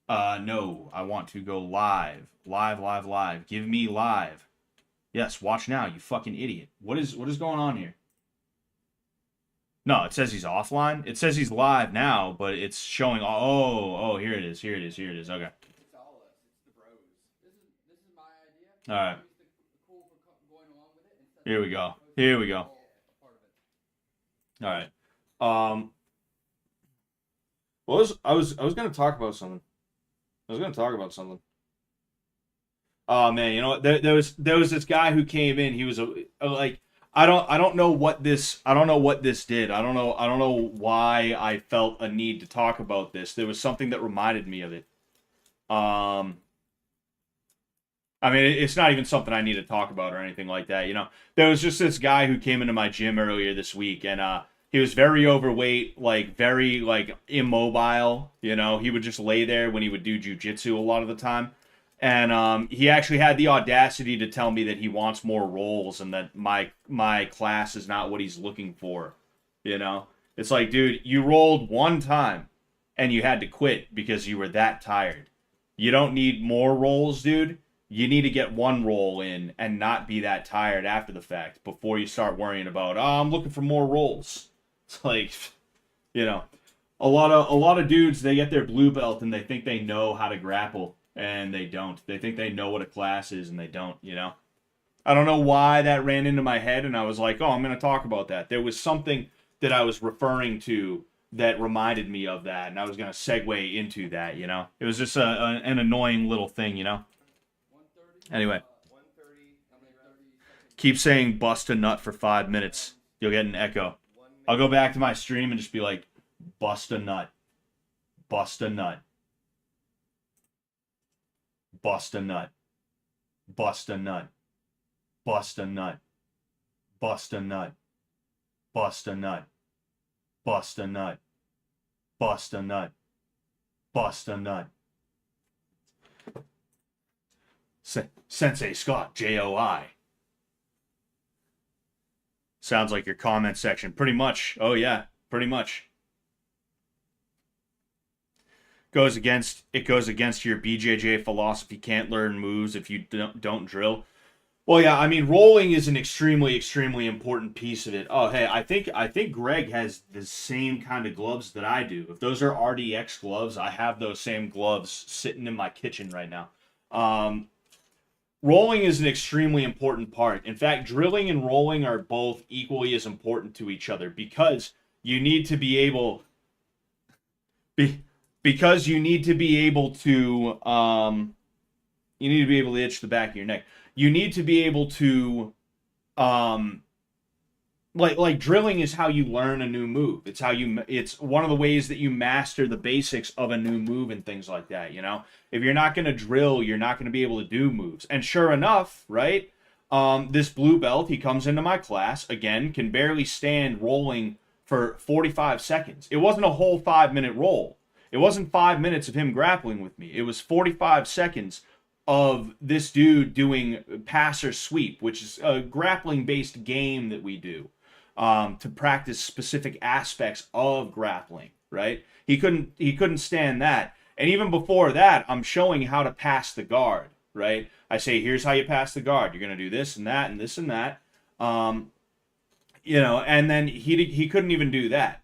No, I want to go live. Live. Give me live. Yes, watch now, you fucking idiot. What is going on here? No, it says he's offline. It says he's live now, but it's showing. Oh, here it is. Okay. It's all us. It's the bros. This is my idea. All right. It's cool for going along with it. Here we go. All right. Well, I was going to talk about something. Oh man, you know what? There was this guy who came in. He was like, I don't know what this did. I don't know why I felt a need to talk about this. There was something that reminded me of it. I mean, it's not even something I need to talk about or anything like that. You know, there was just this guy who came into my gym earlier this week, and he was very overweight, like very like immobile. You know, he would just lay there when he would do jujitsu a lot of the time. And he actually had the audacity to tell me that he wants more rolls and that my class is not what he's looking for. You know, it's like, dude, you rolled one time and you had to quit because you were that tired. You don't need more rolls, dude. you need to get one roll in and not be that tired after the fact before you start worrying about, oh, I'm looking for more rolls. It's like, you know, a lot of dudes, they get their blue belt and they think they know how to grapple, and they don't. They think they know what a class is, and they don't, you know. I don't know why that ran into my head, and I was like, oh, I'm going to talk about that. There was something that I was referring to that reminded me of that, and I was going to segue into that, you know. It was just an annoying little thing, you know. Anyway. Keep saying bust a nut for 5 minutes. You'll get an echo. I'll go back to my stream and just be like, bust a nut. Bust a nut. Bust a nut. Bust a nut. Bust a nut. Bust a nut. Bust a nut. Bust a nut. Bust a nut. Bust a nut. Sensei Scott, JOI. Sounds like your comment section. Pretty much. Oh yeah, pretty much. It goes against your BJJ philosophy. Can't learn moves if you don't drill. Well, yeah, I mean, rolling is an extremely, extremely important piece of it. Oh, hey, I think Greg has the same kind of gloves that I do. If those are RDX gloves, I have those same gloves sitting in my kitchen right now. Rolling is an extremely important part. In fact, drilling and rolling are both equally as important to each other because you need to be able because you need to be able to itch the back of your neck. You need to be able to like drilling is how you learn a new move. It's one of the ways that you master the basics of a new move and things like that, you know? If you're not going to drill, you're not going to be able to do moves. And sure enough, right? This blue belt, he comes into my class, again, can barely stand rolling for 45 seconds. It wasn't a whole 5-minute roll. It wasn't 5 minutes of him grappling with me. It was 45 seconds of this dude doing pass or sweep, which is a grappling-based game that we do to practice specific aspects of grappling, right? He couldn't stand that. And even before that, I'm showing how to pass the guard, right? I say, here's how you pass the guard. You're going to do this and that and this and that. You know, and then he couldn't even do that.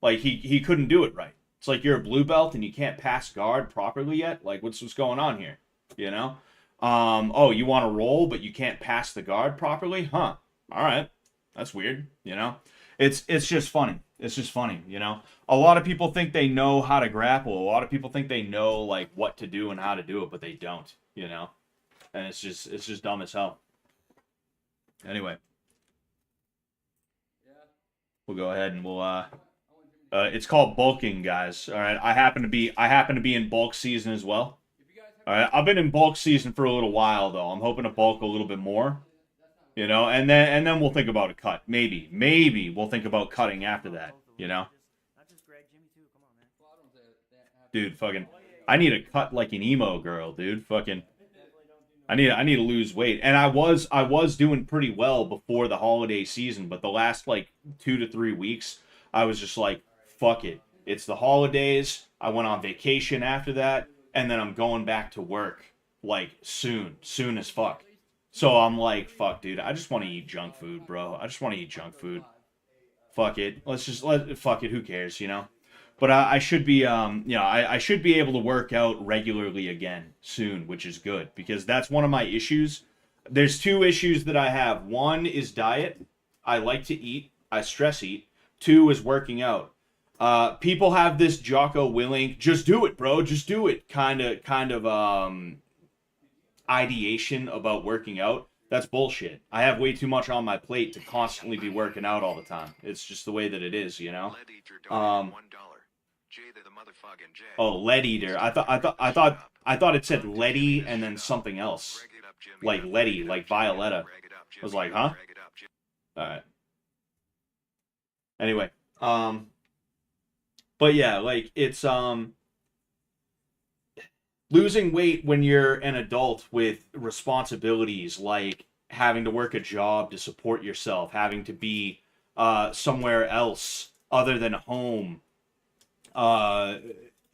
Like, he couldn't do it right. It's like you're a blue belt and you can't pass guard properly yet? Like, what's going on here? You know? Oh, you want to roll, but you can't pass the guard properly? Huh. All right. That's weird, you know? It's just funny. It's just funny, you know? A lot of people think they know how to grapple. A lot of people think they know, like, what to do and how to do it, but they don't, you know? And it's just dumb as hell. Anyway. We'll go ahead and we'll, it's called bulking, guys. All right. I happen to be in bulk season as well. All right. I've been in bulk season for a little while, though. I'm hoping to bulk a little bit more. You know, and then we'll think about a cut. Maybe we'll think about cutting after that, you know? Dude, fucking, I need a cut like an emo girl, dude. Fucking, I need to lose weight. And I was doing pretty well before the holiday season, but the last, like, 2 to 3 weeks, I was just like, fuck it. It's the holidays. I went on vacation after that, and then I'm going back to work, like, soon as fuck. So I'm like, fuck, dude, I just want to eat junk food, bro. I just want to eat junk food. Fuck it. Fuck it, who cares, you know? But I should be, I should be able to work out regularly again soon, which is good, because that's one of my issues. There's 2 issues that I have. One is diet. I like to eat. I stress eat. 2 is working out. People have this Jocko Willink, just do it, bro, just do it, kind of, ideation about working out. That's bullshit. I have way too much on my plate to constantly be working out all the time. It's just the way that it is, you know. Oh, lead eater. I thought it said Letty and then something else, like Letty, like Violetta. I was like, huh? All right. Anyway, but yeah, like it's losing weight when you're an adult with responsibilities like having to work a job to support yourself, having to be somewhere else other than home,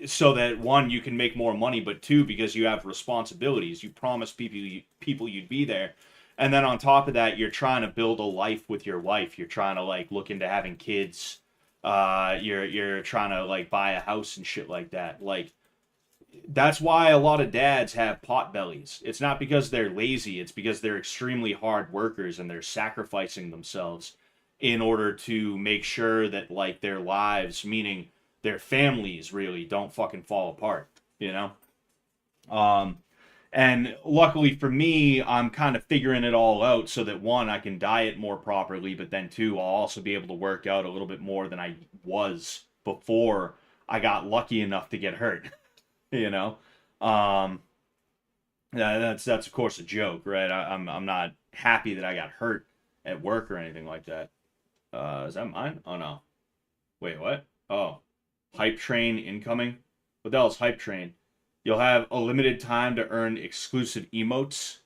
so that one, you can make more money, but two, because you have responsibilities. You promise people you'd be there, and then on top of that, you're trying to build a life with your wife. You're trying to like look into having kids. You're trying to like buy a house and shit like that. Like that's why a lot of dads have pot bellies. It's not because they're lazy, it's because they're extremely hard workers and they're sacrificing themselves in order to make sure that like their lives, meaning their families, really don't fucking fall apart, you know? Um and luckily for me, I'm kind of figuring it all out so that one, I can diet more properly, but then two, I'll also be able to work out a little bit more than I was before I got lucky enough to get hurt. You know, um, yeah, that's of course a joke, right? I'm not happy that I got hurt at work or anything like that. Is that mine? Oh no, wait, what? Oh, hype train incoming. What the hell is hype train? You'll have a limited time to earn exclusive emotes.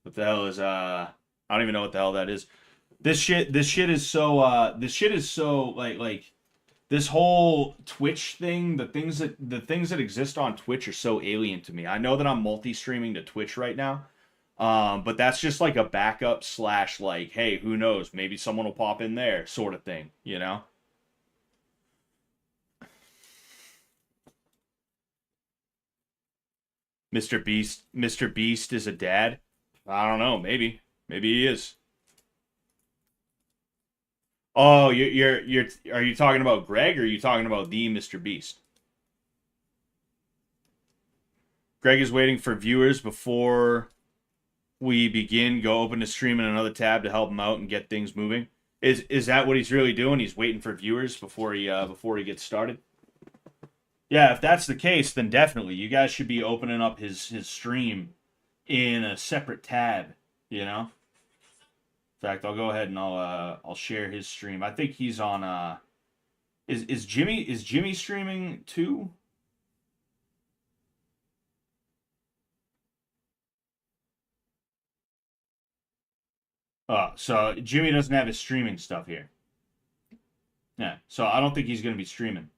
What the hell is I don't even know what the hell that is. This shit is so like this whole Twitch thing, the things that exist on Twitch are so alien to me. I know that I'm multi-streaming to Twitch right now, but that's just like a backup slash like, hey, who knows? Maybe someone will pop in there, sort of thing, you know? Mr. Beast is a dad. I don't know, maybe he is. Oh, are you talking about Greg or are you talking about the Mr. Beast? Greg is waiting for viewers before we begin. Go open the stream in another tab to help him out and get things moving. Is that what he's really doing? He's waiting for viewers before he gets started. Yeah, if that's the case, then definitely you guys should be opening up his stream in a separate tab. You know. In fact, I'll go ahead and I'll share his stream. I think he's on is Jimmy streaming too? So Jimmy doesn't have his streaming stuff here. Yeah, so I don't think he's going to be streaming.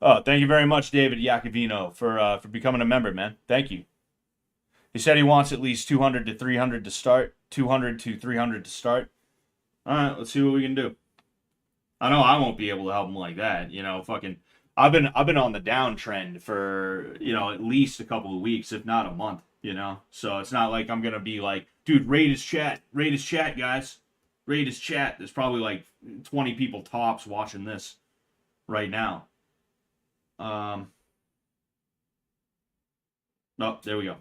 Oh, thank you very much, David Iacovino, for becoming a member, man. Thank you. He said he wants at least 200 to 300 to start. 200 to 300 to start. All right, let's see what we can do. I know I won't be able to help him like that. You know, fucking. I've been on the downtrend for at least a couple of weeks, if not a month. You know, so it's not like I'm gonna be like, dude, rate his chat, guys, rate his chat. There's probably like 20 people tops watching this right now. Um, oh, there we go.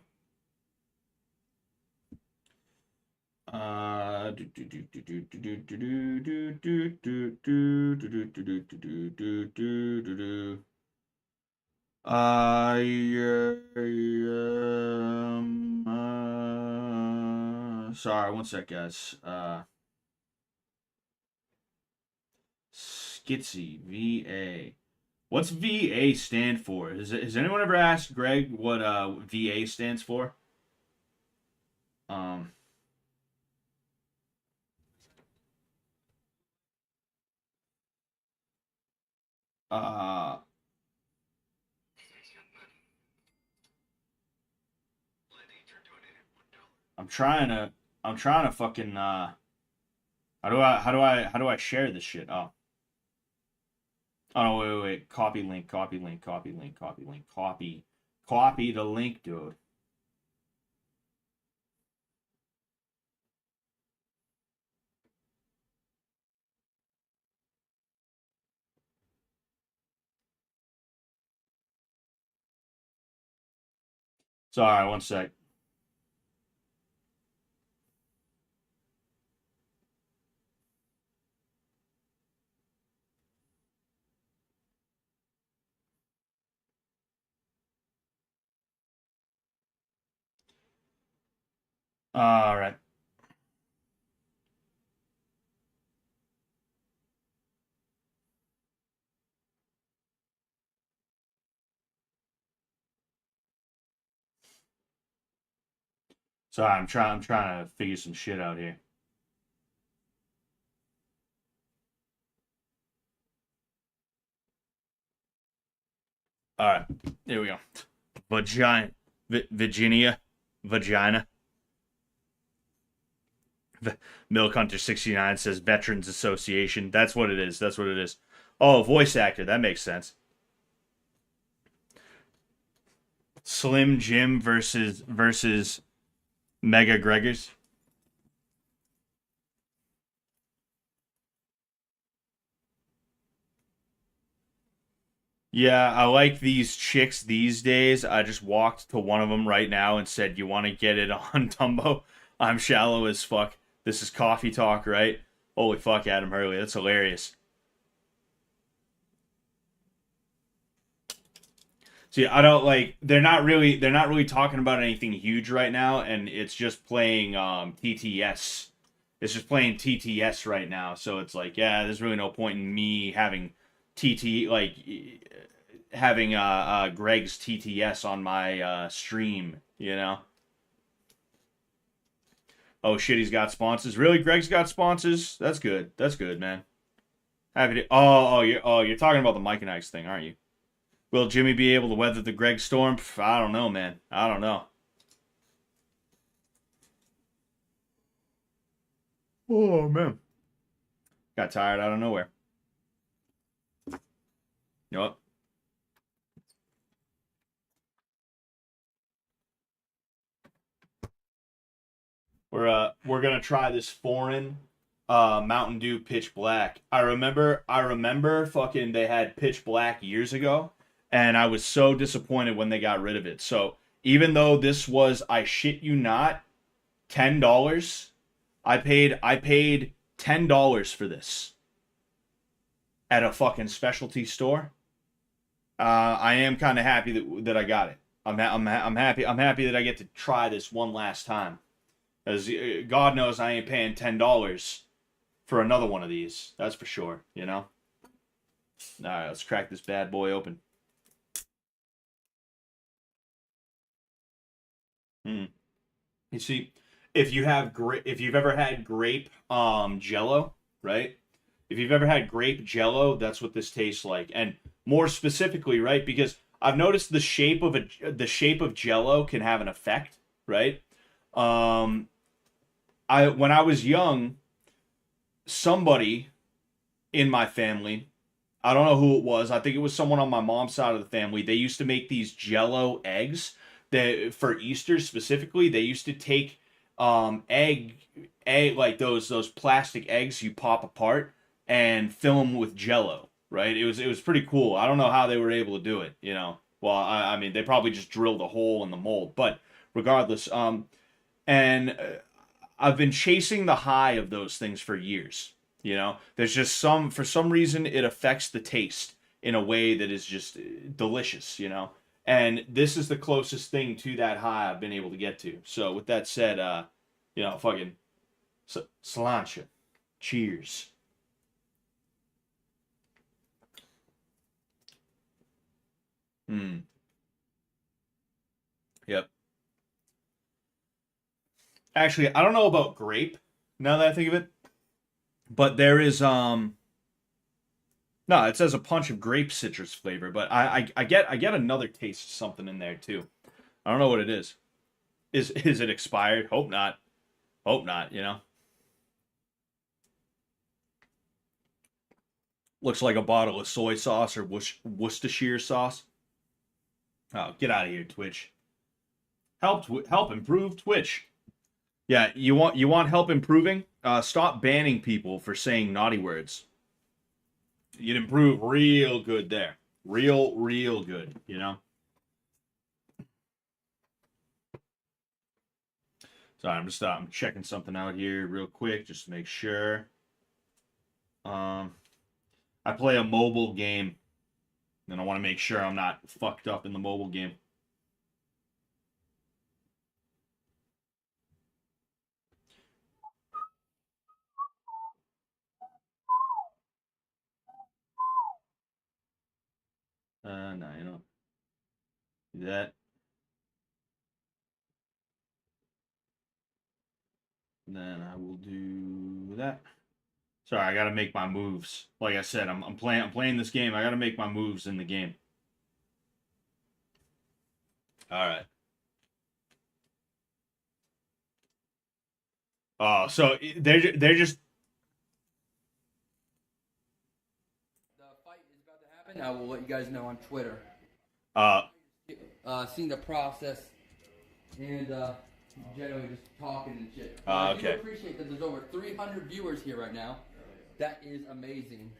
Sorry, one sec, guys. Skitsy VA. What's VA stand for? Has anyone ever asked Greg what VA stands for? Um. Uh. I'm trying to. I'm trying to fucking. How do I share this shit? Oh. Oh no, wait. Copy link, copy link, copy link, copy link, copy. Copy the link, dude. Sorry, one sec. All right. Sorry, I'm trying to figure some shit out here. All right, here we go. Virginia, vagina. Milk Hunter 69 says Veterans Association. That's what it is. That's what it is. Oh, voice actor. That makes sense. Slim Jim versus Mega Gregors. Yeah, I like these chicks these days. I just walked to one of them right now and said, "You want to get it on Dumbo? I'm shallow as fuck. This is coffee talk, right?" Holy fuck, Adam Hurley. That's hilarious. See, I don't like they're not really talking about anything huge right now, and it's just playing TTS. It's just playing TTS right now, so it's like, yeah, there's really no point in me having TT like having Greg's TTS on my stream, you know? Oh shit, he's got sponsors. Really, Greg's got sponsors? That's good. That's good, man. Happy to. You're talking about the Mike and Ike's thing, aren't you? Will Jimmy be able to weather the Greg storm? I don't know, man. I don't know. Oh man, got tired out of nowhere. You know what? We're gonna try this foreign Mountain Dew Pitch Black. I remember fucking they had Pitch Black years ago, and I was so disappointed when they got rid of it. So even though this was, I shit you not, $10, I paid $10 for this at a fucking specialty store. I am kind of happy that I got it. I'm happy that I get to try this one last time. As God knows, I ain't paying $10 for another one of these. That's for sure. You know. All right, let's crack this bad boy open. Hmm. You see, if you've ever had grape Jello, right? If you've ever had grape Jello, that's what this tastes like. And more specifically, right? Because I've noticed the shape of Jello can have an effect, right? Um, when I was young, somebody in my family, I don't know who it was. I think it was someone on my mom's side of the family. They used to make these Jello eggs. That for Easter specifically, they used to take egg like those plastic eggs you pop apart and fill them with Jello. Right? It was pretty cool. I don't know how they were able to do it. You know, well, I mean, they probably just drilled a hole in the mold. But regardless, and I've been chasing the high of those things for years. You know, there's just for some reason, it affects the taste in a way that is just delicious, you know. And this is the closest thing to that high I've been able to get to. So with that said, fucking sláinte. Cheers. Hmm. Yep. Actually, I don't know about grape now that I think of it, but there is no, it says a punch of grape citrus flavor, but I get another taste of something in there too. I don't know what it is. Is it expired? Hope not. Hope not, you know. Looks like a bottle of soy sauce or Worcestershire sauce. Oh, get out of here, Twitch. Help improve Twitch. Yeah, you want help improving? Stop banning people for saying naughty words. You'd improve real good there. Real good, you know? Sorry, I'm checking something out here real quick just to make sure. I play a mobile game, and I want to make sure I'm not fucked up in the mobile game. No, you know. Do that. Then I will do that. Sorry, I gotta make my moves. Like I said, I'm playing this game. I gotta make my moves in the game. All right. Oh, so they're just The fight is about to happen. I will let you guys know on Twitter. uh Seeing the process and generally just talking and shit. I do okay. appreciate that there's over 300 viewers here right now. That is amazing.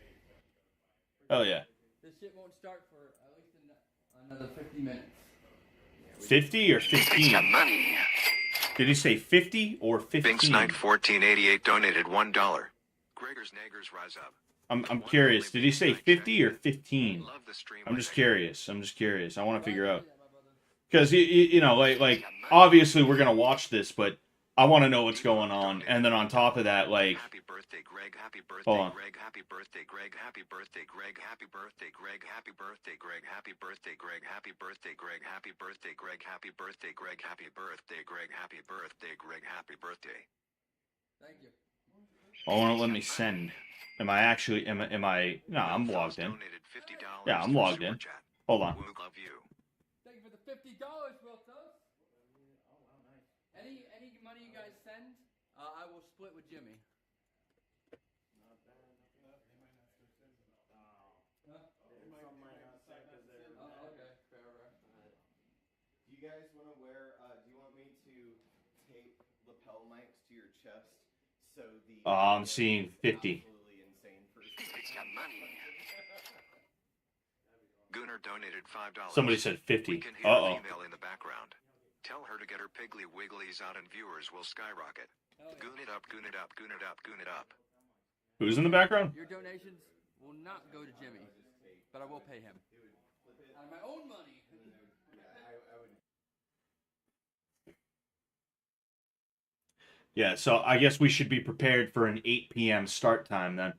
Oh yeah. This shit won't start for at least another 50 minutes. 50 or 15? Money. Did he say 50 or 15? Binks Knight 1488 donated $1. Gregor's Nagers rise up. I'm curious. Did he say 50 or 15? Love the stream. I'm just curious. I want to figure out. Because, you know, like, obviously we're going to watch this, but I want to know what's going on. And then on top of that, like... Happy birthday, Greg. Happy birthday, Hold on. Greg. Happy birthday, Greg. Happy birthday, Greg. Happy birthday, Greg. Happy birthday, Greg. Happy birthday, Greg. Happy birthday, Greg. Happy birthday, Greg. Happy birthday, Greg. Happy birthday, Greg. Happy birthday, Greg. Happy birthday. Thank you. Oh, won't let me send. Am I actually... Am I... No, I'm logged in. Donated $50 Yeah, I'm through logged in. Super Chat. Hold on. We love you. Thank you for the $50, Wiltos. Oh, wow, nice. Any money you guys send, I will split with Jimmy. Okay, fair enough. Do you guys want to wear, do you want me to tape lapel mics to your chest so the... Oh, I'm seeing 50. Absolutely insane person. It's got money. Gunnar donated $5. Somebody said We 50. can hear Uh-oh. a female in the background. Tell her to get her piggly wigglies out and viewers will skyrocket. Goon it up, goon it up, goon it up, goon it up. Who's in the background? Your donations will not go to Jimmy, but I will pay him. Out of my own money. Yeah, so I guess we should be prepared for an 8 p.m. start time then.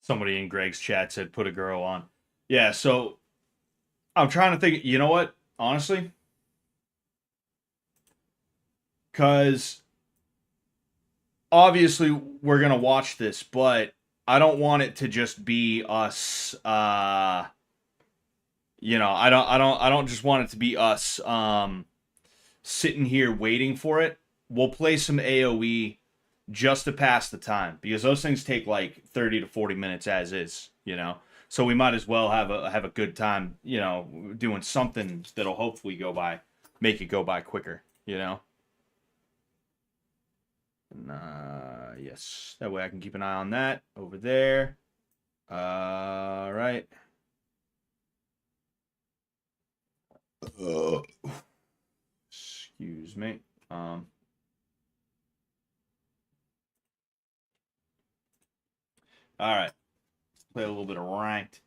Somebody in Greg's chat said put a girl on. Yeah, so I'm trying to think, you know what? Honestly, because obviously we're going to watch this, but I don't want it to just be us you know, I don't just want it to be us sitting here waiting for it. We'll play some AoE just to pass the time, because those things take like 30 to 40 minutes as is, you know. So we might as well have a good time, you know, doing something that'll hopefully make it go by quicker, you know. And, yes, that way I can keep an eye on that over there. Right. Excuse me. All right. Play a little bit of ranked.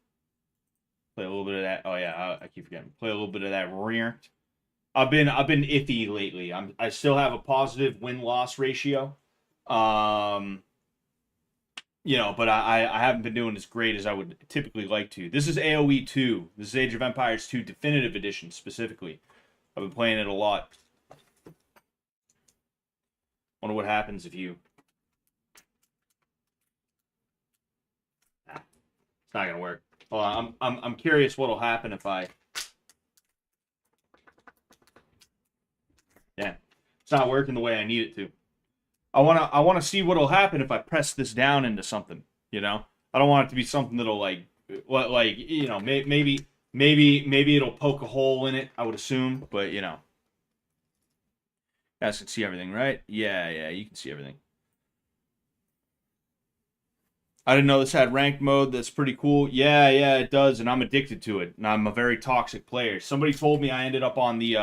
Play a little bit of that. Oh yeah, I keep forgetting. Play a little bit of that ranked. I've been iffy lately. I still have a positive win-loss ratio. You know, but I haven't been doing as great as I would typically like to. This is AoE 2. This is Age of Empires 2 Definitive Edition specifically. I've been playing it a lot. Wonder what happens if you... It's not gonna work. Hold on, I'm curious what'll happen if I... Yeah, it's not working the way I need it to. I wanna see what'll happen if I press this down into something. You know, I don't want it to be something that'll like you know, maybe it'll poke a hole in it. I would assume, but you know, you guys can see everything, right? Yeah, you can see everything. I didn't know this had ranked mode. That's pretty cool. Yeah, it does, and I'm addicted to it. And I'm a very toxic player. Somebody told me I ended up on the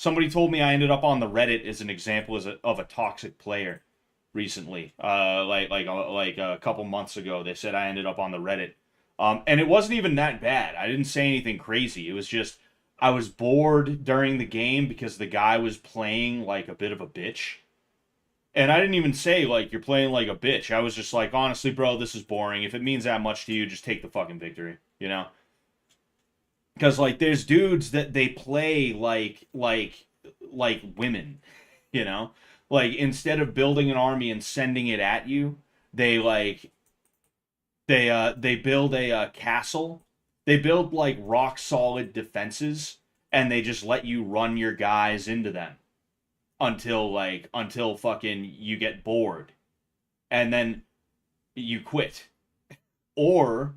Reddit as an example of a toxic player recently. Like a couple months ago, they said I ended up on the Reddit. And it wasn't even that bad. I didn't say anything crazy. It was just I was bored during the game because the guy was playing like a bit of a bitch. And I didn't even say, like, you're playing like a bitch. I was just like, honestly, bro, this is boring. If it means that much to you, just take the fucking victory, you know? Because, like, there's dudes that they play like women, you know? Like, instead of building an army and sending it at you, they, like, they build a castle. They build, like, rock-solid defenses, and they just let you run your guys into them until fucking you get bored and then you quit, or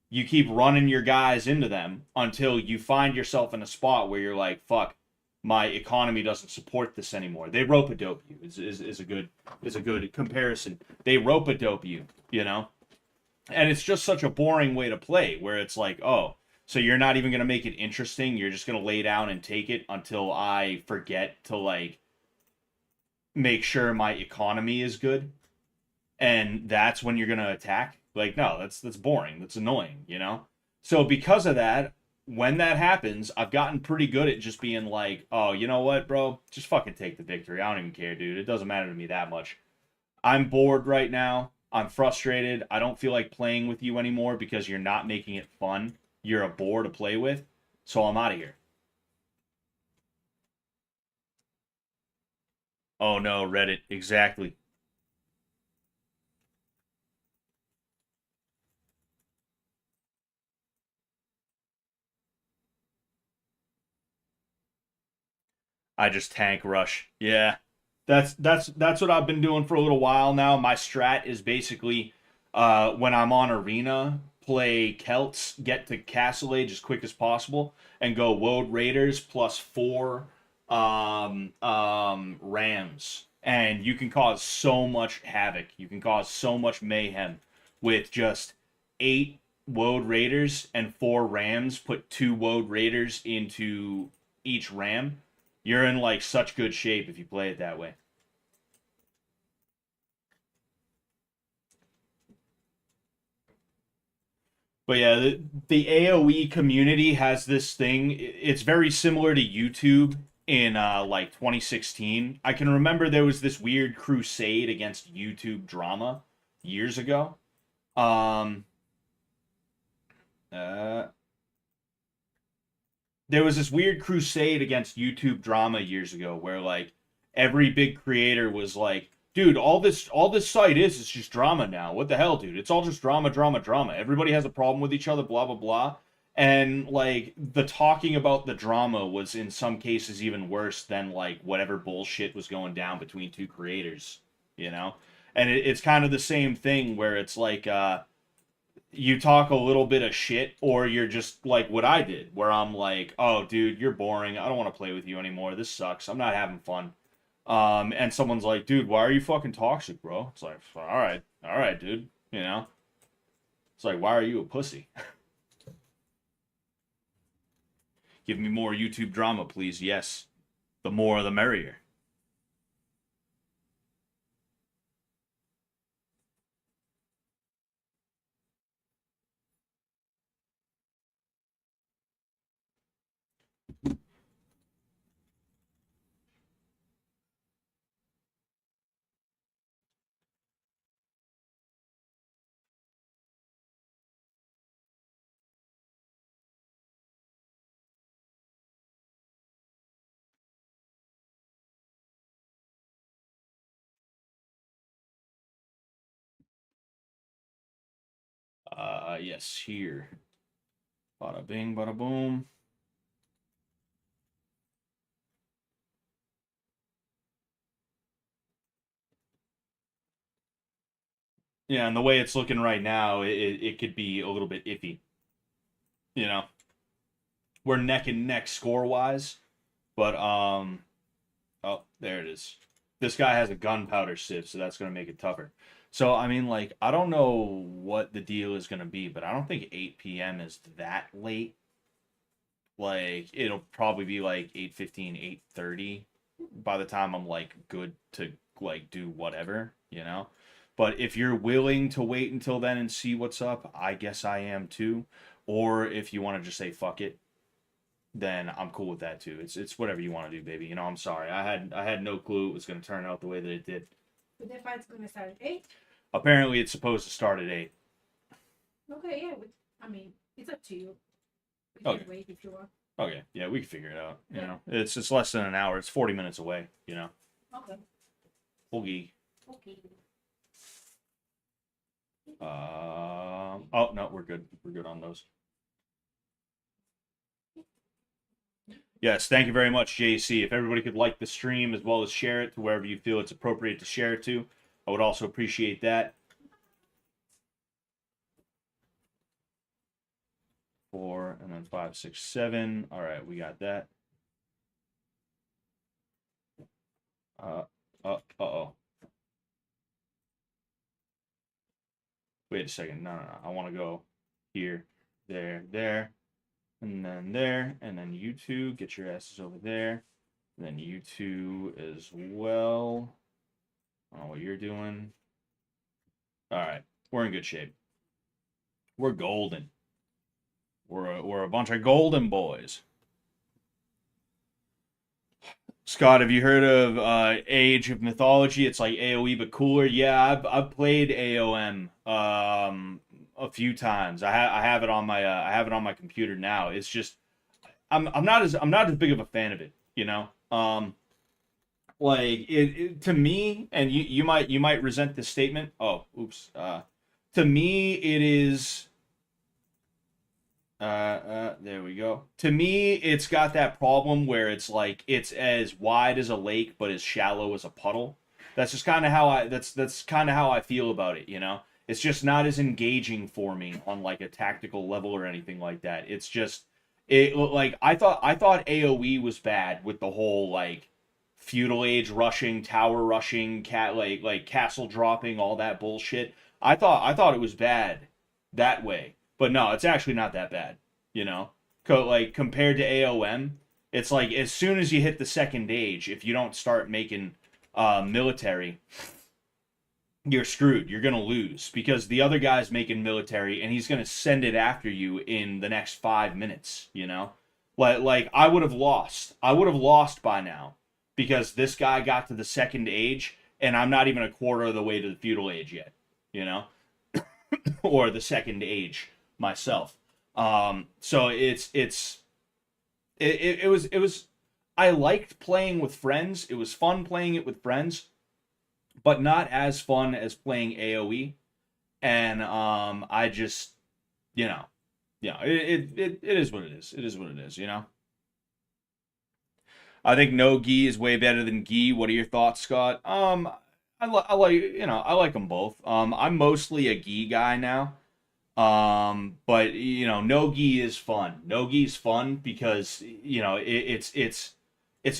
you keep running your guys into them until you find yourself in a spot where you're like, fuck, my economy doesn't support this anymore. They rope-a-dope you is a good comparison. They rope-a-dope you, you know? And it's just such a boring way to play where it's like, oh, so you're not even going to make it interesting. You're just going to lay down and take it until I forget to, like, make sure my economy is good, and that's when you're gonna attack. Like, no, that's boring. That's annoying, you know? So because of that, when that happens, I've gotten pretty good at just being like, oh, you know what, bro? Just fucking take the victory. I don't even care, dude. It doesn't matter to me that much. I'm bored right now. I'm frustrated. I don't feel like playing with you anymore because you're not making it fun. You're a bore to play with. So I'm out of here. Oh no, Reddit. Exactly. I just tank rush. Yeah. That's what I've been doing for a little while now. My strat is basically when I'm on arena, play Celts, get to Castle Age as quick as possible, and go Woad Raiders plus 4 Rams. And you can cause so much havoc. You can cause so much mayhem with just 8 Woad Raiders and 4 Rams. Put 2 Woad Raiders into each Ram. You're in like such good shape if you play it that way. But yeah, the AoE community has this thing. It's very similar to YouTube in like 2016. I can remember there was this weird crusade against YouTube drama years ago. Um, uh, there was this weird crusade against YouTube drama years ago where like every big creator was like, dude, all this site is just drama now. What the hell, dude? It's all just drama, drama, drama. Everybody has a problem with each other, blah blah blah. And like the talking about the drama was in some cases even worse than like whatever bullshit was going down between two creators, you know? And it's kind of the same thing where it's like you talk a little bit of shit, or you're just like what I did, where I'm like, oh, dude, you're boring. I don't want to play with you anymore. This sucks. I'm not having fun. And someone's like, dude, why are you fucking toxic, bro? It's like, all right, dude. You know? It's like, why are you a pussy? Give me more YouTube drama, please. Yes. The more the merrier. Yes, here. Bada bing, bada boom. Yeah, and the way it's looking right now, it could be a little bit iffy. You know, we're neck and neck score wise, but oh, there it is. This guy has a gunpowder sieve, so that's gonna make it tougher. So I mean, like, I don't know what the deal is gonna be, but I don't think 8 p.m. is that late. Like, it'll probably be like 8:15, 8:30 by the time I'm like good to like do whatever, you know? But if you're willing to wait until then and see what's up, I guess I am too. Or if you want to just say fuck it, then I'm cool with that too. It's whatever you want to do, baby. You know, I'm sorry. I had no clue it was going to turn out the way that it did. But that fight's gonna start at 8. Apparently, it's supposed to start at 8. Okay, yeah. I mean, it's up to you. You Okay. can wait if you want. Okay, yeah, we can figure it out. You Yeah. know, it's less than an hour. It's 40 minutes away. You know, Okay. Oogie. Okay. Oh no, we're good. We're good on those. Yes, thank you very much, JC. If everybody could like the stream as well as share it to wherever you feel it's appropriate to share it to, I would also appreciate that. 4 and then 5, 6, 7. All right, we got that. Uh-oh. Wait a second. No. I want to go here, there, and then you two get your asses over there. And then you two as well. I don't know what you're doing. All right, we're in good shape. We're golden. We're a bunch of golden boys. Scott, have you heard of Age of Mythology? It's like AOE but cooler. Yeah, I've played AOM a few times. I have it on my computer now. It's just I'm not as big of a fan of it, you know. Like it to me, and you might resent this statement. Oh, oops. To me, it is. There we go. To me, it's got that problem where it's like it's as wide as a lake but as shallow as a puddle. That's just kind of how that's kind of how I feel about it, you know? It's just not as engaging for me on like a tactical level or anything like that. It's just like I thought AoE was bad with the whole like feudal age rushing, tower rushing, like castle dropping, all that bullshit. I thought it was bad that way. But no, it's actually not that bad, you know? Like, compared to AOM, it's like, as soon as you hit the second age, if you don't start making military, you're screwed. You're going to lose. Because the other guy's making military, and he's going to send it after you in the next 5 minutes, you know? Like, I would have lost. I would have lost by now. Because this guy got to the second age, and I'm not even a quarter of the way to the feudal age yet, you know? Or the second age myself. So it was I liked playing with friends. It was fun playing it with friends, but not as fun as playing AoE. And I just, you know, yeah, it is what it is. It is what it is, you know. I think no gi is way better than gi. What are your thoughts, Scott? I like, you know, I like them both. I'm mostly a gi guy now. But you know, no gi is fun. No gi is fun because you know it's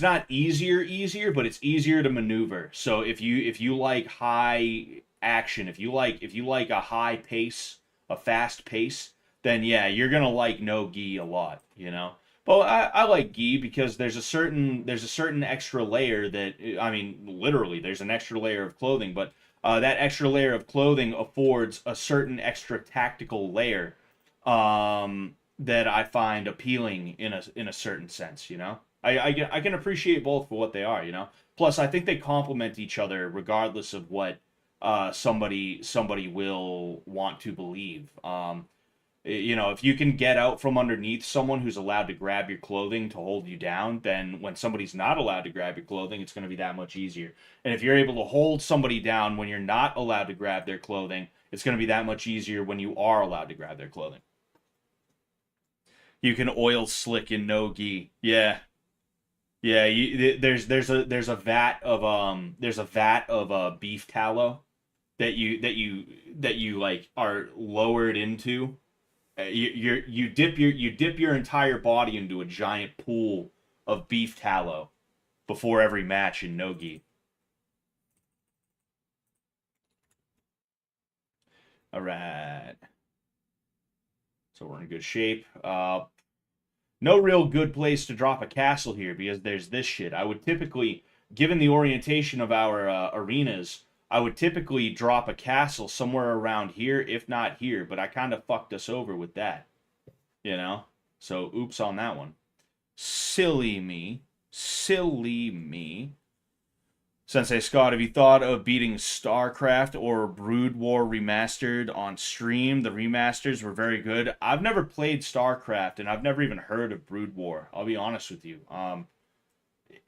not easier, but it's easier to maneuver. So if you like high action, if you like a high pace, a fast pace, then yeah, you're gonna like no gi a lot. You know. Well, I like gi because there's a certain extra layer that I mean literally there's an extra layer of clothing, but that extra layer of clothing affords a certain extra tactical layer that I find appealing in a certain sense. You know, I can appreciate both for what they are. You know, plus I think they complement each other regardless of what somebody will want to believe. You know, if you can get out from underneath someone who's allowed to grab your clothing to hold you down, then when somebody's not allowed to grab your clothing, it's going to be that much easier. And if you're able to hold somebody down when you're not allowed to grab their clothing, it's going to be that much easier when you are allowed to grab their clothing. You can oil slick in no gi. Yeah. Yeah, there's a vat of beef tallow that you like are lowered into. You dip your entire body into a giant pool of beef tallow before every match in no-gi. All right. So we're in good shape. No real good place to drop a castle here because there's this shit. I would typically, given the orientation of our arenas, I would typically drop a castle somewhere around here, if not here, but I kind of fucked us over with that, you know? So, oops on that one. Silly me. Silly me. Sensei Scott, have you thought of beating StarCraft or Brood War Remastered on stream? The remasters were very good. I've never played StarCraft, and I've never even heard of Brood War. I'll be honest with you.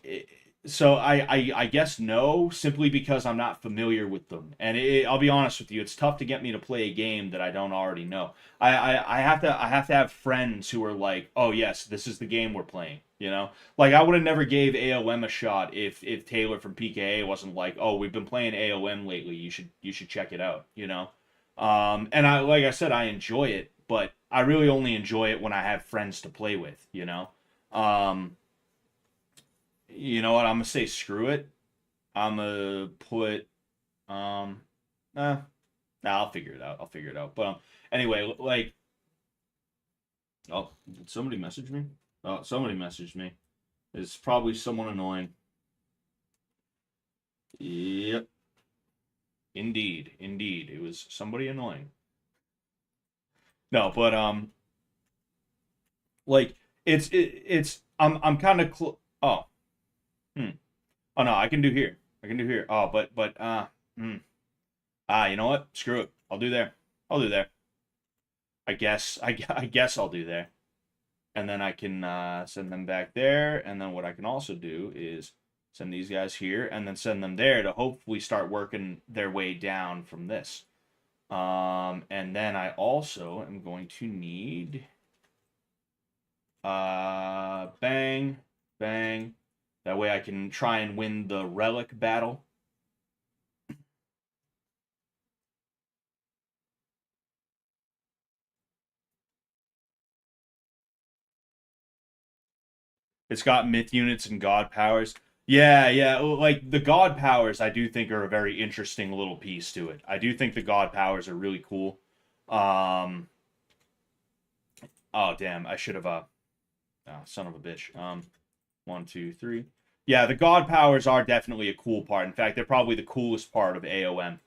It, so I guess no, simply because I'm not familiar with them. And I'll be honest with you, it's tough to get me to play a game that I don't already know. I have to have friends who are like, oh yes, this is the game we're playing. You know, like I would have never gave AOM a shot if Taylor from PKA wasn't like, oh, we've been playing AOM lately. You should check it out. You know, and I like I said, I enjoy it, but I really only enjoy it when I have friends to play with. You know what? I'm gonna say screw it. I'm gonna put nah, I'll figure it out. I'll figure it out. But anyway, like, oh, did somebody message me? Oh, somebody messaged me. It's probably someone annoying. Yep. Indeed, indeed, it was somebody annoying. No, but like it's I'm kind of oh. Hmm. Oh no, I can do here. I can do here. Oh, but you know what? Screw it. I'll do there. I'll do there. I guess I'll do there. And then I can send them back there. And then what I can also do is send these guys here and then send them there to hopefully start working their way down from this. And then I also am going to need bang, bang. That way I can try and win the relic battle. It's got myth units and god powers. Yeah, yeah. Like the god powers, I do think are a very interesting little piece to it. I do think the god powers are really cool. Um. Oh damn! I should have. Son of a bitch. 1, 2, 3. Yeah, the god powers are definitely a cool part. In fact, they're probably the coolest part of AOM.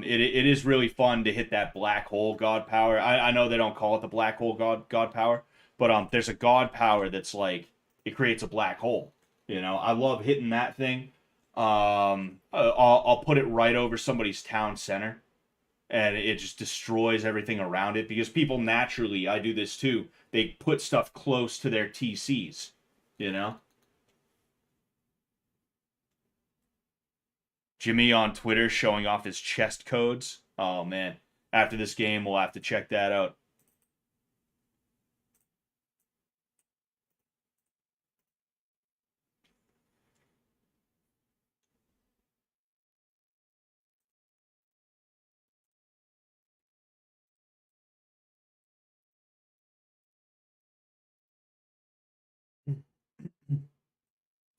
It is really fun to hit that black hole god power. I know they don't call it the black hole god power, but there's a god power that's like it creates a black hole. You know, I love hitting that thing. I'll put it right over somebody's town center, and it just destroys everything around it because people naturally, I do this too. They put stuff close to their TCs. You know. Jimmy on Twitter showing off his chest codes. Oh man. After this game, we'll have to check that out.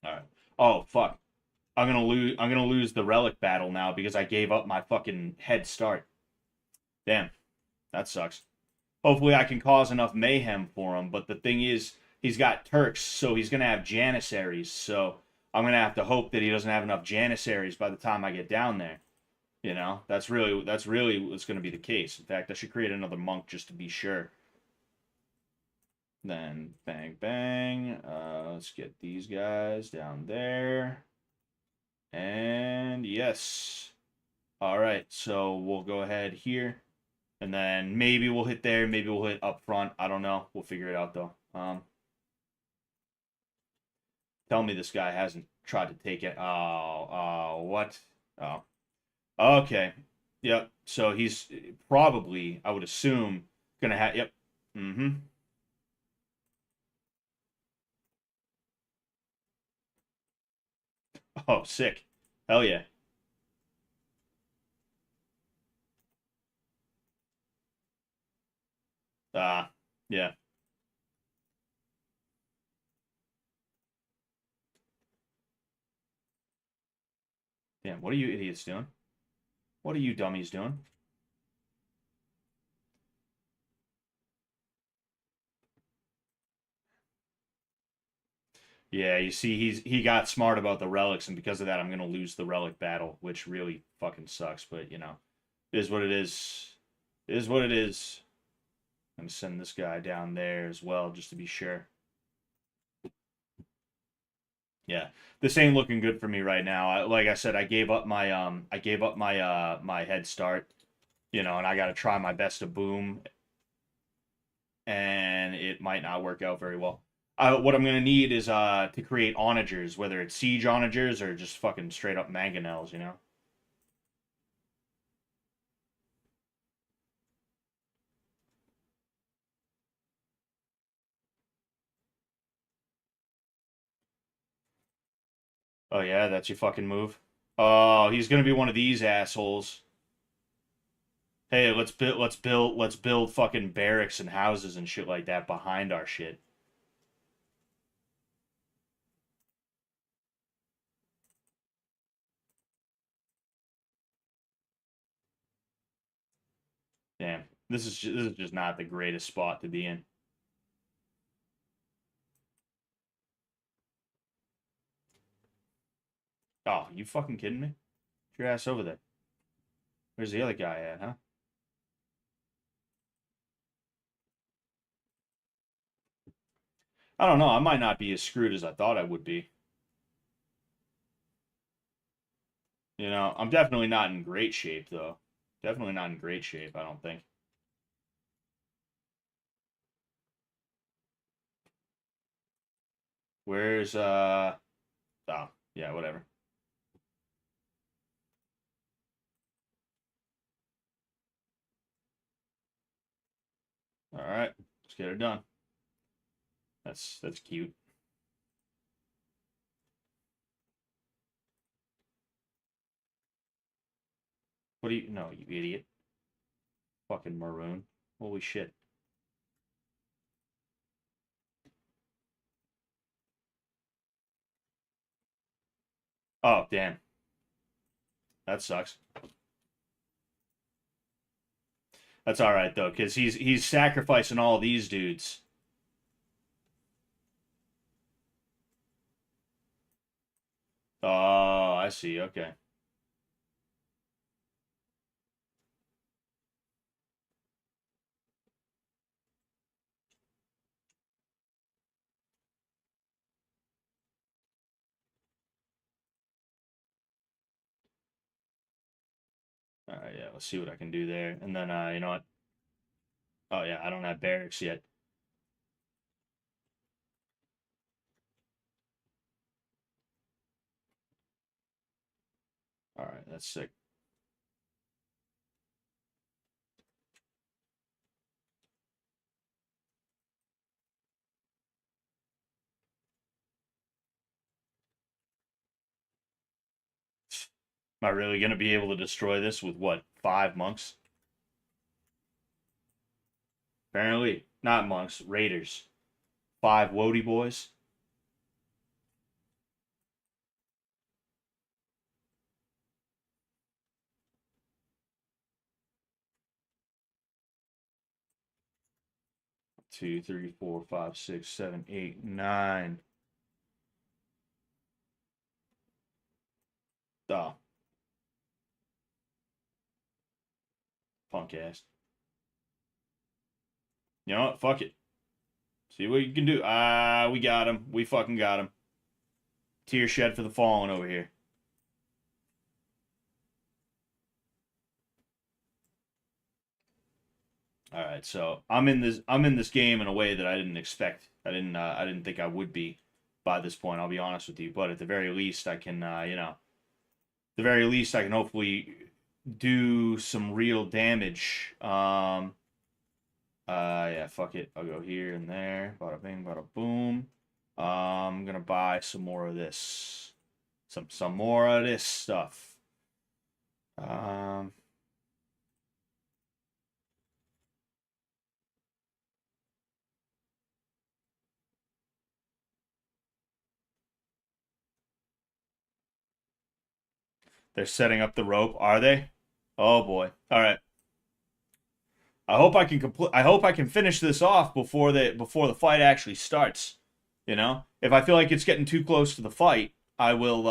All right. Oh fuck. I'm gonna lose the relic battle now because I gave up my fucking head start. Damn. That sucks. Hopefully I can cause enough mayhem for him, but the thing is, he's got Turks, so he's gonna have Janissaries, so I'm gonna have to hope that he doesn't have enough Janissaries by the time I get down there. You know, that's really what's gonna be the case. In fact, I should create another monk just to be sure. Then bang bang. Let's get these guys down there. And yes. All right, so we'll go ahead here. And then maybe we'll hit there, maybe we'll hit up front. I don't know. We'll figure it out though. Tell me this guy hasn't tried to take it. Oh, what? Oh. Okay. Yep. So he's probably, I would assume, gonna have yep. Mm-hmm. Oh, sick. Hell yeah. Yeah. Damn, what are you idiots doing? What are you dummies doing? Yeah, you see, he got smart about the relics, and because of that, I'm gonna lose the relic battle, which really fucking sucks. But you know, it is what it is. It is what it is. I'm gonna send this guy down there as well, just to be sure. Yeah, this ain't looking good for me right now. Like I said, I gave up my head start, you know, and I got to try my best to boom, and it might not work out very well. What I'm gonna need is to create onagers, whether it's siege onagers or just fucking straight up mangonels, you know. Oh yeah, that's your fucking move. Oh, he's gonna be one of these assholes. Hey, let's build fucking barracks and houses and shit like that behind our shit. Damn, this is just not the greatest spot to be in. Oh, you fucking kidding me? Get your ass over there. Where's the other guy at, huh? I don't know. I might not be as screwed as I thought I would be. You know, I'm definitely not in great shape, though. Definitely not in great shape, I don't think. Where's, oh, yeah, whatever. Alright, let's get it done. That's cute. What do you, no, you idiot. Fucking maroon. Holy shit. Oh, damn. That sucks. That's alright, though, because he's sacrificing all these dudes. Oh, I see, okay. Alright, yeah, let's see what I can do there. And then, you know what? Oh, yeah, I don't have barracks yet. Alright, that's sick. Am I really going to be able to destroy this with, what, 5 monks? Apparently. Not monks, raiders. 5 woady boys. Two, three, four, five, six, seven, eight, 9. Oh. Punk ass. You know what? Fuck it. See what you can do. We got him. We fucking got him. Tear shed for the fallen over here. All right, so I'm in this game in a way that I didn't expect. I didn't think I would be by this point. I'll be honest with you, but at the very least, I can you know, the very least I can hopefully do some real damage. Yeah, fuck it. I'll go here and there. Bada bing, bada boom. I'm gonna buy some more of this. Some more of this stuff. They're setting up the rope, are they? Oh boy. All right. I hope I can complete. I hope I can finish this off before the fight actually starts. You know, if I feel like it's getting too close to the fight, I will.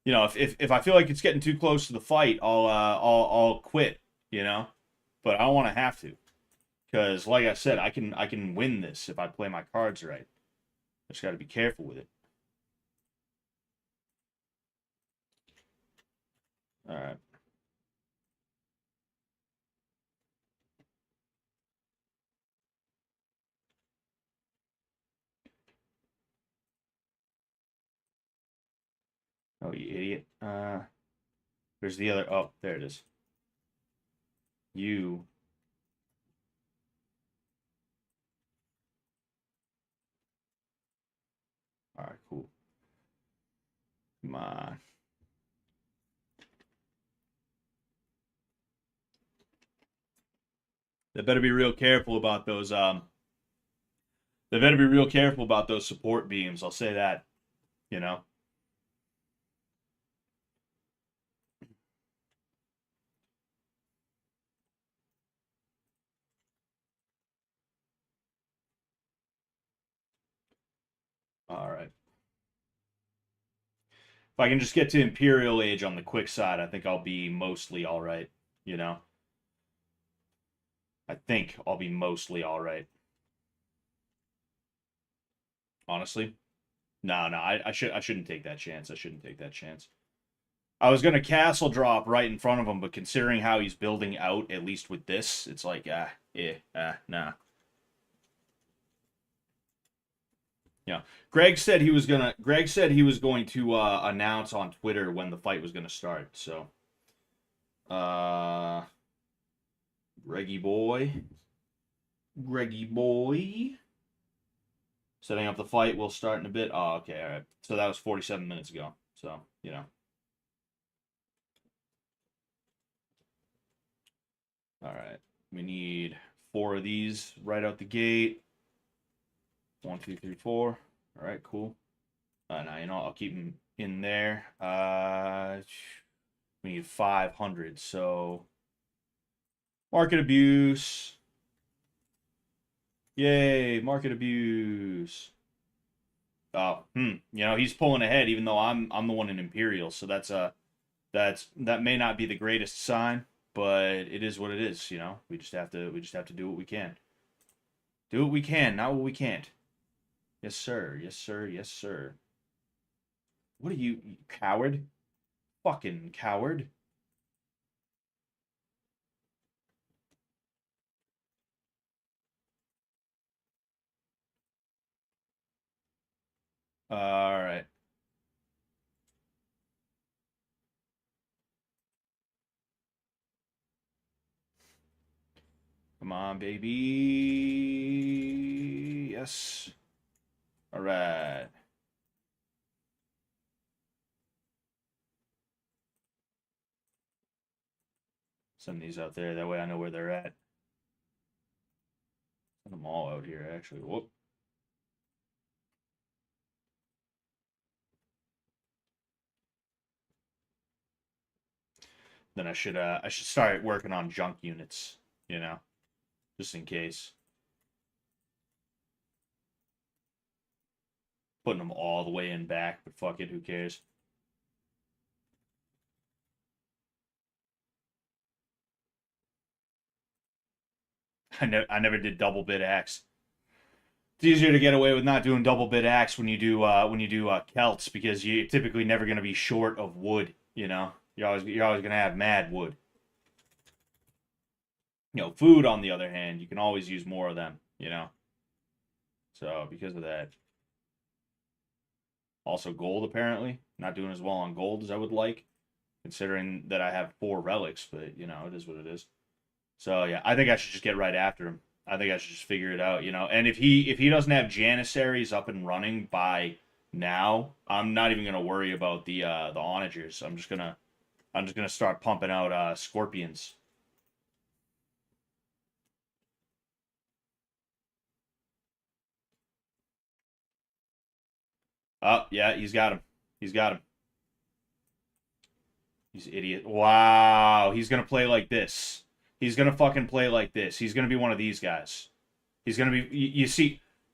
You know, if I feel like it's getting too close to the fight, I'll quit. You know, but I don't want to have to, because like I said, I can win this if I play my cards right. I just got to be careful with it. All right. Oh, you idiot. There's the other. Oh, there it is. You. All right, cool. Come on. They better be real careful about those. They better be real careful about those support beams. I'll say that. You know. All right. If I can just get to Imperial Age on the quick side, I think I'll be mostly all right. You know. I think I'll be mostly all right. Honestly. No, I shouldn't take that chance. I shouldn't take that chance. I was gonna castle drop right in front of him, but considering how he's building out, at least with this, it's like nah. Yeah. Greg said he was going to announce on Twitter when the fight was gonna start. So, Greggy boy. Setting up the fight. We'll start in a bit. Oh, okay, all right. So that was 47 minutes ago. So, you know. All right. We need 4 of these right out the gate. 1, 2, 3, 4. All right, cool. Now, you know, I'll keep them in there. We need 500. So, market abuse. Yay, market abuse. Oh, you know, he's pulling ahead, even though I'm the one in Imperial. So that may not be the greatest sign, but it is what it is. You know, we just have to do what we can. Do what we can, not what we can't. Yes, sir. Yes, sir. Yes, sir. What are you coward? Fucking coward. All right. Come on, baby. Yes. All right. Send these out there. That way I know where they're at. Send them all out here, actually. Whoop. Then I should start working on junk units, you know, just in case. Putting them all the way in back, but fuck it, who cares? I never did double bid axe. It's easier to get away with not doing double bid axe when you do Celts, because you're typically never going to be short of wood. You know, you're always going to have mad wood. You know, food on the other hand, you can always use more of them. You know, so because of that. Also, gold apparently not doing as well on gold as I would like, considering that I have 4 relics. But you know, it is what it is. So yeah, I think I should just get right after him. I think I should just figure it out, you know. And if he doesn't have Janissaries up and running by now, I'm not even gonna worry about the onagers. I'm just gonna start pumping out scorpions. Oh yeah, he's got him. He's got him. He's an idiot. Wow, he's gonna play like this. He's gonna fucking play like this. He's gonna be one of these guys. He's gonna be.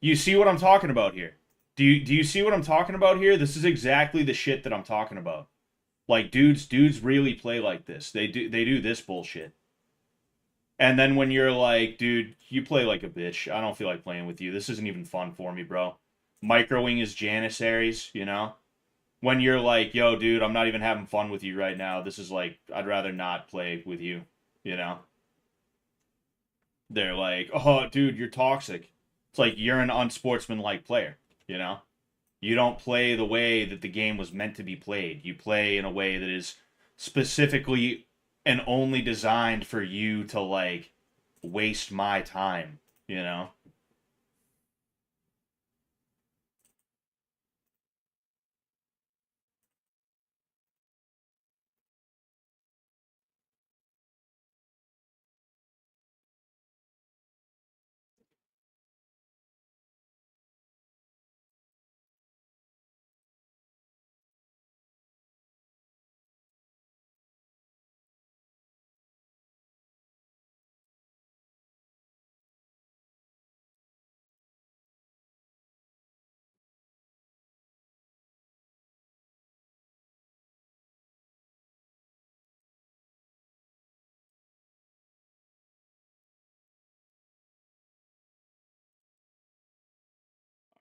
You see what I'm talking about here? Do you see what I'm talking about here? This is exactly the shit that I'm talking about. Like dudes really play like this. They do this bullshit. And then when you're like, dude, you play like a bitch. I don't feel like playing with you. This isn't even fun for me, bro. Microing his Janissaries, you know? when you're like, yo, dude, I'm not even having fun with you right now. This is like, I'd rather not play with you, you know? They're like, oh, dude, you're toxic. It's like you're an unsportsmanlike player, you know? You don't play the way that the game was meant to be played. You play in a way that is specifically and only designed for you to, like, waste my time, you know?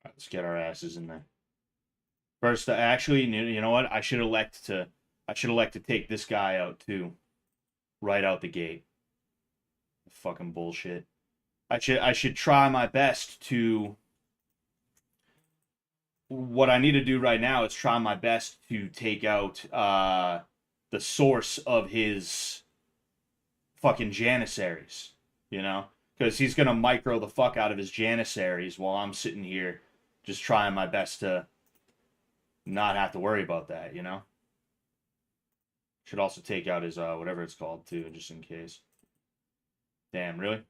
Let's get our asses in there. First, actually, you know what? I should elect to take this guy out too, right out the gate. Fucking bullshit. I should try my best to. What I need to do right now is try my best to take out the source of his fucking janissaries, you know? Because he's gonna micro the fuck out of his janissaries while I'm sitting here just trying my best to not have to worry about that, you know? Should also take out his whatever it's called too, just in case. Damn, really?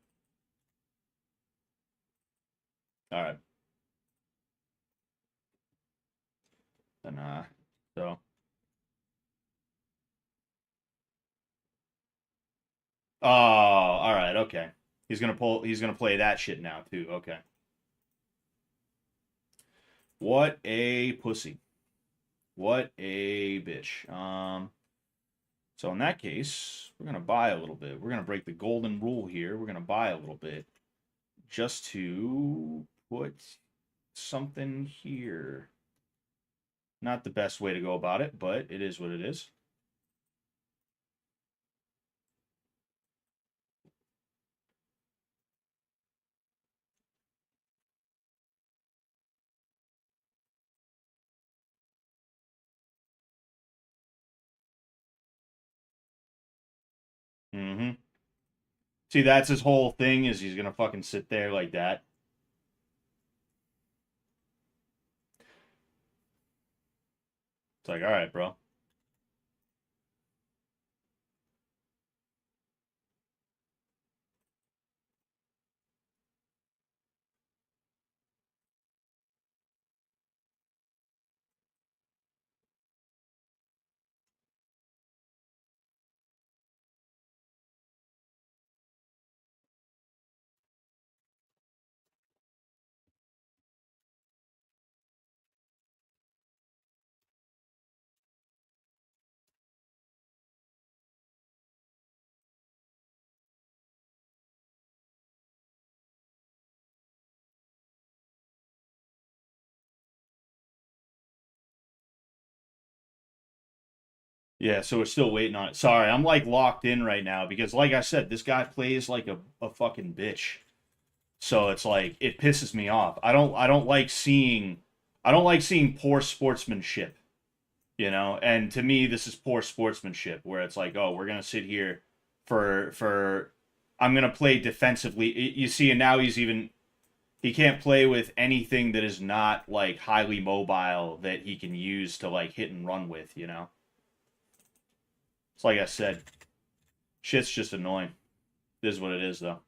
Alright. Then so oh, alright, okay. He's gonna play that shit now too, okay. What a pussy. What a bitch. So in that case, we're gonna buy a little bit. We're gonna break the golden rule here. We're gonna buy a little bit just to put something here. Not the best way to go about it, but it is what it is. Mm-hmm. See, that's his whole thing, is he's gonna fucking sit there like that. It's like, all right, bro. Yeah, so we're still waiting on it. Sorry, I'm like locked in right now because, like I said, this guy plays like a fucking bitch. So it's like it pisses me off. I don't like seeing poor sportsmanship, you know? And to me this is poor sportsmanship where it's like, "Oh, we're going to sit here for I'm going to play defensively." You see, and now he can't play with anything that is not like highly mobile that he can use to like hit and run with, you know? It's like I said, shit's just annoying. This is what it is though.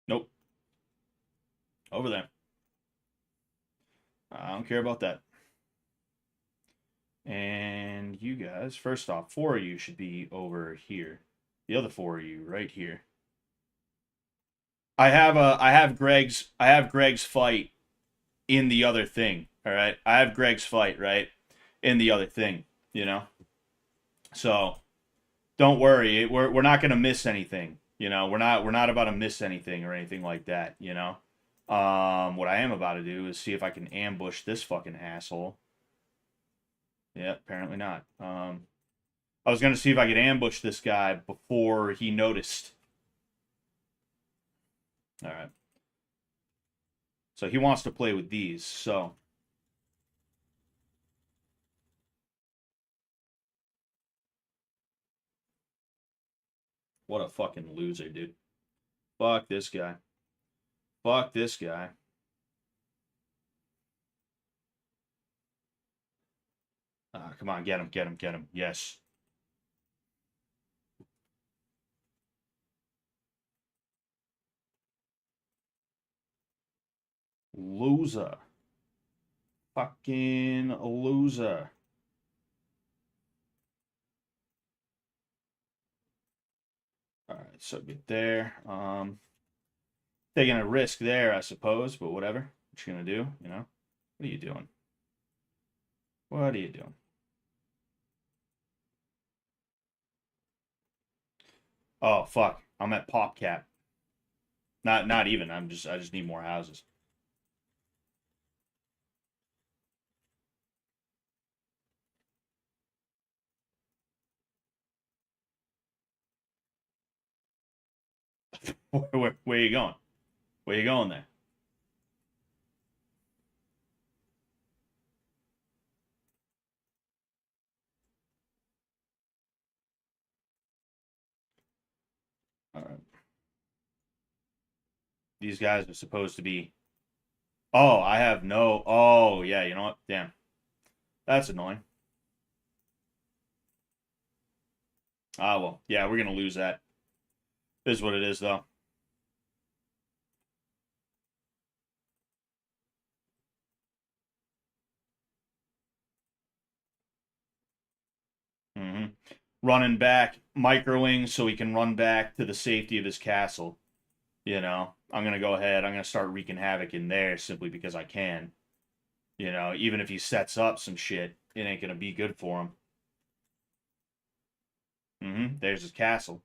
Nope. Over there. I don't care about that. And you you guys. First off, 4 of you should be over here. The other 4 of you right here. I have Greg's fight in the other thing. All right, I have Greg's fight right in the other thing. You know, so don't worry. We're not gonna miss anything. You know, we're not about to miss anything or anything like that. You know, what I am about to do is see if I can ambush this fucking asshole. Yeah, apparently not. I was gonna see if I could ambush this guy before he noticed. All right. So he wants to play with these. So. What a fucking loser, dude. Fuck this guy. Fuck this guy. Come on, get him, get him, get him. Yes. Loser. Fucking loser. Alright, so get there. Taking a risk there, I suppose, but whatever. What you gonna do, you know? What are you doing? What are you doing? Oh fuck. I'm at pop cap. Not even. I just need more houses. Where are you going? Where you going there? All right. These guys are supposed to be. Oh, I have no. Oh, yeah. You know what? Damn. That's annoying. Ah, well. Yeah, we're gonna lose that. Is what it is, though. Mm-hmm. Running back, microing, so he can run back to the safety of his castle. You know, I'm gonna go ahead. I'm gonna start wreaking havoc in there simply because I can. You know, even if he sets up some shit, it ain't gonna be good for him. Mm-hmm. There's his castle.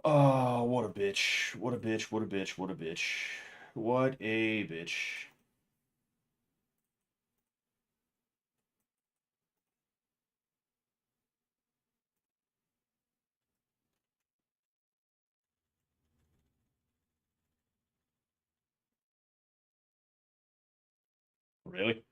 Oh, what a bitch. What a bitch. What a bitch. What a bitch. What a bitch. Really?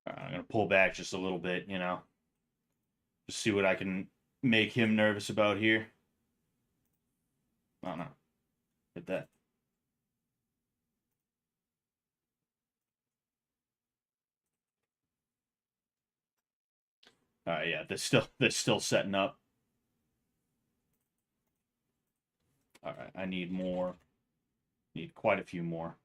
I'm going to pull back just a little bit, you know. Just see what I can make him nervous about here. Oh, no. Hit that. All right, yeah, they're still setting up. All right, I need more. Need quite a few more.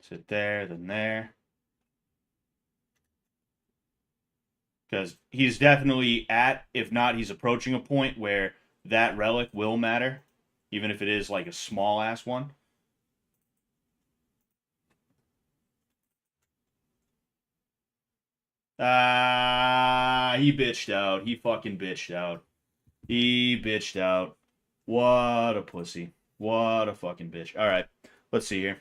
Sit there, then there. Because he's definitely at, if not, he's approaching a point where that relic will matter, even if it is like a small ass one. He bitched out. He fucking bitched out. He bitched out. What a pussy. What a fucking bitch. All right, let's see here.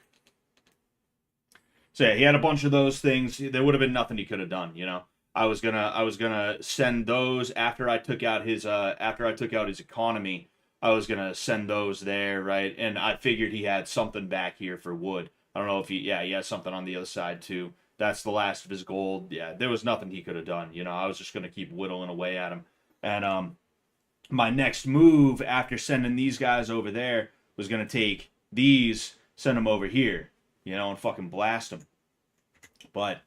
So yeah, he had a bunch of those things. There would have been nothing he could have done, you know. I was gonna send those after I took out his economy. I was gonna send those there, right? And I figured he had something back here for wood. I don't know if he has something on the other side too. That's the last of his gold. Yeah, there was nothing he could have done. You know, I was just gonna keep whittling away at him And my next move after sending these guys over there was gonna take these, send them over here, and fucking blast them. But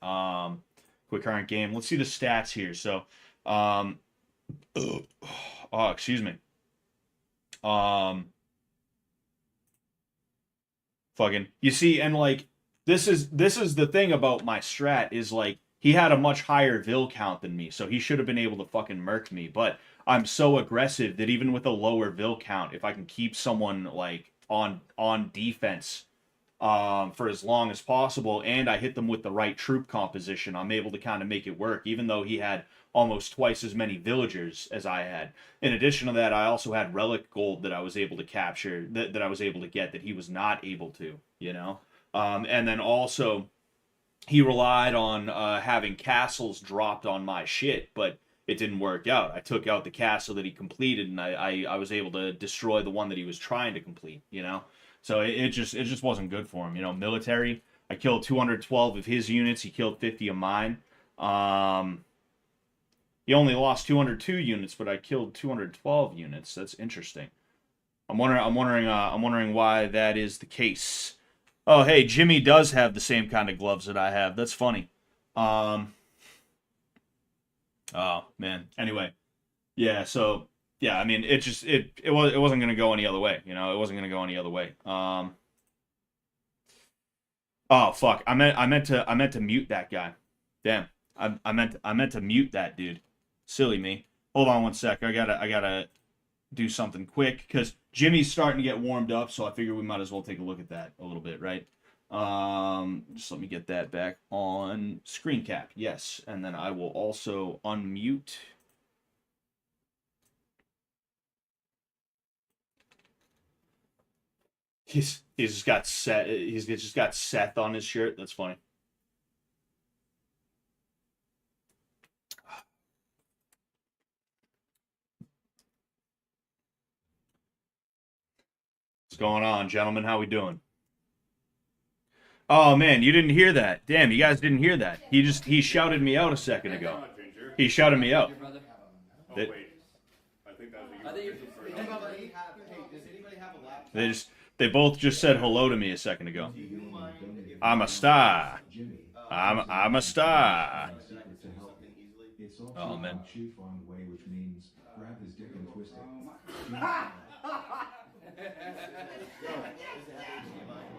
quick current game. Let's see the stats here. So, excuse me. Fucking, you see, and like this is the thing about my strat is like he had a much higher vil count than me, so he should have been able to fucking murk me. But I'm so aggressive that even with a lower vil count, if I can keep someone like on defense for as long as possible, and I hit them with the right troop composition, I'm able to kind of make it work, even though he had almost twice as many villagers as I had. In addition to that, I also had relic gold that I was able to capture, that I was able to get that he was not able to, and then also he relied on having castles dropped on my shit, but it didn't work out. I took out the castle that he completed, and I was able to destroy the one that he was trying to complete, So it just wasn't good for him, Military, I killed 212 of his units. He killed 50 of mine. He only lost 202 units, but I killed 212 units. That's interesting. I'm wondering why that is the case. Oh, hey, Jimmy does have the same kind of gloves that I have. That's funny. Oh man. Anyway, yeah. So yeah, I mean, it wasn't gonna go any other way. It wasn't gonna go any other way. Oh fuck. I meant to mute that guy. Damn. I meant to mute that dude. Silly me. Hold on one sec. I gotta do something quick because Jimmy's starting to get warmed up, so I figure we might as well take a look at that a little bit, right? Just let me get that back on screen cap. Yes, and then I will also unmute. He's just got Seth on his shirt. That's funny. What's going on, gentlemen? How we doing? Oh man, you didn't hear that. Damn, you guys didn't hear that. He shouted me out a second ago. He shouted me out. That, they both just said hello to me a second ago. I'm a star. I'm a star. Oh man.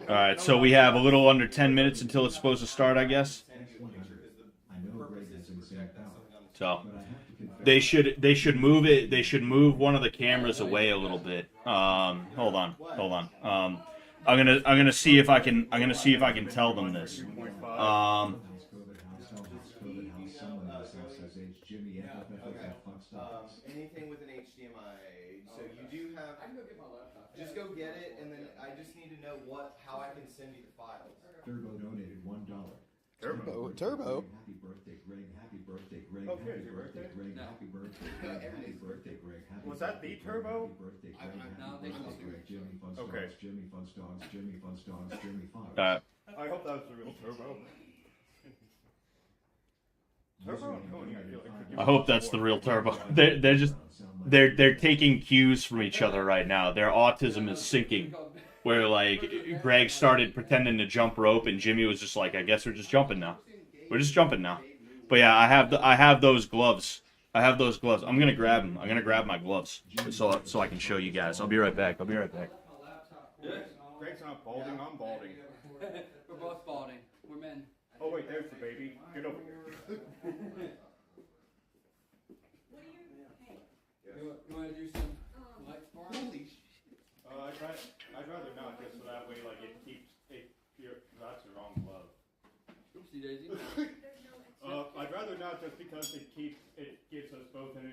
All right, so we have a little under 10 minutes until it's supposed to start, I guess. So they should move it. They should move one of the cameras away a little bit. Hold on. I'm gonna see if I can tell them this. Anything with an HDMI. So you do have. I can go get my laptop. Just go get it, and then I just need to know how I can send you the files. Turbo donated $1. Turbo. Happy birthday, Greg. Happy birthday, Greg. Okay, happy your birthday, birthday? Greg. No. Happy birthday, Greg. Happy birthday, Greg. Happy Was that the Turbo? Happy birthday, Greg. No, they Happy can birthday, Greg. Jimmy Fun Dogs. Okay. Jimmy Fun Dogs. Jimmy Fun Dogs. Jimmy Fun. I hope that was the real Turbo. Turbo? I hope that's the real Turbo. They're taking cues from each other right now. Their autism is sinking. Where like Greg started pretending to jump rope and Jimmy was just like, I guess we're just jumping now. We're just jumping now. But yeah, I have those gloves. I'm gonna grab them. I'm gonna grab my gloves so I can show you guys. I'll be right back. Greg's not balding, I'm balding. We're both balding. We're men. Oh wait, there's the baby. Get over here. You want to do some lights for us? I'd rather not, just so that way, like, that's the wrong glove. Oopsie daisy. I'd rather not, just because it gives us both, and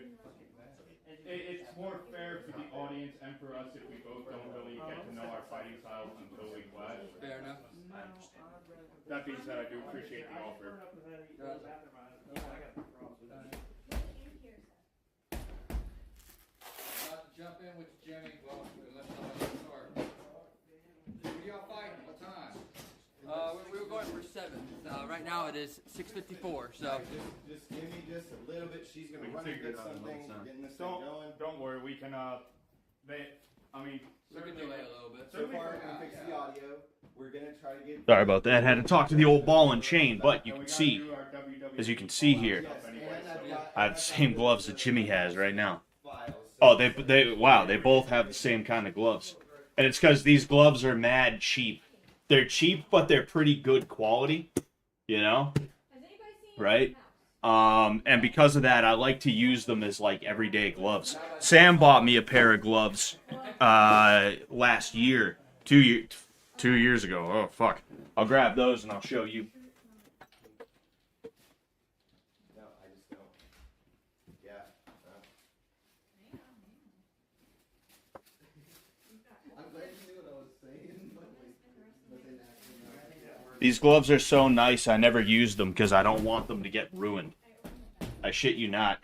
it's more fair for the audience and for us if we both don't really get to know our fighting styles until we clash. Fair enough. That being said, I do appreciate the offer. About to jump in with Jimmy. Well, let's start. Who y'all fighting? What time? We were going November 7th. Right now it is 6:54. So Just give me just a little bit. She's gonna run and figure get it out in a something, little time. getting this thing Don't going. don't worry. We can I mean, we can delay a little bit. So far, we fixed the audio. We're gonna try to get. Sorry about that. Had to talk to the old ball and chain, but you can see, as you can see here, I have the same gloves that Jimmy has right now. Oh, they both have the same kind of gloves, and it's because these gloves are mad cheap. They're cheap, but they're pretty good quality, you know, right? And because of that, I like to use them as like everyday gloves. Sam bought me a pair of gloves last year, 2 years ago. Oh fuck! I'll grab those and I'll show you. No, I just don't. Yeah. I'm glad you knew what I was saying. These gloves are so nice. I never use them because I don't want them to get ruined. I shit you not.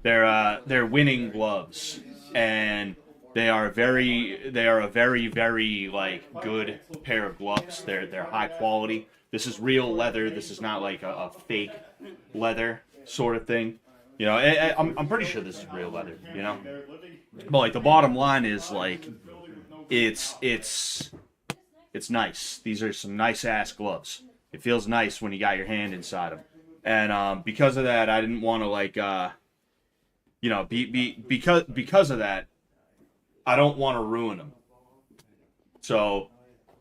They're winning gloves, and they are a very like good pair of gloves. They're high quality. This is real leather. This is not like a fake leather sort of thing. You know, I'm pretty sure this is real leather. You know, but like the bottom line is like it's nice. These are some nice ass gloves. It feels nice when you got your hand inside them. And because of that, I didn't want to like you know, because of that, I don't want to ruin them. So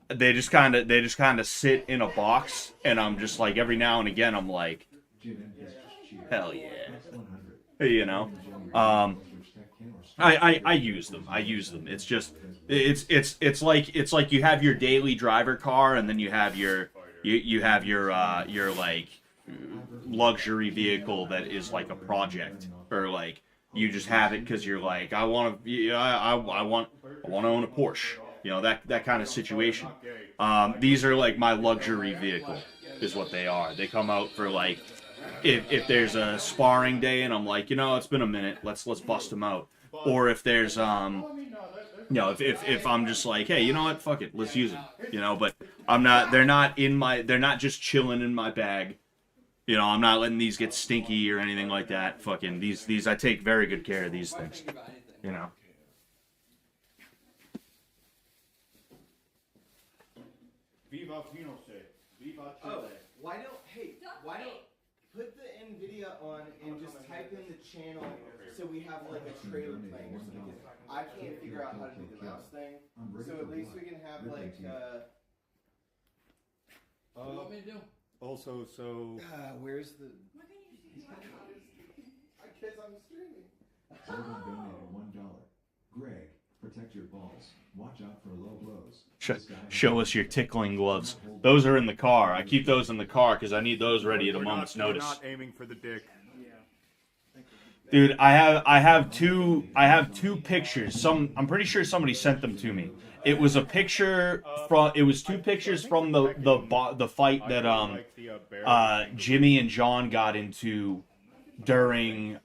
they just kind of sit in a box, and I'm just like every now and again I'm like, hell yeah, you know. I use them. It's just it's like you have your daily driver car, and then you have your like luxury vehicle that is like a project, or like you just have it because you're like I want to own a Porsche, you know, that kind of situation. These are like my luxury vehicle is what they are. They come out for like if there's a sparring day and I'm like, you know, it's been a minute, let's bust them out. Or if there's you know, if I'm just like, hey, you know what, fuck it, let's use them, you know. But they're not just chilling in my bag, you know. I'm not letting these get stinky or anything like that. Fucking these I take very good care of these things, you know. Viva Pinochet. Viva Chile. Oh, why don't put the NVIDIA on and just type in the channel so we have like a trailer playing or something. 'Cause I can't figure out how to do the mouse thing. So at least we can have like What do you want me to do? Also, so where's the I guess I'm streaming. Someone donated $1. Greg, protect your balls. Watch out for low blows. Show us your tickling gloves. Those are in the car. I keep those in the car because I need those ready at a moment's notice. We're not aiming for the dick. Dude, I have two pictures. I'm pretty sure somebody sent them to me. It was two pictures from the fight that Jimmy and John got into during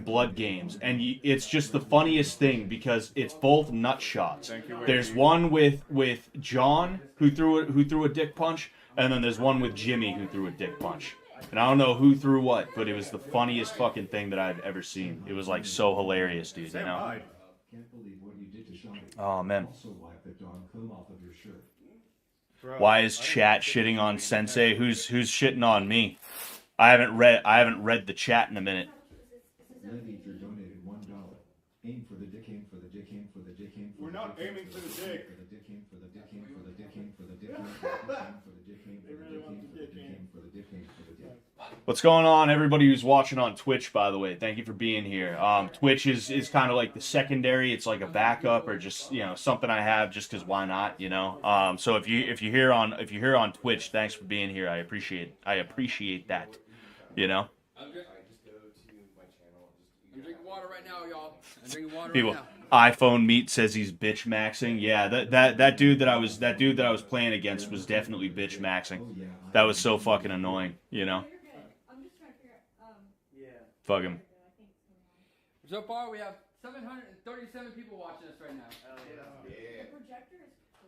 Blood Games, and it's just the funniest thing because it's both nut shots. There's one with John who threw a dick punch, and then there's one with Jimmy who threw a dick punch. And I don't know who threw what, but it was the funniest fucking thing that I've ever seen. It was like so hilarious, dude. You know? Can't believe what you did to Shawnee. Oh man. Also wipe the dog poo off of your shirt. Why is chat shitting on Sensei? Who's shitting on me? I haven't read the chat in a minute. Levinger donated $1. Aim for the dick, aim for the dick, aim for the dick, aim for We're the not dick, aiming for the dick. For the dick, aim for the dick, aim for the dick, aim for the dick, aim for the dick, aim for the dick, aim for the dick, aim for the dick, aim for the dick, aim for the dick. What's going on, everybody who's watching on Twitch, by the way? Thank you for being here. Twitch is kind of like the secondary. It's like a backup, or just, you know, something I have just because why not, you know? So if you're here on Twitch, thanks for being here. I appreciate that, you know. I'm drinking water right now, y'all. I'm drinking water People, right now. iPhone Meat says he's bitch maxing. Yeah, that dude that I was playing against was definitely bitch maxing. That was so fucking annoying, you know. Fuck him. So far, we have 737 people watching us right now. Yeah.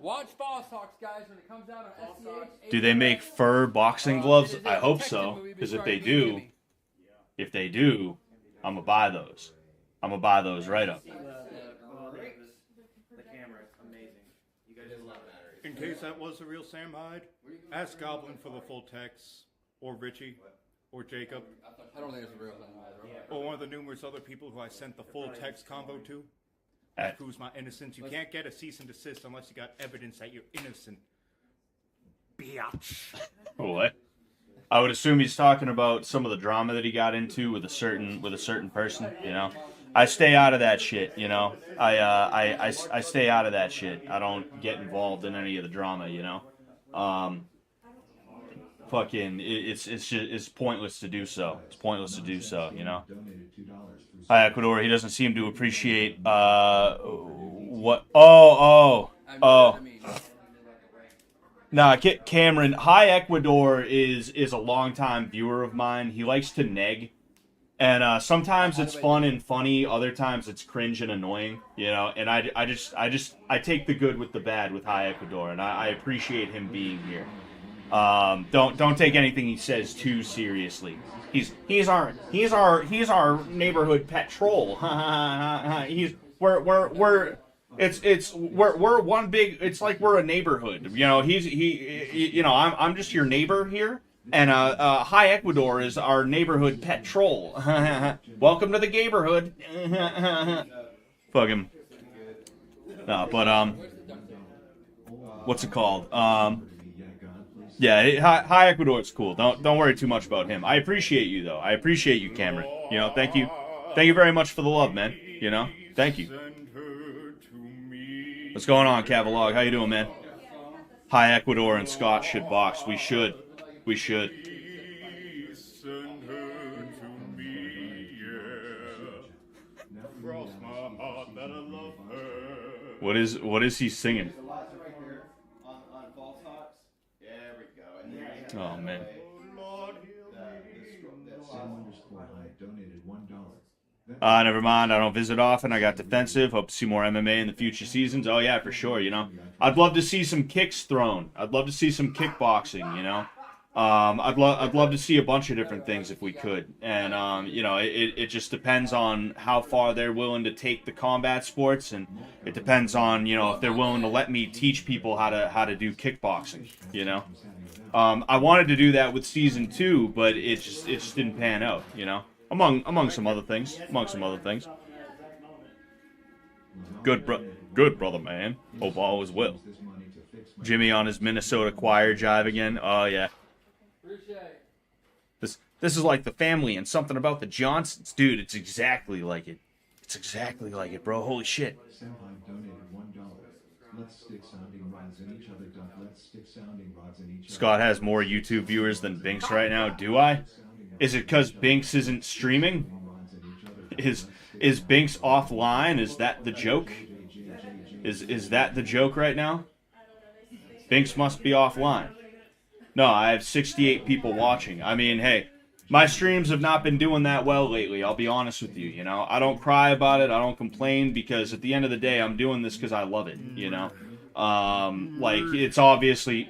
Watch False Talks, guys, when it comes out on SCH. Do they make fur boxing gloves? I hope so, because if they do, I'm gonna buy those. I'm gonna buy those right up. The camera is amazing. You guys just love batteries. In case that was the real Sam Hyde, ask Goblin for the full text, or Richie, or Jacob, I don't think it's a real thing either. or one of the numerous other people who I sent the full text combo to. Uh, That proves my innocence. You can't get a cease and desist unless you got evidence that you're innocent. Biatch. What? I would assume he's talking about some of the drama that he got into with a certain person. You know, I stay out of that shit. You know, I stay out of that shit. I don't get involved in any of the drama. You know, fucking, it's pointless to do so. It's pointless to do so. You know. Hi, Ecuador. He doesn't seem to appreciate what. Oh. Nah, Cameron. Hi, Ecuador is a longtime viewer of mine. He likes to neg, and sometimes it's fun and funny. Other times it's cringe and annoying. You know, and I take the good with the bad with Hi, Ecuador, and I appreciate him being here. Don't take anything he says too seriously. He's our neighborhood pet troll. We're one big. It's like we're a neighborhood. You know, I'm just your neighbor here, and Hi Ecuador is our neighborhood pet troll. Welcome to the neighborhood. Fuck him. No, but what's it called? Yeah, Hi Ecuador, it's cool. Don't worry too much about him. I appreciate you though. I appreciate you, Cameron. You know, thank you very much for the love, man. You know, thank you. What's going on, Cavalog? How you doing, man? Hi Ecuador and Scott should box. We should. Send her to me, yeah. Cross my heart that I love her. What is he singing? There's a lot right here on False Talks. There we go. And then we have Oh man. Never mind. I don't visit often. I got defensive. Hope to see more MMA in the future seasons. Oh yeah, for sure. You know, I'd love to see some kicks thrown. I'd love to see some kickboxing. You know, I'd love to see a bunch of different things if we could. And you know, it just depends on how far they're willing to take the combat sports, and it depends on, you know, if they're willing to let me teach people how to do kickboxing. You know, I wanted to do that with season 2, but it just didn't pan out. You know. Among some other things. Good brother, man. Hope all is well. Jimmy on his Minnesota choir jive again. Oh yeah. This is like the family and something about the Johnsons, dude. It's exactly like it. It's exactly like it, bro. Holy shit. Scott has more YouTube viewers than Binks right now. Do I? Is it because Binks isn't streaming? Is Binks offline? Is that the joke? Is that the joke right now? Binks must be offline. No, I have 68 people watching. I mean, hey, my streams have not been doing that well lately, I'll be honest with you, you know? I don't cry about it, I don't complain, because at the end of the day, I'm doing this because I love it, you know? Like, it's obviously...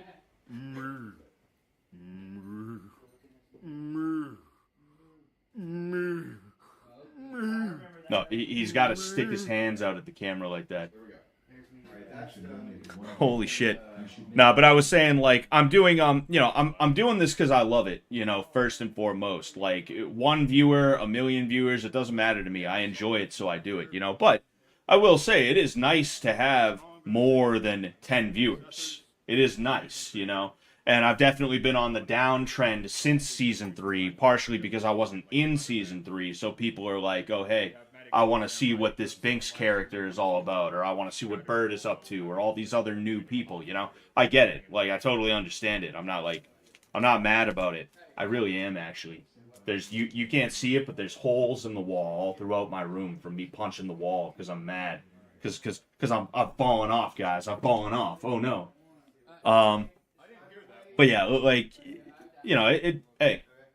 No, he's got to stick his hands out at the camera like that. Holy shit. Nah, but I was saying, like, I'm doing, you know, I'm doing this because I love it, you know, first and foremost. Like, 1 viewer, 1 million viewers, it doesn't matter to me. I enjoy it, so I do it, you know. But I will say, it is nice to have more than 10 viewers. It is nice, you know. And I've definitely been on the downtrend since Season 3, partially because I wasn't in Season 3, so people are like, oh, hey, I want to see what this Binks character is all about, or I want to see what Bird is up to, or all these other new people, you know? I get it. Like, I totally understand it. I'm not mad about it. I really am, actually. You can't see it, but there's holes in the wall all throughout my room from me punching the wall because I'm mad. Because I'm falling off, guys. I'm falling off. Oh, no. But yeah, like, you know, hey,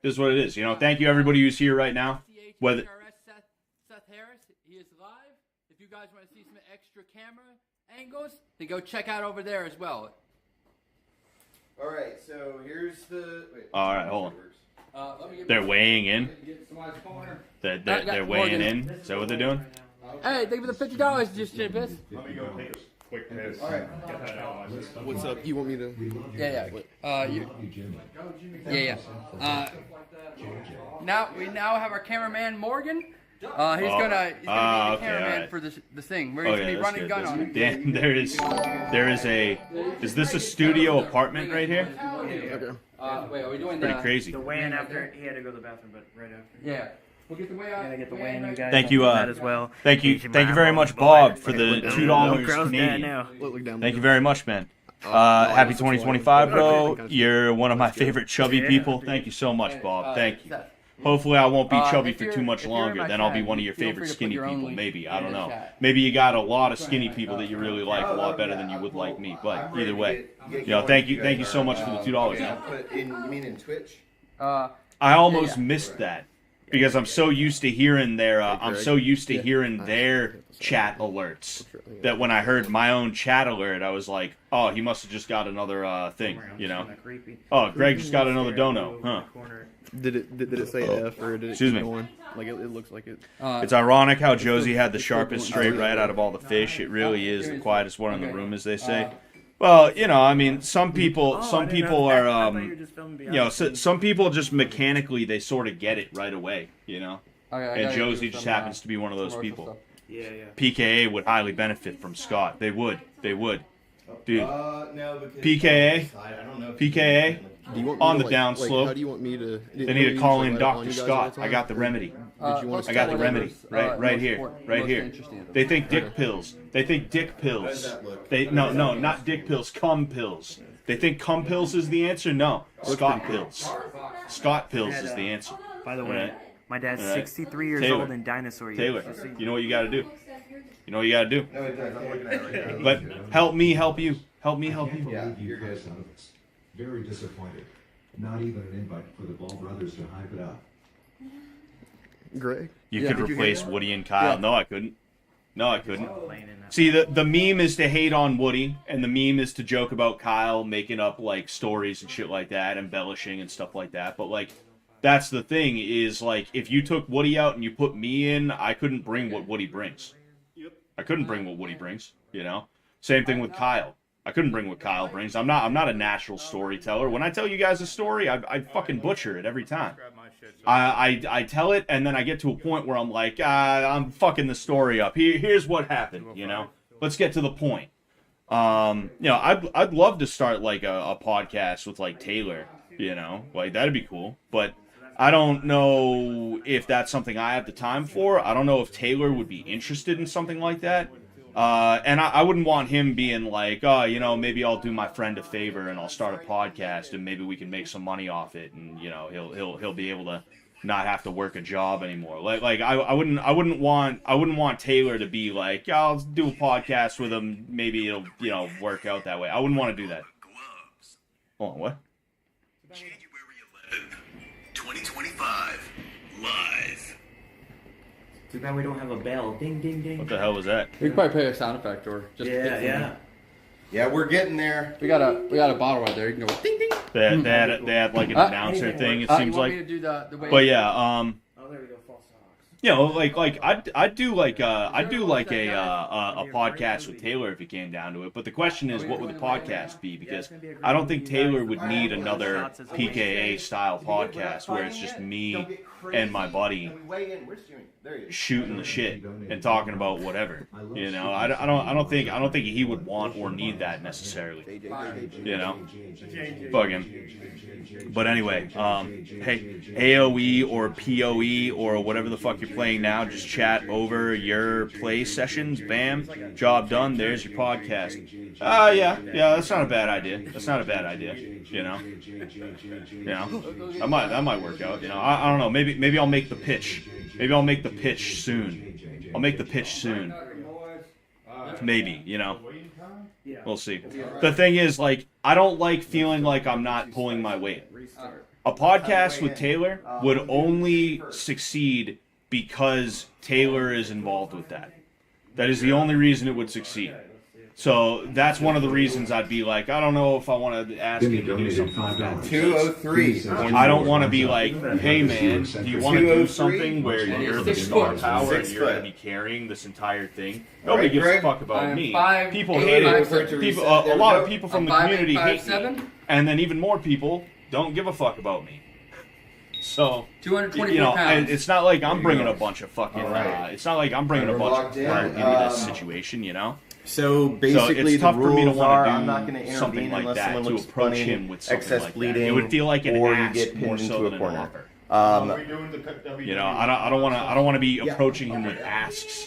this is what it is. You know, thank you everybody who's here right now. Whether Seth Harris, he is live. If you guys want to see some extra camera angles, then go check out over there as well. All right, so here's the. Wait, All right, hold on. Let me get They're weighing in. Get somebody's corner. They're weighing in. Is that what they're doing? Hey, thank you for the $50, just Chippus. Let me go take a quick piss. All right. Get that out of my system. What's up? You want me to? Now we have our cameraman Morgan. He's gonna be the cameraman right. for this thing. We're gonna be running gun on him. Dan, there is a. Is this a studio apartment right here? Okay. Wait, are we doing Pretty crazy. The weigh-in after he had to go to the bathroom, but right after. Yeah. We'll get the way out. Gotta get the weigh-in, you guys. Thank you. That as well. Thank you very much, Bob, for the $2 Canadian. Look down. Thank you very much, man. Happy 2025, bro. You're one of my favorite chubby people. Thank you so much, Bob. Thank you. Hopefully I won't be chubby for too much longer. Then I'll be one of your favorite skinny people. Maybe. I don't know. Maybe you got a lot of skinny people that you really like a lot better than you would like me. But either way, thank you so much for the $2, man. You mean in Twitch? I almost missed that because I'm so used to hearing their chat alerts that when I heard my own chat alert, I was like, oh, he must have just got another thing, Oh, Greg just got another dono, huh? Did it say F or did it Excuse keep me. going? Like it looks like it. It's ironic how Josie had the sharpest straight right out of all the fish. It really is the quietest one in the room, as they say. Well, I mean, some people are, some people just mechanically they sort of get it right away, And Josie just happens to be one of those people. Yeah. PKA would highly benefit from Scott. They would, dude. No, because PKA, I don't know if PKA. Do you want me On to, the down slope. How do you want me to? They need to call in Dr. Scott. I got the remedy. I got the remedy right here. They think dick pills. No, not dick pills. Cum pills. They think cum pills is the answer. No, Scott pills. Scott pills is the answer. By the way, my dad's 63 years Taylor. old in dinosaur years. Taylor, Just so you know what you got to do. But help me help you. Help me help you. Yeah, you're good. Very disappointed. Not even an invite for the Ball brothers to hype it up. Greg. You Yeah, could did you replace hear that? Woody and Kyle. No, I couldn't. See, the meme is to hate on Woody, and the meme is to joke about Kyle making up like stories and shit like that, embellishing and stuff like that. But like, that's the thing is like, if you took Woody out and you put me in, I couldn't bring what Woody brings. I couldn't bring what Woody brings. Same thing with Kyle. I couldn't bring what Kyle brings. I'm not a natural storyteller. When I tell you guys a story, I fucking butcher it every time. I tell it, and then I get to a point where I'm like, I'm fucking the story up. Here's what happened. Let's get to the point. I'd love to start like a podcast with like Taylor. Like that'd be cool. But I don't know if that's something I have the time for. I don't know if Taylor would be interested in something like that. And I wouldn't want him being like, maybe I'll do my friend a favor and I'll start a podcast and maybe we can make some money off it and he'll be able to not have to work a job anymore. Like I wouldn't want Taylor to be like, yeah, I'll do a podcast with him. Maybe it'll work out that way. I wouldn't want to do that. Hold on, what? January 11th, 2025, live. Too bad we don't have a bell. Ding, ding, ding. What the hell was that? We could probably play a sound effect or just Yeah, we're getting there. We got a bottle right there. You can go ding ding. They had like an announcer thing. It seems you want like. me to do the way But yeah, Oh, there we go. False socks. I'd do like a podcast with Taylor if it came down to it. But the question is, what would the podcast be? Because I don't think Taylor would need another PKA style podcast where it's just me and my buddy shooting the shit and talking about whatever. I don't think he would want or need that necessarily. Fuck him. But anyway, hey, AOE or POE or whatever the fuck you're playing now, just chat over your play sessions. Bam, job done. There's your podcast. Yeah, that's not a bad idea. That might work out. I don't know. Maybe I'll make the pitch. Soon. Maybe, We'll see. The thing is, like, I don't like feeling like I'm not pulling my weight. A podcast with Taylor would only succeed because Taylor is involved with that. That is the only reason it would succeed. So that's one of the reasons I'd be like, I don't know if I want to ask him to do something like that. 203. I don't want to be like, hey man, do you want to do something where you're the star power and you're going to be carrying this entire thing? Nobody gives a fuck about me. People hate it. People, a lot of people from the community hate me. And then even more people don't give a fuck about me. So, 224 you know, pounds. it's not like I'm bringing a bunch of fucking, it's not like I'm bringing a bunch of crap into this situation, you know? So basically, it's tough the for me to rules want are to I'm do not going to something intervene like unless that someone to looks approach funny, him with something excess like bleeding, that. It would feel like an or you ask get more pinned so into than a an corner. offer. You know, I don't want to be approaching him with asks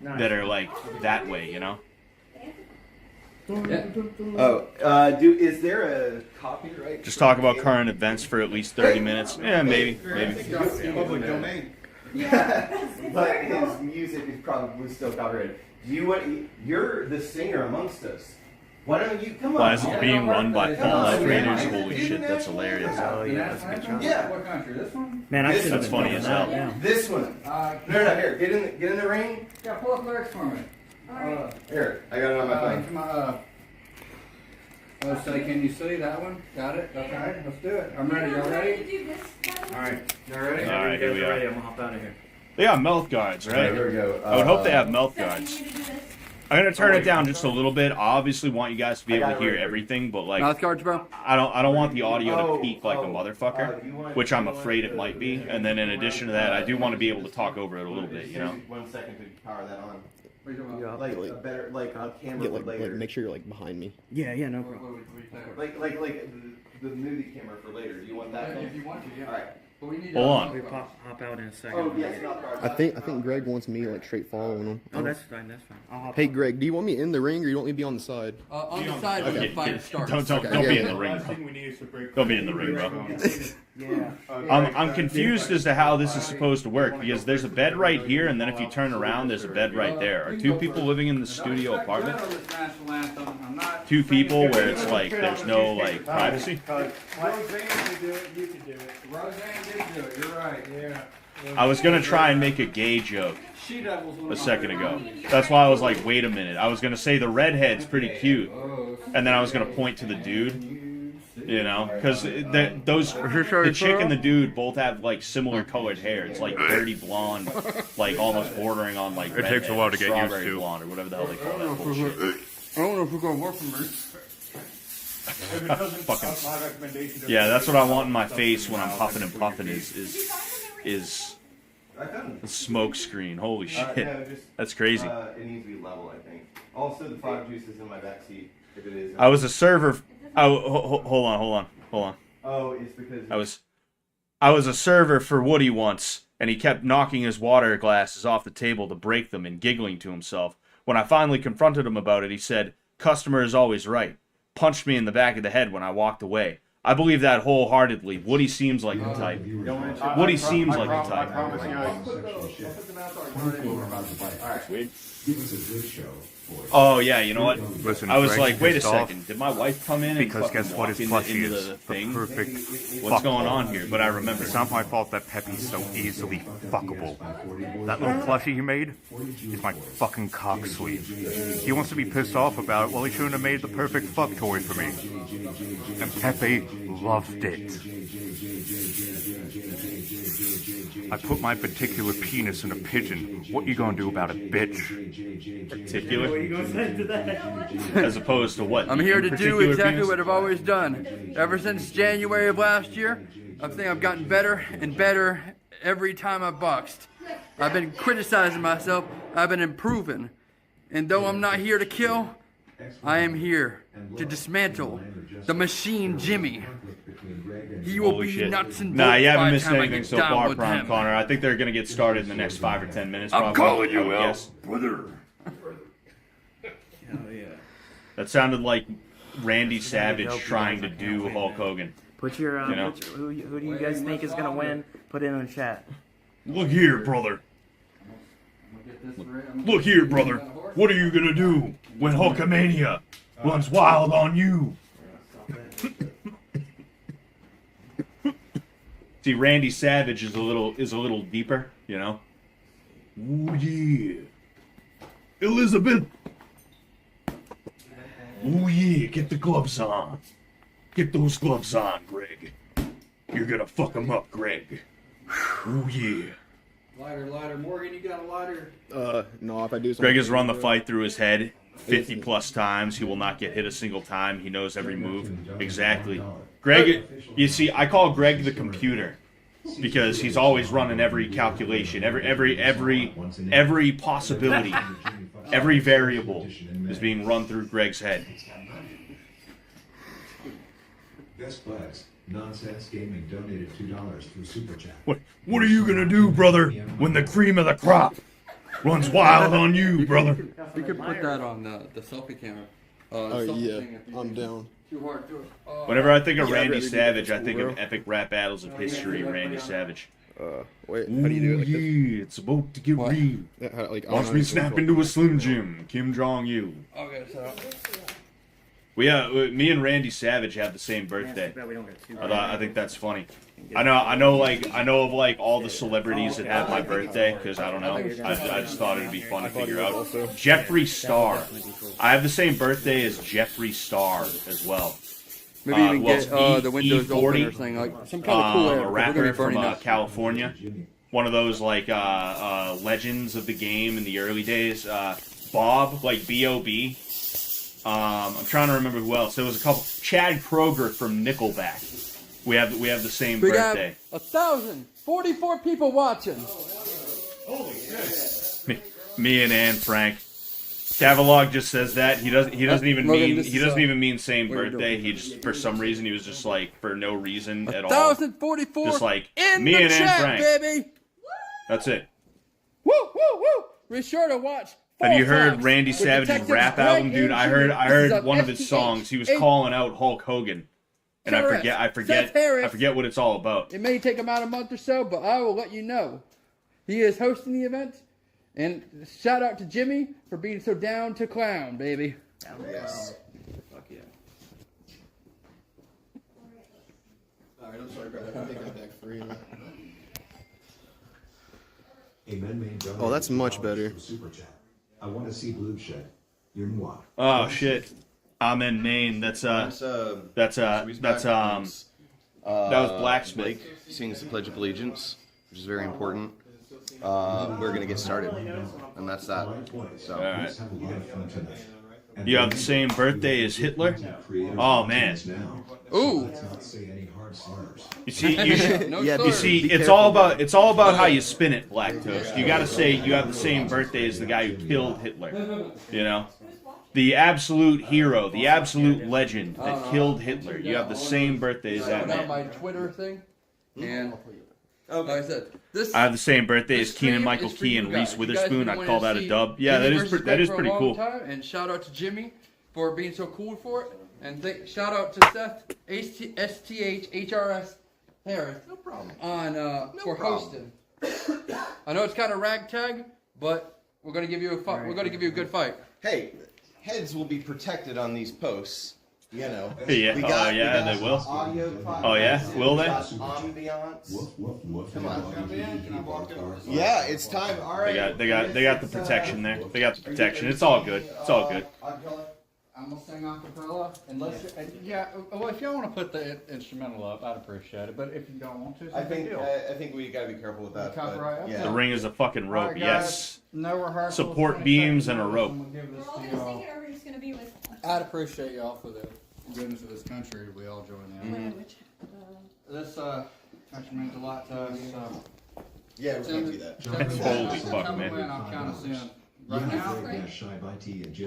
that are like that way. You know. Oh, is there a copyright? Just talk about current events for at least 30 minutes. Yeah, maybe. Public domain. Yeah, but his music is probably still copyrighted. Do you want? You're the singer amongst us. Why don't you come on? Why is it being run by all traders? Holy shit, that's hilarious. Oh yeah, that's a good job. Yeah. What country? This one? Man, I should That's funny as hell. This one. No, here. Get in the ring. Yeah, pull up lyrics for me. Here, I got it on my phone. Come on. So can you see that one? Got it? Okay, let's do it. I'm ready. Y'all ready? Alright. You ready? All right, here we are. I'm gonna hop out of here. They got mouth guards, right? Here we go. I would hope they have mouth guards. I'm gonna turn it down just a little bit. I obviously want you guys to be able to hear everything, but like, Mouth guards, bro. I don't want the audio to peak like a motherfucker, which I'm afraid it might be. And then in addition to that, I do want to be able to talk over it a little bit, you know. 1 second to power that on. What are you talking about? Like a better, like a camera Get for like later. make sure you're like behind me. Yeah, no problem. Like the movie camera for later. Do you want that? If you want to, yeah. All right. But we need Hold on. We hop out in a second. Oh yes. I think Greg wants me like straight following him. Oh, that's fine. I'll hop Hey out. Greg, do you want me in the ring or you want me to be on the side? On the side when the fight starts. Don't be in the ring, bro. Don't be in the ring, bro. Yeah. I'm confused as to how this is supposed to work because there's a bed right here, and then if you turn around, there's a bed right there. Are two people living in the studio apartment? Two people where it's like there's no like privacy. Roseanne could do it. You could do it. Roseanne did do it. You're right. Yeah. I was gonna try and make a gay joke a second ago. That's why I was like, wait a minute. I was gonna say the redhead's pretty cute, and then I was gonna point to the dude. You know, because the chick and the dude both have like similar colored hair. It's like dirty blonde, like almost bordering on like It takes a while to get used to. blonde or whatever the hell they call that bullshit. I don't know if we're gonna work for me. Fucking yeah, that's what I want in my face when I'm puffing and puffing is a smoke screen. Holy shit, No, just, that's crazy. It needs to be level, I think. Also, the fog juice is in my back seat. If it is. I was a server. Hold on. Oh, it's because. I was a server for Woody once, and he kept knocking his water glasses off the table to break them and giggling to himself. When I finally confronted him about it, he said, "Customer is always right." Punched me in the back of the head when I walked away. I believe that wholeheartedly. Woody seems like the type. Woody seems like the type. Give us a good show. Oh yeah, you know what? Listen, I was Greg's like, wait a pissed off second. Did my wife come in and because fucking guess what his walk plushie into is? the The thing? perfect What's going fuck. on here? But I remember. It's not my fault that Peppy's so easily fuckable. That little plushie he made is my fucking cock sleeve. He wants to be pissed off about it. Well, he shouldn't have made the perfect fuck toy for me. And Pepe loved it. I put my particular penis in a pigeon. What you gonna do about it, bitch? Particular? What are you gonna say to that? As opposed to what? I'm the here to do particular exactly penis? what I've always done. Ever since January of last year, I think I've gotten better and better every time I boxed. I've been criticizing myself, I've been improving. And though I'm not here to kill, I am here to dismantle the machine Jimmy. He will Holy be shit. nuts and bolts Nah, you by haven't the missed time I anything get so down far, with Prime him. Connor. I think they're gonna get started in the next 5 or 10 minutes. I'm probably, calling I you would out, guess. brother. Hell yeah. That sounded like Randy Savage trying to do Hulk Hogan. Put your, You know? who do you guys think is gonna win? Put it in the chat. Look here, brother. Look here, brother. What are you gonna do when Hulkamania runs wild on you? See, Randy Savage is a little deeper, you know. Ooh yeah, Elizabeth. Oh yeah, get the gloves on. Get those gloves on, Greg. You're gonna fuck him up, Greg. Oh yeah. Lighter. Morgan, you got a lighter? No, if I do something. Greg has run the fight through his head 50 plus times. He will not get hit a single time. He knows every move. Exactly. Greg, you see, I call Greg the computer because he's always running every calculation, every possibility, every variable is being run through Greg's head. Best Buds, Nonsense Gaming donated $2 through Super Chat. What are you gonna do, brother, when the cream of the crop runs wild on you, brother? You could put that on the selfie camera. Oh yeah, I'm down. Too hard to. Whenever I think of Randy I'd rather do Savage, that I think too, of epic rap battles of history. Randy Savage. Wait, how do you do it? Like this? Yeah, it's about to get real. Yeah, like, I don't Watch know me how to snap do it. into a Slim Jim, Kim Jong-il. Okay, so. Me and Randy Savage have the same birthday. I think that's funny. I know of like all the celebrities that have my birthday because I don't know. I just thought it'd be fun to figure out. Jeffree Star. I have the same birthday as Jeffree Star as well. Maybe even well, get the windows E40, open or something like some kind of cool air. a rapper from California. One of those like legends of the game in the early days. Bob, like B.O.B. I'm trying to remember who else. There was a couple. Chad Kroger from Nickelback. We have the same birthday. We got 1,044 people watching. Holy shit. Me and Anne Frank. Tavalog just says that he doesn't even mean same birthday. He just for some reason he was just like for no reason at all. 1,044 just like in me the and chat, Anne Frank. baby. That's it. Woo woo woo! Be sure to watch. Have you heard Facts Randy with Savage's Detectives rap Greg album, dude? and I Jimmy. heard This is one of on his songs. He was FTH. calling out Hulk Hogan, and I forget what it's all about. It may take him out a month or so, but I will let you know. He is hosting the event, and shout out to Jimmy for being so down to clown, baby. Yes. Fuck yeah. Alright, I'm sorry, bro. I can take that back free. Oh, that's much better. Super Chat. I want to see blue shed. You're moi. Oh shit! I'm in Maine. That was Blacksmith. Sings the Pledge of Allegiance, which is very important. We're gonna get started, and that's that. So. All right. You have the same birthday as Hitler? Oh man! Ooh. You see, it's all about how you spin it, Black Toast. You got to say you have the same birthday as the guy who killed Hitler. You know, the absolute hero, the absolute legend that killed Hitler. You have the same birthday as that man. My Twitter thing, and like I said, I have the same birthday as Keenan Michael Key and Reese Witherspoon. I'd call that a dub. Yeah, that is pretty cool. And shout out to Jimmy for being so cool for it. And shout out to Seth STHHRS Harris. No problem. On for hosting. I know it's kind of ragtag, but we're gonna give you a fight. We're gonna give you a good fight. Hey, heads will be protected on these posts. You know. Yeah. We got they will. Audio Oh yeah, will they? Ambiance. Come on. Yeah, it's time. All right. They got the protection there. They got the protection. It's all good. It's all good. I'm gonna sing acapella, unless well, if y'all want to put the instrumental up, I'd appreciate it. But if you don't want to, it's I no big think deal. I think we gotta be careful with that. Copyright, Yeah. The ring is a fucking rope. Alright, Yes. No rehearsal. Support beams and a rope. I'd appreciate y'all for the goodness of this country. We all join in. This country means a lot to us. Yeah, we're gonna do that. Holy fuck, Coming man. in, I'm kind of seeing right now.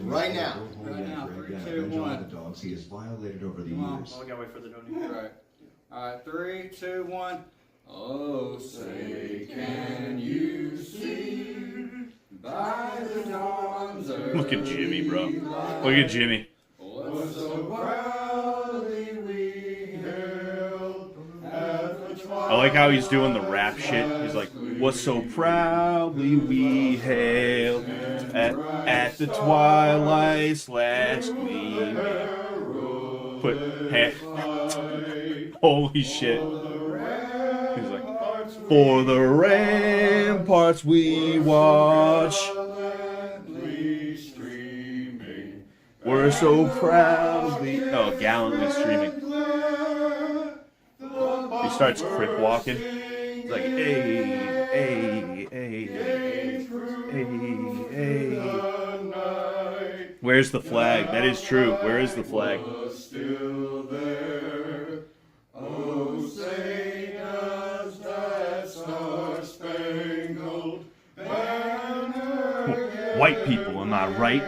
Right now. Right now. 3, 2, 1. The dogs he has violated over the Come on. years. We gotta wait for the donation. Right. All right. 3, 2, 1. Oh, say can you see by the dawn's early Look at Jimmy, bro. Look at Jimmy. what so proudly we hailed at the twilight. I like how he's doing the rap shit. He's like, "What so proudly we hailed at the twilight's last gleaming." Holy shit. He's like, "For the ramparts we watch." We're so proudly, gallantly streaming. He starts crip walking. He's like, hey, hey, hey, hey, hey. Where's the flag? That is true. Where is the flag? Still there. Oh, say does that star-spangled banner White people, am I right?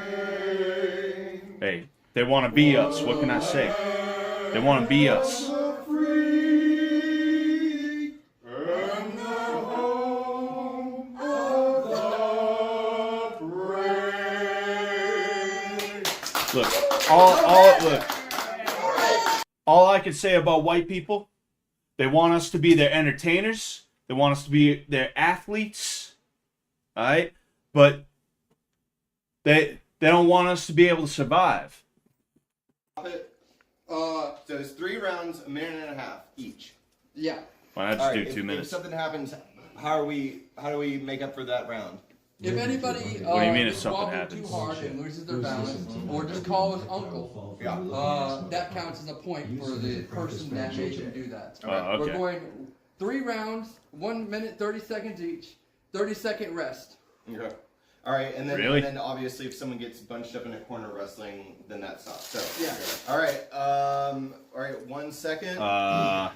Hey, they want to be us. What can I say? They want to be us. Look, all I can say about white people, they want us to be their entertainers. They want us to be their athletes. All right? But they don't want us to be able to survive. So it's 3 rounds, a minute and a half each. Yeah. Why not just do 2 minutes? If something happens, how do we make up for that round? If anybody What do you mean if is something walking happens? too hard and loses their balance, or just call his uncle, that counts as a point for the person that made them do that. Okay. We're going 3 rounds, 1 minute, 30 seconds each, 30-second rest. Okay. All right, and then Really? and then obviously if someone gets bunched up in a corner wrestling, then that stops. So Yeah. All right. 1 second. I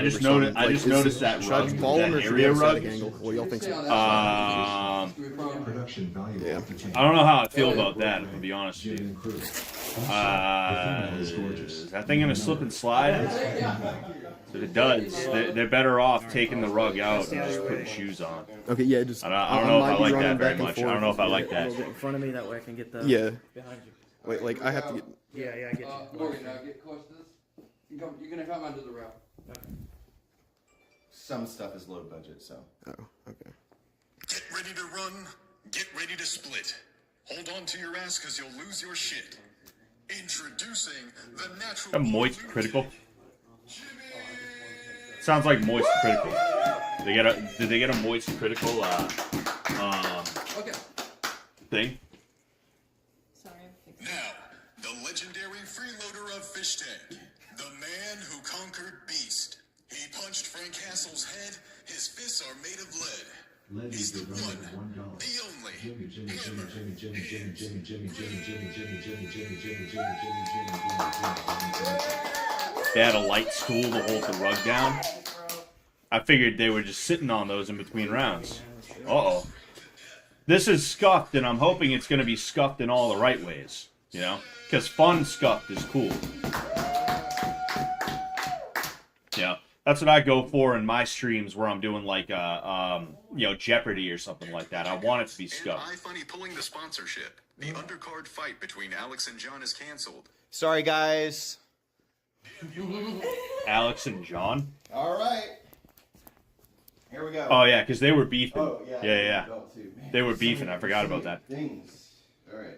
just noticed that rug, that area rug. What do y'all think? Production value off the chain. I don't know how I feel about that, to be honest with Jim you. and crew. Is that thing gonna slip and slide? If it does, they're better off taking the rug out and just putting shoes on. Okay, yeah, just. I don't know if I like that very much. I don't know if I like that. Get in front of me, that way I can get the Yeah. behind you. Wait, like I have to get. Yeah, I get you. Morgan, now get close to this. You're gonna come under the rail. Some stuff is low budget, so. Oh, okay. Get ready to run. Get ready to split. Hold on to your ass because you'll lose your shit. Introducing the natural. A moist critical. Sounds like moist critical. Did they get a moist critical thing? Sorry, I'm fixing Now, the legendary freeloader of Fishtank, the man who conquered Beast. He punched Frank Castle's head. His fists are made of lead. He's the one, the only. They had a light stool to hold the rug down. I figured they were just sitting on those in between rounds. Uh-oh. This is scuffed, and I'm hoping it's going to be scuffed in all the right ways. You know? Because fun scuffed is cool. Yeah. That's what I go for in my streams where I'm doing like Jeopardy or something like that. I want it to be scuffed. iFunny pulling the sponsorship. The undercard fight between Alex and John is canceled. Sorry, guys. Alex and John? All right. Here we go. Oh, yeah, because they were beefing. Oh, yeah. Yeah. Belt too, man. They were beefing. I forgot about that. Things. All right.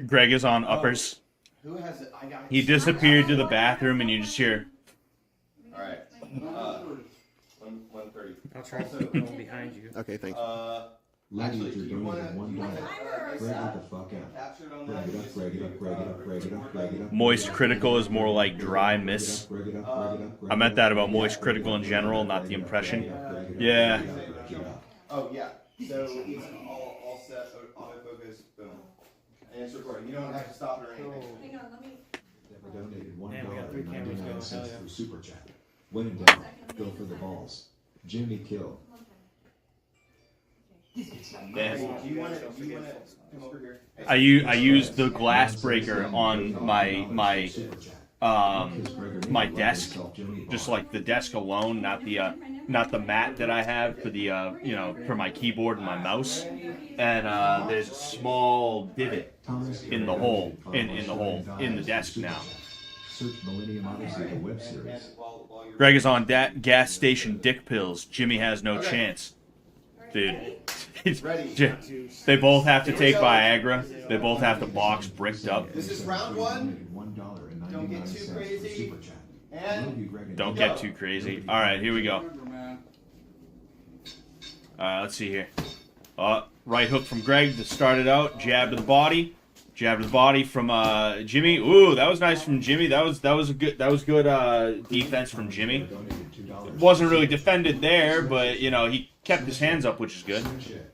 Greg is on uppers. Who has it? I got it. He disappeared to the bathroom, and you just hear... All right. 1:30. I'll try to put one behind you. Okay, thank you. Actually, do you want to $1. Greg it the fuck out. capture it on Greg it up, Greg it up, Greg it up, Greg it up, Greg it up. Moist critical is more like dry miss. Greg it up, Greg it up, Greg I meant that about moist critical in general, not the impression. Yeah. Oh yeah. So it's all set. Autofocus. Boom. And it's recording. You don't have to stop it or anything. Hang on, let me. Donated Man, we got 3 cameras going. Hell yeah. through Super Chat. When in doubt, go for the balls. Jimmy Kill. Do you want to come over here? I used the glass breaker on my desk, just like the desk alone, not the mat that I have for the for my keyboard and my mouse. And there's a small divot in the hole in the desk now. Search Millennium Odyssey, the web series. Greg is on gas station dick pills. Jimmy has no chance. Dude. They both have to take Viagra. They both have to box bricked up. This is round 1. Don't get too crazy. And Don't get too crazy. Alright, here we go. Alright, let's see here. Right hook from Greg to start it out. Jab to the body. Jab to the body from Jimmy. Ooh, that was nice from Jimmy. That was good defense from Jimmy. It wasn't really defended there, but you know, he kept his hands up, which is good.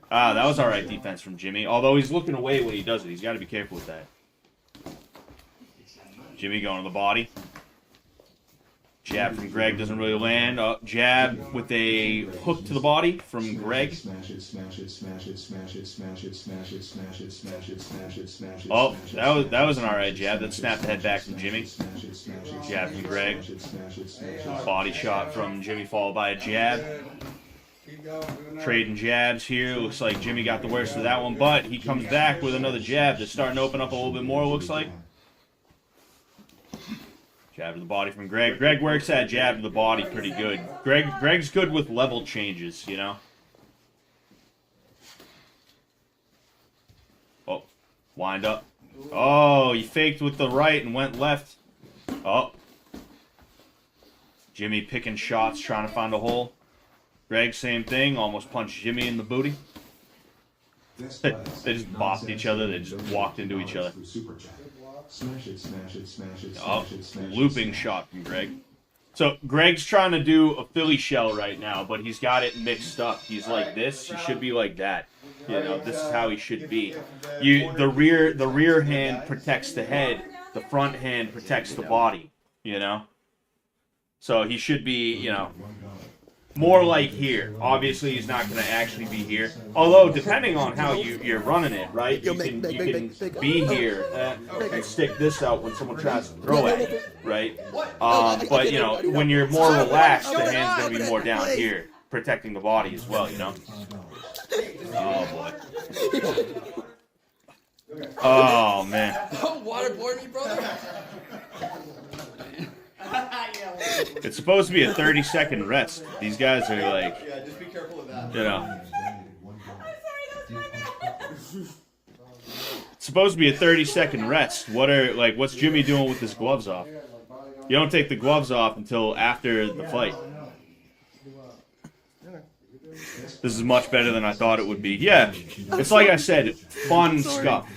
That was all right defense from Jimmy. Although he's looking away when he does it. He's got to be careful with that. Jimmy going to the body. Jab from Greg doesn't really land. Jab with a hook to the body from Greg. Oh, that was an alright jab. That snapped the head back from Jimmy. Jab from Greg. Body shot from Jimmy followed by a jab. Trading jabs here. Looks like Jimmy got the worst of that one, but he comes back with another jab that's starting to open up a little bit more, looks like. Jab to the body from Greg. Greg works that jab to the body pretty good. Greg's good with level changes, you know. Oh, wind up. Oh, he faked with the right and went left. Oh. Jimmy picking shots, trying to find a hole. Greg, same thing. Almost punched Jimmy in the booty. They just bopped each other. They just walked into each other. Oh, looping shot from Greg. So Greg's trying to do a Philly shell right now, but he's got it mixed up. He's like this. He should be like that. You know, this is how he should be. The rear hand protects the head. The front hand protects the body. You know. So he should be, you know, more like here. Obviously, he's not going to actually be here. Although, depending on how you're running it, right? You can be here and stick this out when someone tries to throw at you, right? But, you know, when you're more relaxed, the hand's going to be more down here, protecting the body as well, you know? Oh, boy. Oh, man. Waterboard me, brother. It's supposed to be a 30-second rest. These guys are like, Yeah, just be careful of that. you know. It's supposed to be a 30-second rest. What's Jimmy doing with his gloves off? You don't take the gloves off until after the fight. This is much better than I thought it would be. Yeah, it's like I said, fun scuff.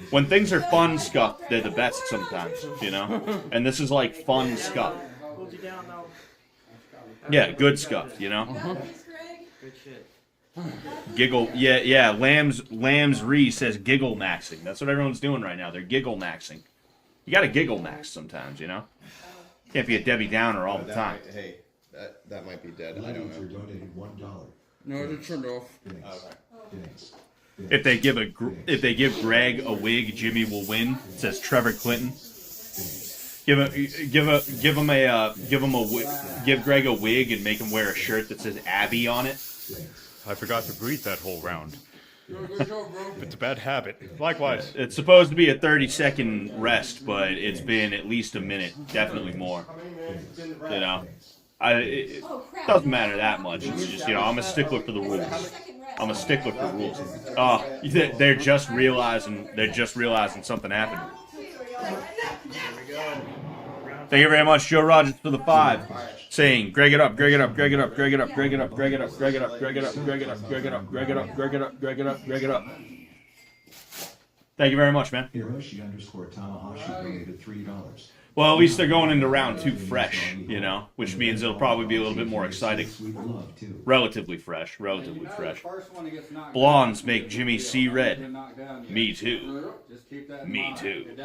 When things are fun scuff, they're the best sometimes, you know? And this is like fun scuff. Yeah, good scuff, you know? Good shit. Giggle, yeah, Lambs Ree says giggle maxing. That's what everyone's doing right now. They're giggle maxing. You gotta giggle max sometimes, you know? Can't be a Debbie Downer all the time. Hey, that might be dead. I don't know. No, it's turned off. If they give Greg a wig, Jimmy will win. It says Trevor Clinton. Give Greg a wig and make him wear a shirt that says Abby on it. I forgot to breathe that whole round. It's a bad habit. Likewise. It's supposed to be a 30-second rest, but it's been at least a minute, definitely more. You know, it doesn't matter that much. It's just, you know, I'm a stickler for the rules. I'm a stickler for the rules. Oh, they're just realizing something happened. Thank you very much, Joe Rogers, for the 5. Saying, Greg it up, Greg it up, Greg it up, Greg it up, Greg it up, Greg it up, Greg it up, Greg it up, Greg it up, Greg it up, Greg it up, Greg it up, Greg it up, Greg it up. Thank you very much, man. Well, at least they're going into round 2 fresh, you know, which means it'll probably be a little bit more exciting. Relatively fresh. Blondes make Jimmy see red. Me too. Me too.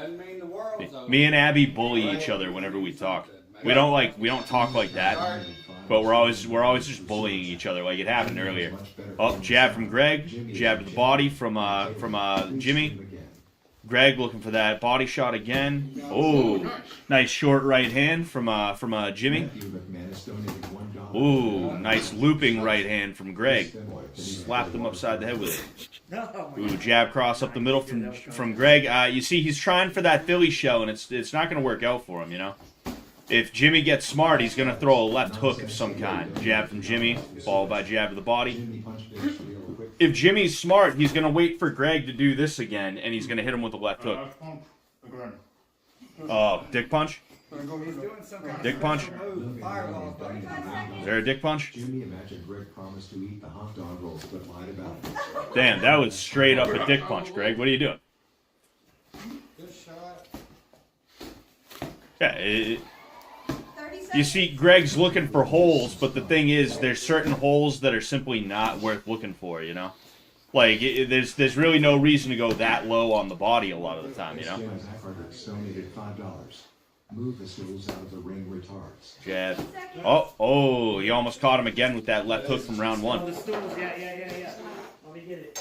Me and Abby bully each other whenever we talk. We don't talk like that, but we're always just bullying each other. Like it happened earlier. Oh, jab from Greg, jab to the body from Jimmy. Greg looking for that body shot again. Oh, nice short right hand from Jimmy. Ooh, nice looping right hand from Greg. Slapped him upside the head with it. Ooh, jab cross up the middle from Greg. You see, he's trying for that Philly shell, and it's not going to work out for him, you know. If Jimmy gets smart, he's going to throw a left hook of some kind. Jab from Jimmy, followed by jab to the body. If Jimmy's smart, he's going to wait for Greg to do this again, and he's going to hit him with a left hook. Oh, dick punch? Dick punch? Is there a dick punch? Jimmy imagined Greg promised to eat the hot dog rolls, but lied about it. Damn, that was straight up a dick punch, Greg. What are you doing? Good shot. Yeah, you see, Greg's looking for holes, but the thing is, there's certain holes that are simply not worth looking for, you know? Like, there's really no reason to go that low on the body a lot of the time, you know? Donated $5. Move the stools out of the ring, retards. Jab. Oh, he almost caught him again with that left hook from round one. The stools, yeah. Let me get it.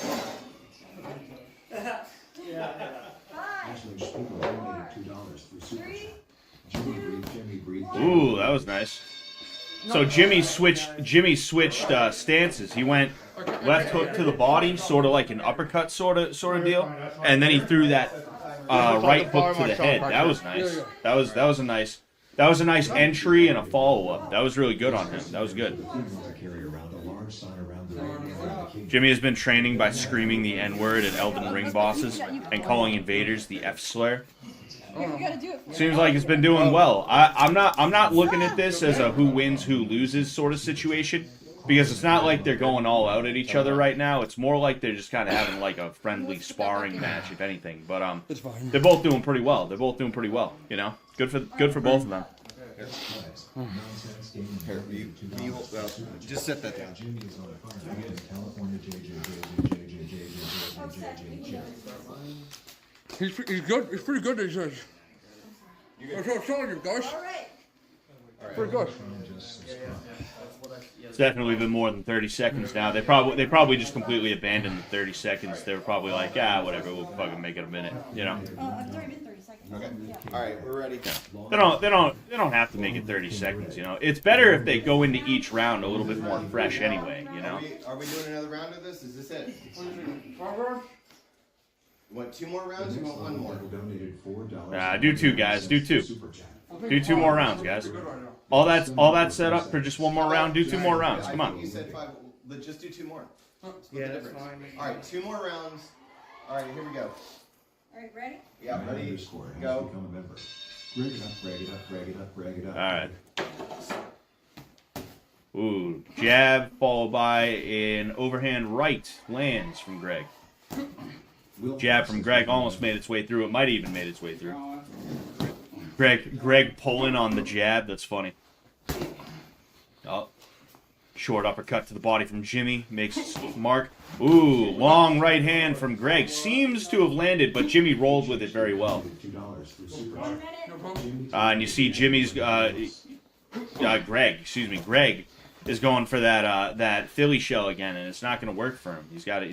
Ashley Spiegel donated $2 for Super Chat. Jimmy breathe. Ooh, that was nice. So Jimmy switched stances. He went left hook to the body, sort of like an uppercut sort of deal, and then he threw that right hook to the head. That was nice. That was a nice entry and a follow up. That was really good on him. That was good. Jimmy has been training by screaming the N-word at Elden Ring bosses and calling invaders the F-slur. Seems like it's been doing well. I'm not looking at this as a who wins, who loses sort of situation, because it's not like they're going all out at each other right now. It's more like they're just kind of having like a friendly sparring match, if anything. But they're both doing pretty well. You know, good for both of them. Here, just set that down. He's good. He's pretty good, he says. That's what I'm telling you, guys. Pretty good. It's definitely been more than 30 seconds now. They probably just completely abandoned the 30 seconds. They were probably like, whatever, we'll fucking make it a minute, you know. It's already been 30 seconds. Okay. All right, we're ready. They don't have to make it 30 seconds, you know. It's better if they go into each round a little bit more fresh anyway, you know. Are we doing another round of this? Is this it? You want 2 more rounds or you want 1 more? Do 2, guys. Do 2. Do 2 more rounds, guys. All that's set up for just 1 more round. Do 2 more rounds. Come on. You said 5. Let's just do 2 more. Yeah, that's fine. All right, 2 more rounds. All right, here we go. All right, ready? Yeah, ready. Go. All right. Ooh, jab followed by an overhand right lands from Greg. Jab from Greg almost made its way through. It might have even made its way through. Greg pulling on the jab. That's funny. Oh, short uppercut to the body from Jimmy makes its mark. Ooh, long right hand from Greg. Seems to have landed, but Jimmy rolled with it very well. And you see Jimmy's Greg is going for that Philly shell again, and it's not going to work for him. He's got to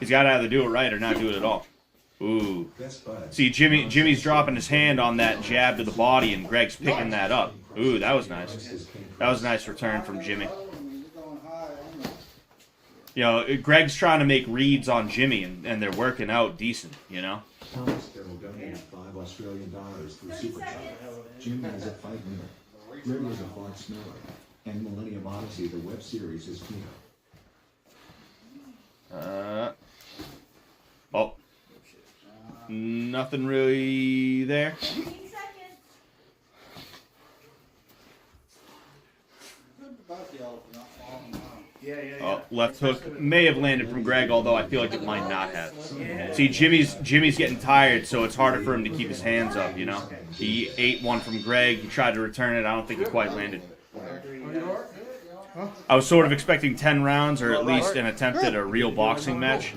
either do it right or not do it at all. Ooh. See, Jimmy's dropping his hand on that jab to the body, and Greg's picking that up. Ooh, that was nice. That was a nice return from Jimmy. You know, Greg's trying to make reads on Jimmy, and they're working out decent, you know? Thomas Carroll donated $5 Australian for Super Chat. Jimmy is a fight winner. Greg is a Bart Smeller. And Millennium Odyssey, the web series, is Kino. Oh. Nothing really there. 15 seconds. Oh, left hook may have landed from Greg, although I feel like it might not have. See, Jimmy's getting tired, so it's harder for him to keep his hands up, you know? He ate one from Greg. He tried to return it. I don't think it quite landed. I was sort of expecting 10 rounds, or at least an attempt at a real boxing match.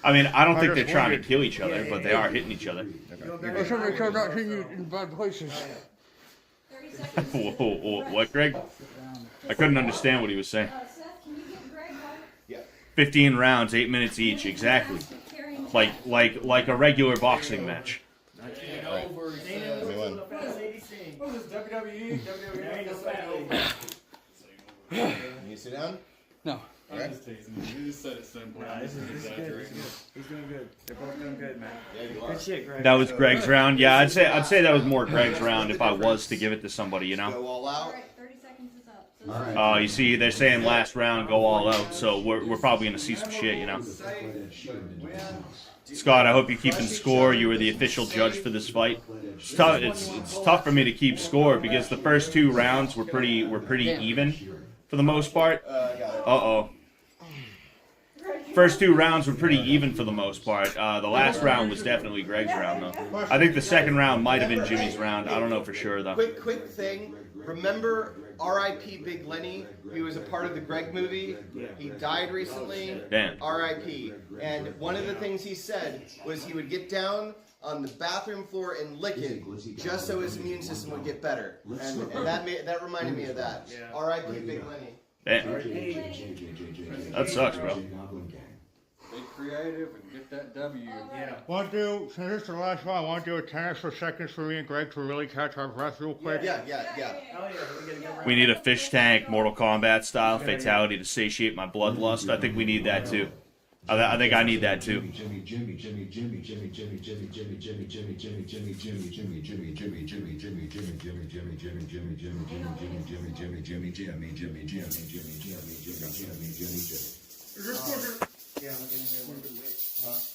I mean, I don't think they're trying to kill each other, but they are hitting each other. There's somebody trying not to hit you in bad places. Whoa, what, Greg? I couldn't understand what he was saying. 15 rounds, 8 minutes each, exactly. Like a regular boxing match. Can you sit down? No. Okay. You just said it simply. This is good. He's doing good. They're both doing good, man. Yeah, you are. Good shit, Greg. That was Greg's round. Yeah, I'd say that was more Greg's round if I was to give it to somebody, you know. Go all out. All right, 30 seconds is up. So All right. You see, they're saying last round, go all out, so we're probably gonna see some shit, you know. Scott, I hope you're keeping score. You were the official judge for this fight. It's tough for me to keep score because the first 2 rounds were pretty even for the most part. Uh-oh. First 2 rounds were pretty even for the most part. The last round was definitely Greg's round, though. I think the second round might have been Jimmy's round. I don't know for sure, though. Quick thing. Remember R.I.P. Big Lenny? He was a part of the Greg movie. He died recently. Damn. R.I.P. And one of the things he said was he would get down on the bathroom floor and lick it just so his immune system would get better. And that reminded me of that. R.I.P. Big Lenny. Damn. That sucks, bro. Be creative and get that W. Yeah. Want to do, since this is the last one, I want to do a 10 extra seconds for me and Greg to really catch our breath real quick. Yeah. We need a fish tank, Mortal Kombat style fatality to satiate my bloodlust. I think we need that too. I think I need that too.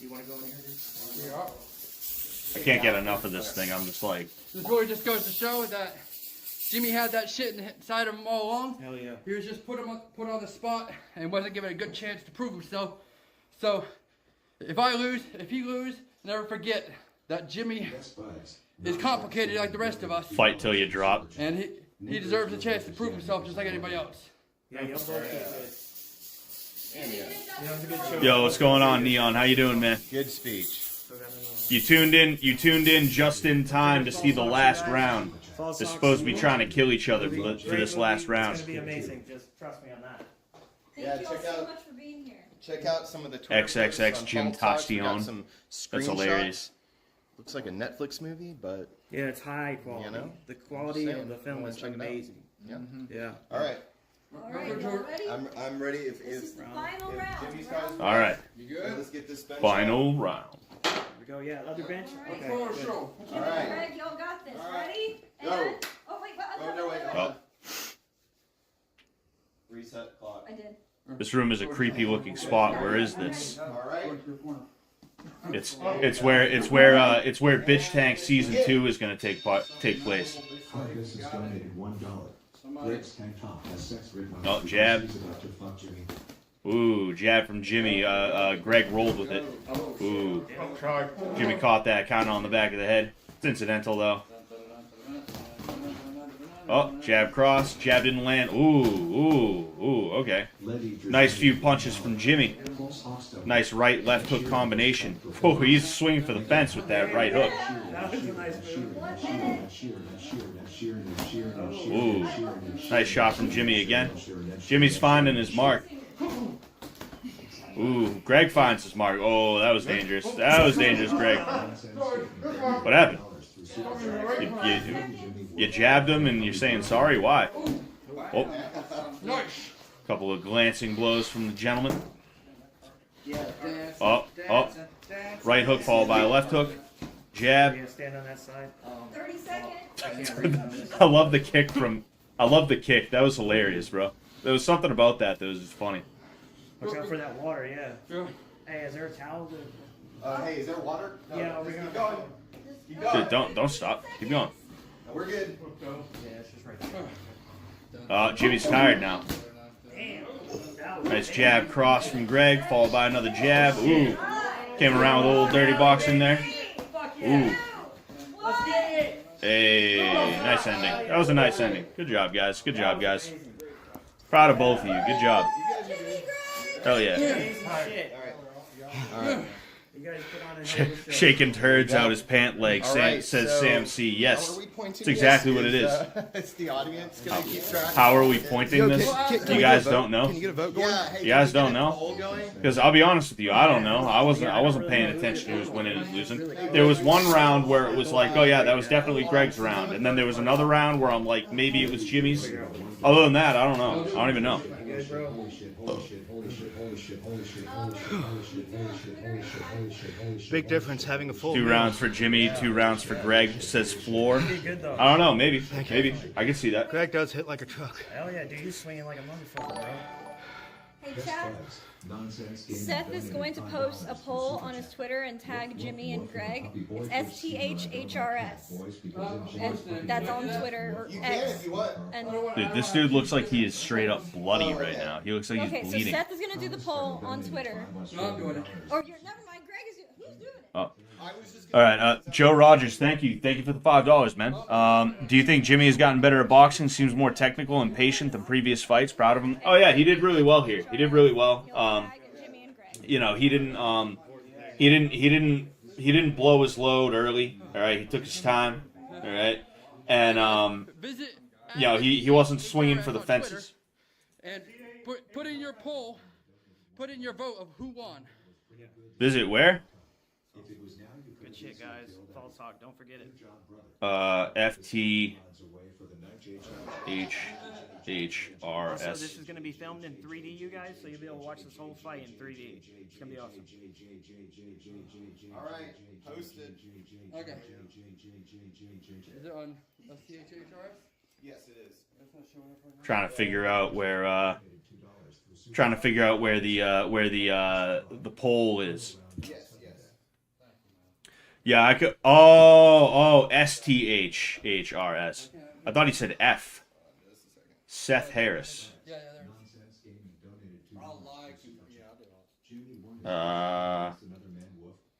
You want to go in here, dude? Yeah. I can't get enough of this thing. I'm just like... This really just goes to show that Jimmy had that shit inside of him all along. Hell yeah. He was just put on the spot and wasn't given a good chance to prove himself. So, if he lose, never forget that Jimmy is complicated like the rest of us. Fight till you drop. And he deserves a chance to prove himself just like anybody else. Yeah, you'll both Yo, what's going on, Neon? How you doing, man? Good speech. You tuned in just in time to see the last round. They're supposed to be trying to kill each other for this last round. It's gonna be amazing. Just trust me on that. Thank you all so much for being here. Check out some of the Twitter XXX Jim Tastion. That's hilarious. Looks like a Netflix movie, but Yeah, it's high quality. You know? The quality of the film is check it out. amazing. Yeah. Yeah. All right. All right, y'all ready? I'm ready. If This is the final round. Jimmy's got All right. You good? let's get this bench. Final round. Here we go. Yeah, other bench. All right. Okay. good. All Jimmy, right. Greg, y'all got this. All right. Ready? Go. And oh wait, No, wait. Oh. Reset clock. I did. This room is a creepy looking spot. Where is this? All right. It's where Bitch Tank Season 2 is gonna take place. Hargis has donated $1. Greg's tank top has sex written on Oh, it. jab. He's about to fuck Jimmy. Ooh, jab from Jimmy. Greg rolled with it. Ooh. Jimmy caught that kind of on the back of the head. It's incidental though. Oh, jab cross. Jab didn't land. Ooh, okay. Nice few punches from Jimmy. Nice right-left hook combination. Oh, he's swinging for the fence with that right hook. That was a nice move. Ooh, nice shot from Jimmy again. Jimmy's finding his mark. Ooh, Greg finds his mark. Oh, that was dangerous. That was dangerous, Greg. What happened? You jabbed him and you're saying sorry? Why? Oh, couple of glancing blows from the gentleman. Oh, right hook followed by a left hook. Jab. Stand on that side. 30 seconds. I love the kick. That was hilarious, bro. There was something about that was just funny. Watch out for that water, yeah. Hey, is there a towel? Hey, is there water? No, Yeah, over just here. keep going. Keep Dude, going. don't stop. Keep going. No, we're good. Yeah, it's just right there. Jimmy's tired now. Damn. Nice jab cross from Greg, followed by another jab. Ooh. Came around with a little dirty boxing there. Ooh. Hey, nice ending. That was a nice ending. Good job, guys. Good job, guys. Proud of both of you. Good job. Hell yeah. All right. You guys put on a Shaking turds out his pant leg, All right, says so Sam C. how Yes. are we pointing It's exactly this? what it is. It's the audience gonna keep track. How are we pointing this? You guys don't know? Can you get a vote going? Yeah, hey, You guys can we don't get a know? poll going? Because I'll be honest with you, I don't know. I wasn't paying attention to who was winning and losing. There was one round where it was like, oh yeah, that was definitely Greg's round, and then there was another round where I'm like, maybe it was Jimmy's. Other than that, I don't know. I don't even know. Big difference having a full 2 rounds for Jimmy, 2 rounds for Greg. Says floor. I don't know. Maybe. Maybe. I can see that. Greg does hit like a truck. Hell yeah, dude, you're swinging like a motherfucker, bro. Hey, chat. Nonsense Gaming Seth is donated going to $5 post a through poll Super on his Chat. Twitter and tag Jimmy and Greg. It's STHHRS. And And that's on Twitter or You can X. if you want. And Dude, this dude looks like he is straight up bloody right now. He looks like he's okay, so bleeding. Seth is gonna do the poll on Twitter. No, I'm doing it. Or you're never mind. Greg is. Who's doing it? Oh. I was just All right, Joe Rogers, thank you for the $5, man. Do you think Jimmy has gotten better at boxing? Seems more technical and patient than previous fights. Proud of him. Oh yeah, he did really well here. He did really well. Jimmy and Greg. You know, he didn't blow his load early. All right, he took his time. All right, and Visit. you know, he wasn't swinging for the fences. And put in your poll. Put in your vote of who won. Visit where? Good shit, guys. False Hawk, don't forget it. FTHHRS. So this is going to be filmed in 3D, you guys, so you'll be able to watch this whole fight in 3D. It's going to be awesome. Alright, posted. Okay. Is it on STHHRS? Yes, it is. Trying to figure out where the poll is. Yes. Yeah, I could. Oh, STHHRS. I thought he said F. Seth Harris.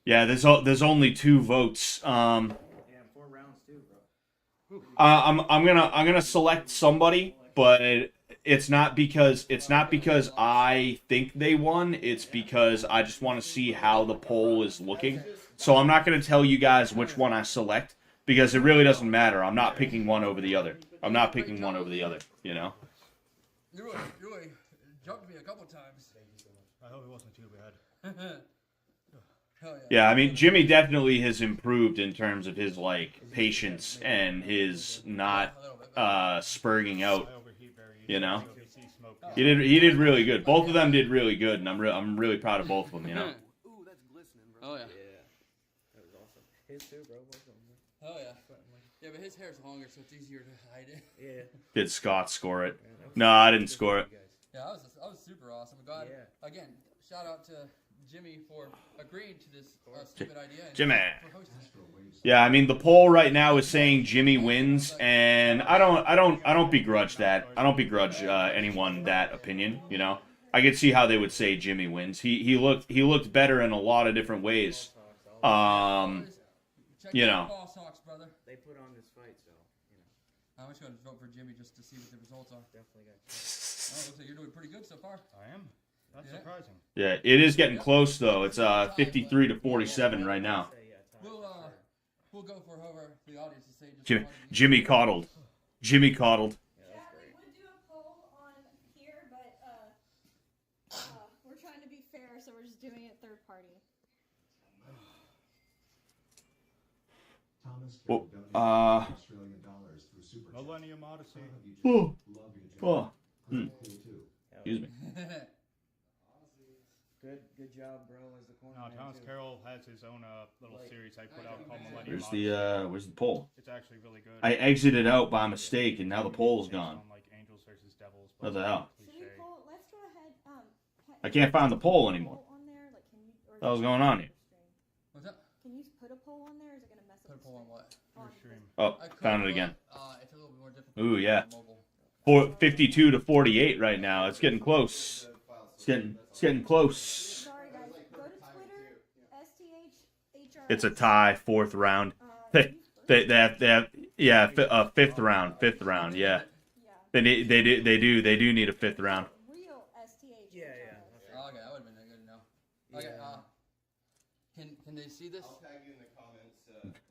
Yeah, there's only 2 votes. Yeah, 4 rounds too, bro. I'm gonna select somebody, but it's not because I think they won. It's because I just want to see how the poll is looking. So I'm not gonna tell you guys which one I select because it really doesn't matter. I'm not picking one over the other. You know. You really jumped me a couple times. I hope it wasn't too bad. Hell yeah. Yeah, I mean Jimmy definitely has improved in terms of his like patience and his not spurging out. You know. He did really good. Both of them did really good, and I'm really proud of both of them. You know. Ooh, that's glistening, bro. Oh yeah. That was awesome. His too, bro. Oh yeah. Yeah, but his hair's longer, so it's easier to hide it. Yeah. Did Scott score it? No, I didn't score it. Yeah, I was super awesome. God, again, shout out to Jimmy for agreeing to this stupid idea. And Jimmy. for hosting it. Yeah, I mean the poll right now is saying Jimmy wins, and I don't begrudge that. I don't begrudge anyone that opinion. You know, I could see how they would say Jimmy wins. He looked better in a lot of different ways. You know. False Hawks, brother. They put on this fight, so, you know. I'm just going to vote for Jimmy just to see what the results are. Definitely got Oh, looks like you're doing pretty good so far. I am. That's surprising. Yeah, it is getting close though. It's 53 to 47 right now. We'll go for whoever the audience is saying. Jimmy coddled. Jimmy coddled. Yeah, we would do a poll on here, but we're trying to be fair, so we're just doing it third party. Well, Millennium Odyssey. Excuse me. Good job, bro, as the corner. No, Thomas Carroll has his own little series I put out called Millennium Where's Odyssey. where's the poll? It's actually really good. I exited out by mistake, and now the poll's gone. Like Angels versus Devils. What the hell? Should we poll? Let's go ahead. I can't find the poll anymore. On there, like, can you, or What the hell's going on here? What's that? Can you put a poll on there? Or is it gonna mess Put a up? poll on what? Oh, found it again. It's a little bit more difficult. Ooh, yeah. 52 to 48 right now. It's getting close. It's getting close. Sorry, guys. Go to Twitter. STHHRS. It's a tie, 4th round. They have fifth round. Yeah. They do need a 5th round. Real STHHRS. Yeah. Oh, okay, that would have been good to know. Okay, can they see this? I'll tag you in the comments.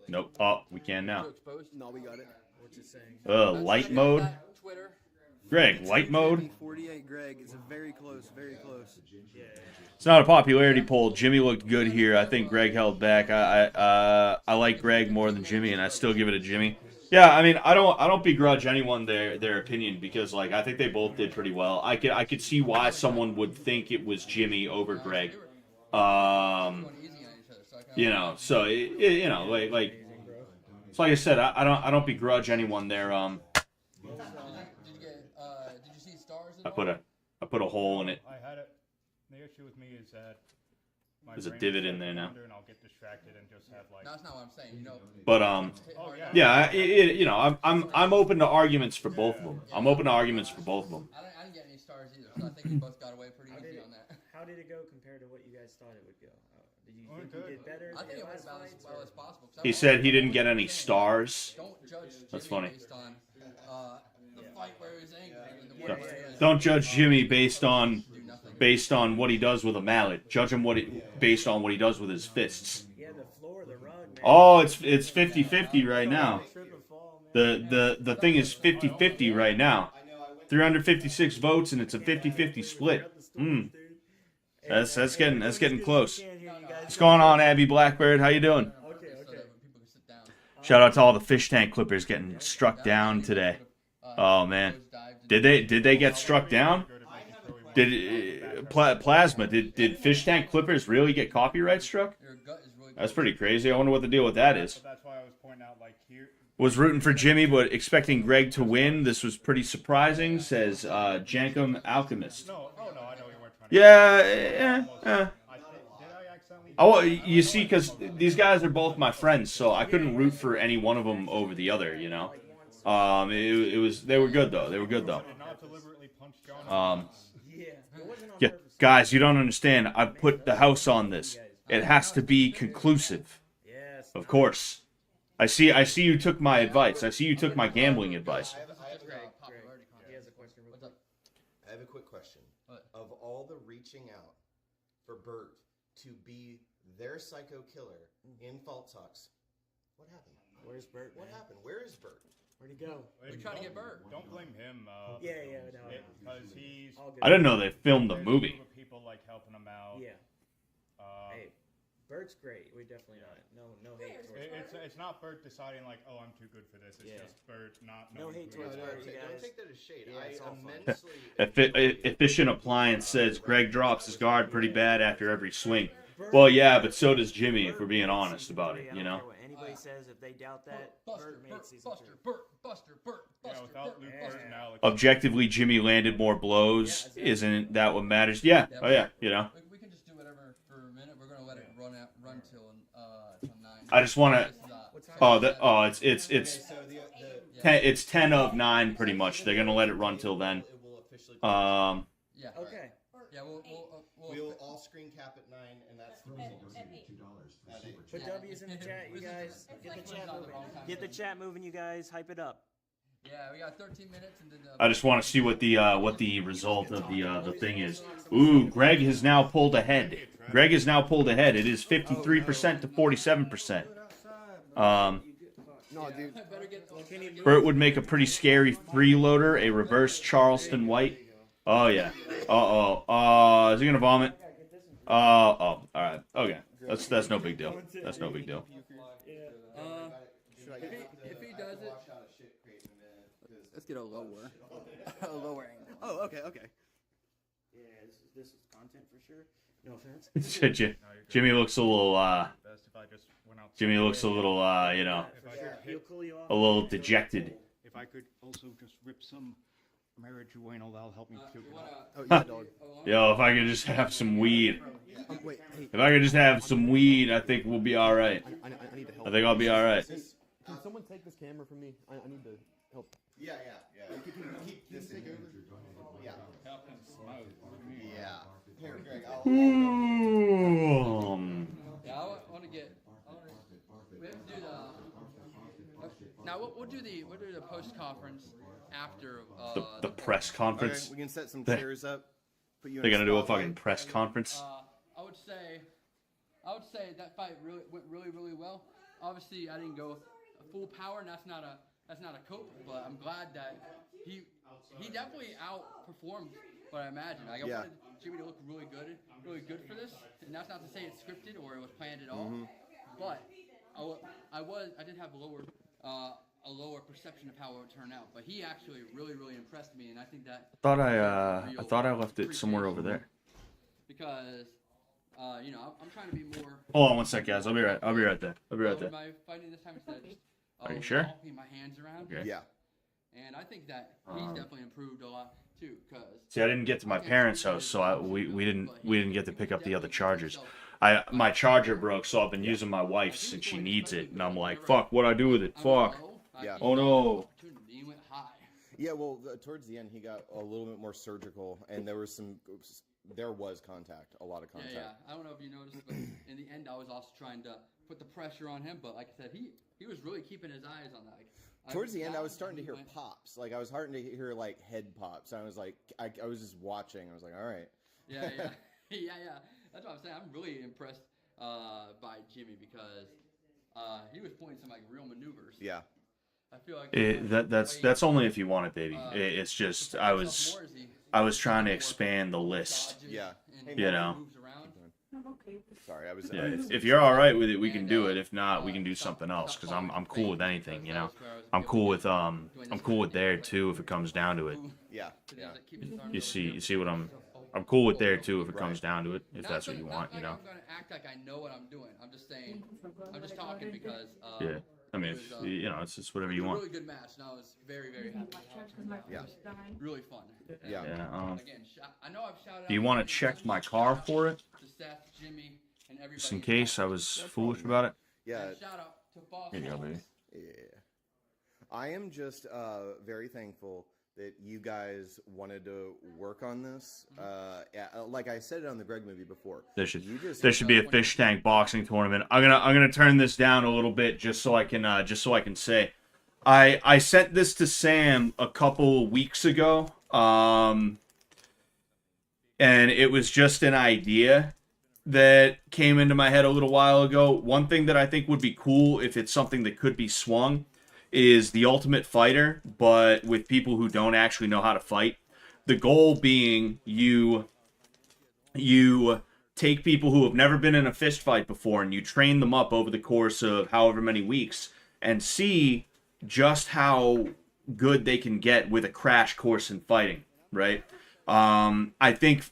Nope. Oh, we can now. Exposed? No, we got it. What's it saying? Light mode. Twitter. Greg, light mode. 48, Greg. It's a very close. Yeah. It's not a popularity poll. Jimmy looked good here. I think Greg held back. I like Greg more than Jimmy, and I still give it to Jimmy. Yeah, I mean, I don't begrudge anyone their opinion because like I think they both did pretty well. I could see why someone would think it was Jimmy over Greg. You know, so you know, like so like I said, I don't begrudge anyone their Did you see stars? I put a put a hole in it. I had it. The issue with me is that my There's a brain divot will in there now. wander and I'll get distracted and just have like. No, that's not what I'm saying. You know. But yeah. you know, I'm open to arguments for both of them. I'm open to arguments for both of them. I didn't get any stars either, so I think we both got away pretty easy on that. How did it go compared to what you guys thought it would go? Did you think good. you did better? I think it than went last about as fights, well or- as possible. He said he didn't get any stars. Don't judge That's Jimmy funny. based on the fight where he was angry and the So, one where he was don't judge Jimmy based on what he does with a mallet. Judge him based on what he does with his fists. Yeah, the floor, the rug, man. Oh, it's 50-50 right now. The thing is 50-50 right now. 356 votes and it's a 50-50 split. That's getting close. What's going on, Abby Blackbird? How you doing? Shout out to all the fish tank clippers getting struck down today. Oh man, did they get struck down? Did Plasma? Did fish tank clippers really get copyright struck? That's pretty crazy. I wonder what the deal with that is. That's why I was pointing out like here. Was rooting for Jimmy, but expecting Greg to win. This was pretty surprising, says Jankum Alchemist. No, I know you weren't trying to. Yeah. Oh, you see, because these guys are both my friends, so I couldn't root for any one of them over the other. You know, they were good though. They were good though. Yeah, guys, you don't understand. I've put the house on this. It has to be conclusive. Of course. I see you took my advice. I see you took my gambling advice. I have a quick question. Of all the reaching out for Bert to be their psycho killer in Fault Talks, what happened? Where's Bert? What happened? Where is Bert? Where'd he go? We're trying to get Bert. Don't blame him. Yeah, no. Because he's. I didn't know they filmed the movie. People like helping him out. Yeah. Hey, Bert's great. We definitely no hate towards Bert. It's not Bert deciding like, oh, I'm too good for this. It's just Bert not. No hate towards Bert, you guys. Don't take that as shade. Yeah, Efficient Appliance says Greg drops his guard pretty bad after every swing. Well, yeah, but so does Jimmy, if we're being honest about it, you know? Anybody says if they doubt that, Bert made season 2. Objectively, Jimmy landed more blows. Isn't that what matters? Yeah. Oh, yeah, you know? We can just do whatever for a minute. We're gonna let it run till 9. I just want to. It's 10 of 9 pretty much. They're gonna let it run till then. Yeah. Okay. Yeah, we'll all screen cap at 9, and that's the result. Put W's in the chat, you guys. Get the chat moving. Get the chat moving, you guys. Hype it up. Yeah, we got 13 minutes, and then. I just want to see what the result of the thing is. Ooh, Greg has now pulled ahead. It is 53% to 47%. No, dude. Bert would make a pretty scary freeloader, a reverse Charleston White. Oh yeah. Is he gonna vomit? All right. Okay. That's no big deal. That's no big deal. If he does it, let's get a lower angle. Oh, okay. Yeah, this is content for sure. No offense. Jimmy looks a little you know, a little dejected. If I could also just rip some marijuana, that'll help me too. Oh, yeah, dog. Yo, if I could just have some weed. Wait, hey. If I could just have some weed, I think we'll be all right. I need to help. I think I'll be all right. Can someone take this camera from me? I need to help. Yeah. Keep this in. Yeah. Yeah. Here, Greg, Yeah, I want to get. We have to do the. Now we'll do the post conference after The press conference. Okay, we can set some chairs up. They're gonna do a fucking press conference. I would say that fight went really well. Obviously, I didn't go full power, and that's not a cope. But I'm glad that he definitely outperformed what I imagined. I wanted Jimmy to look really good for this, and that's not to say it's scripted or it was planned at all. But I did have a lower perception of how it would turn out. But he actually really impressed me, and I think that. I thought I left it somewhere over there. Because. I'm trying to be more. Hold on one sec, guys. I'll be right there. Am I fighting this time instead of just? Are you sure? Walking my hands around. Okay. Yeah. And I think that he's definitely improved a lot too, cause See, I didn't get to my parents' house, so we didn't get to pick up the other chargers. My charger broke, so I've been using my wife's, and she needs it, and I'm like, fuck, what do I do with it? Fuck. Yeah. Oh no. Yeah, well, towards the end, he got a little bit more surgical, and there was contact, a lot of contact. Yeah. I don't know if you noticed, but in the end, I was also trying to put the pressure on him. But like I said, he was really keeping his eyes on that. Towards the end, I was starting to hear pops. Like, I was starting to hear, like, head pops. I was like, I was just watching. I was like, all right. Yeah. Yeah. That's what I'm saying. I'm really impressed by Jimmy because he was pulling some, like, real maneuvers. Yeah. I feel like that's only if you want it, baby. It's just I was trying to expand the list. Yeah. You know. Sorry, I was. Yeah, if you're all right with it, we can do it. If not, we can do something else. Cause I'm cool with anything. You know. I'm cool with there too if it comes down to it. Yeah. You see what I'm cool with there too if it comes down to it. If that's what you want, you know. I'm gonna act like I know what I'm doing. I'm just saying. I'm just talking because. Yeah. I mean, you know, it's just whatever you want. Really good match, and I was very, very happy. Yeah. Really fun. Yeah. Again, I know I've shouted out. Do you want to check my car for it? To Seth, Jimmy, and everybody. Just in case I was foolish about it. Yeah. Shout out to Boss. Here you go, baby. Yeah. I am just very thankful that you guys wanted to work on this. Like I said it on the Greg movie before. There should be a fish tank boxing tournament. I'm gonna turn this down a little bit just so I can say, I sent this to Sam a couple weeks ago, and it was just an idea that came into my head a little while ago. One thing that I think would be cool if it's something that could be swung is the Ultimate Fighter, but with people who don't actually know how to fight. The goal being you take people who have never been in a fist fight before and you train them up over the course of however many weeks and see just how good they can get with a crash course in fighting, right? I think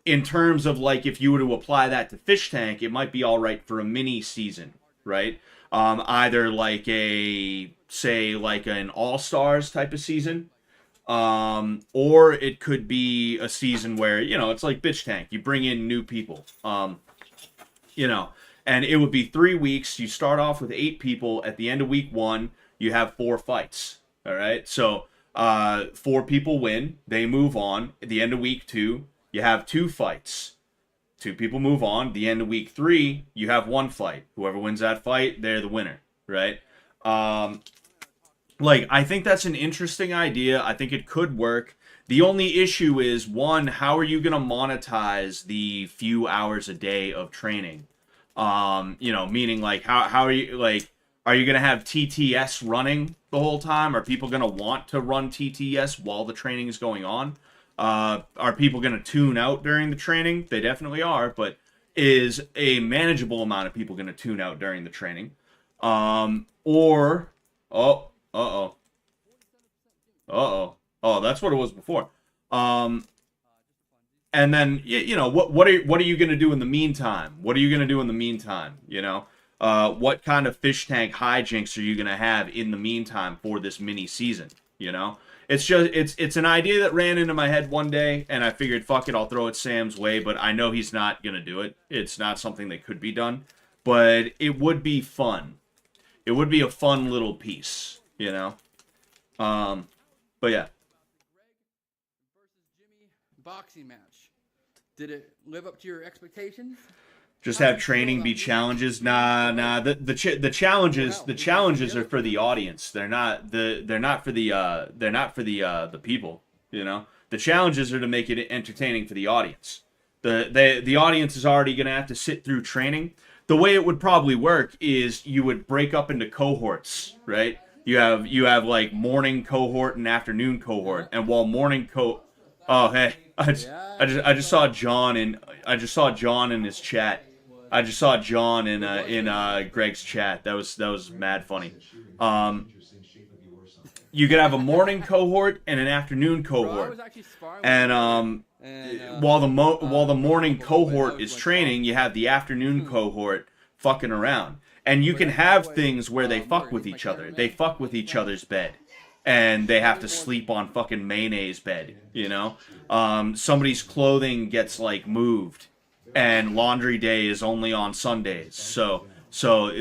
in terms of like if you were to apply that to Fish Tank, it might be all right for a mini season, right? Either like an All-Stars type of season, or it could be a season where, you know, it's like Bitch Tank. You bring in new people, you know, and it would be 3 weeks. You start off with 8 people. At the end of week 1, you have 4 fights. All right. So, 4 people win. They move on. At the end of week 2, you have 2 fights. 2 people move on. The end of week 3, you have 1 fight. Whoever wins that fight, they're the winner, right? Like, I think that's an interesting idea. I think it could work. The only issue is, one, how are you going to monetize the few hours a day of training? You know, meaning, like, how are you, like, are you going to have TTS running the whole time? Are people going to want to run TTS while the training is going on? Are people going to tune out during the training? They definitely are, but is a manageable amount of people going to tune out during the training? That's what it was before. And then, you know, what are you going to do in the meantime? What are you going to do in the meantime? You know, what kind of fish tank hijinks are you going to have in the meantime for this mini season? You know, it's just, it's an idea that ran into my head one day and I figured, fuck it, I'll throw it Sam's way, but I know he's not going to do it. It's not something that could be done, but it would be fun. It would be a fun little piece, you know? But yeah. Boxing match. Did it live up to your expectations? Just have training be challenges. Nah. The challenges are for the audience. They're not for the people, you know? The challenges are to make it entertaining for the audience. The audience is already going to have to sit through training. The way it would probably work is you would break up into cohorts, right? You have like morning cohort and afternoon cohort, and while oh hey, I just saw John in his chat. I just saw John in Greg's chat. That was mad funny. You could have a morning cohort and an afternoon cohort, and while the morning cohort is training, you have the afternoon cohort fucking around. And you can have things where they fuck with each other. They fuck with each other's bed. and they have to sleep on fucking mayonnaise bed, you know? Somebody's clothing gets like moved, and laundry day is only on Sundays, so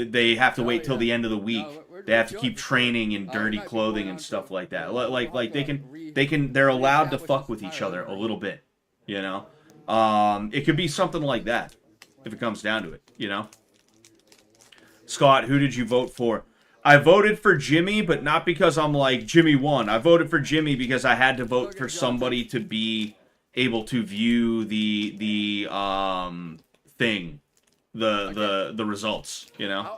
they have to wait till the end of the week. They have to keep training in dirty clothing and stuff like that. Like they're allowed to fuck with each other a little bit, you know? It could be something like that if it comes down to it, you know? Scott, who did you vote for? I voted for Jimmy, but not because I'm like, Jimmy won. I voted for Jimmy because I had to vote for somebody to be able to view the thing, the results, you know?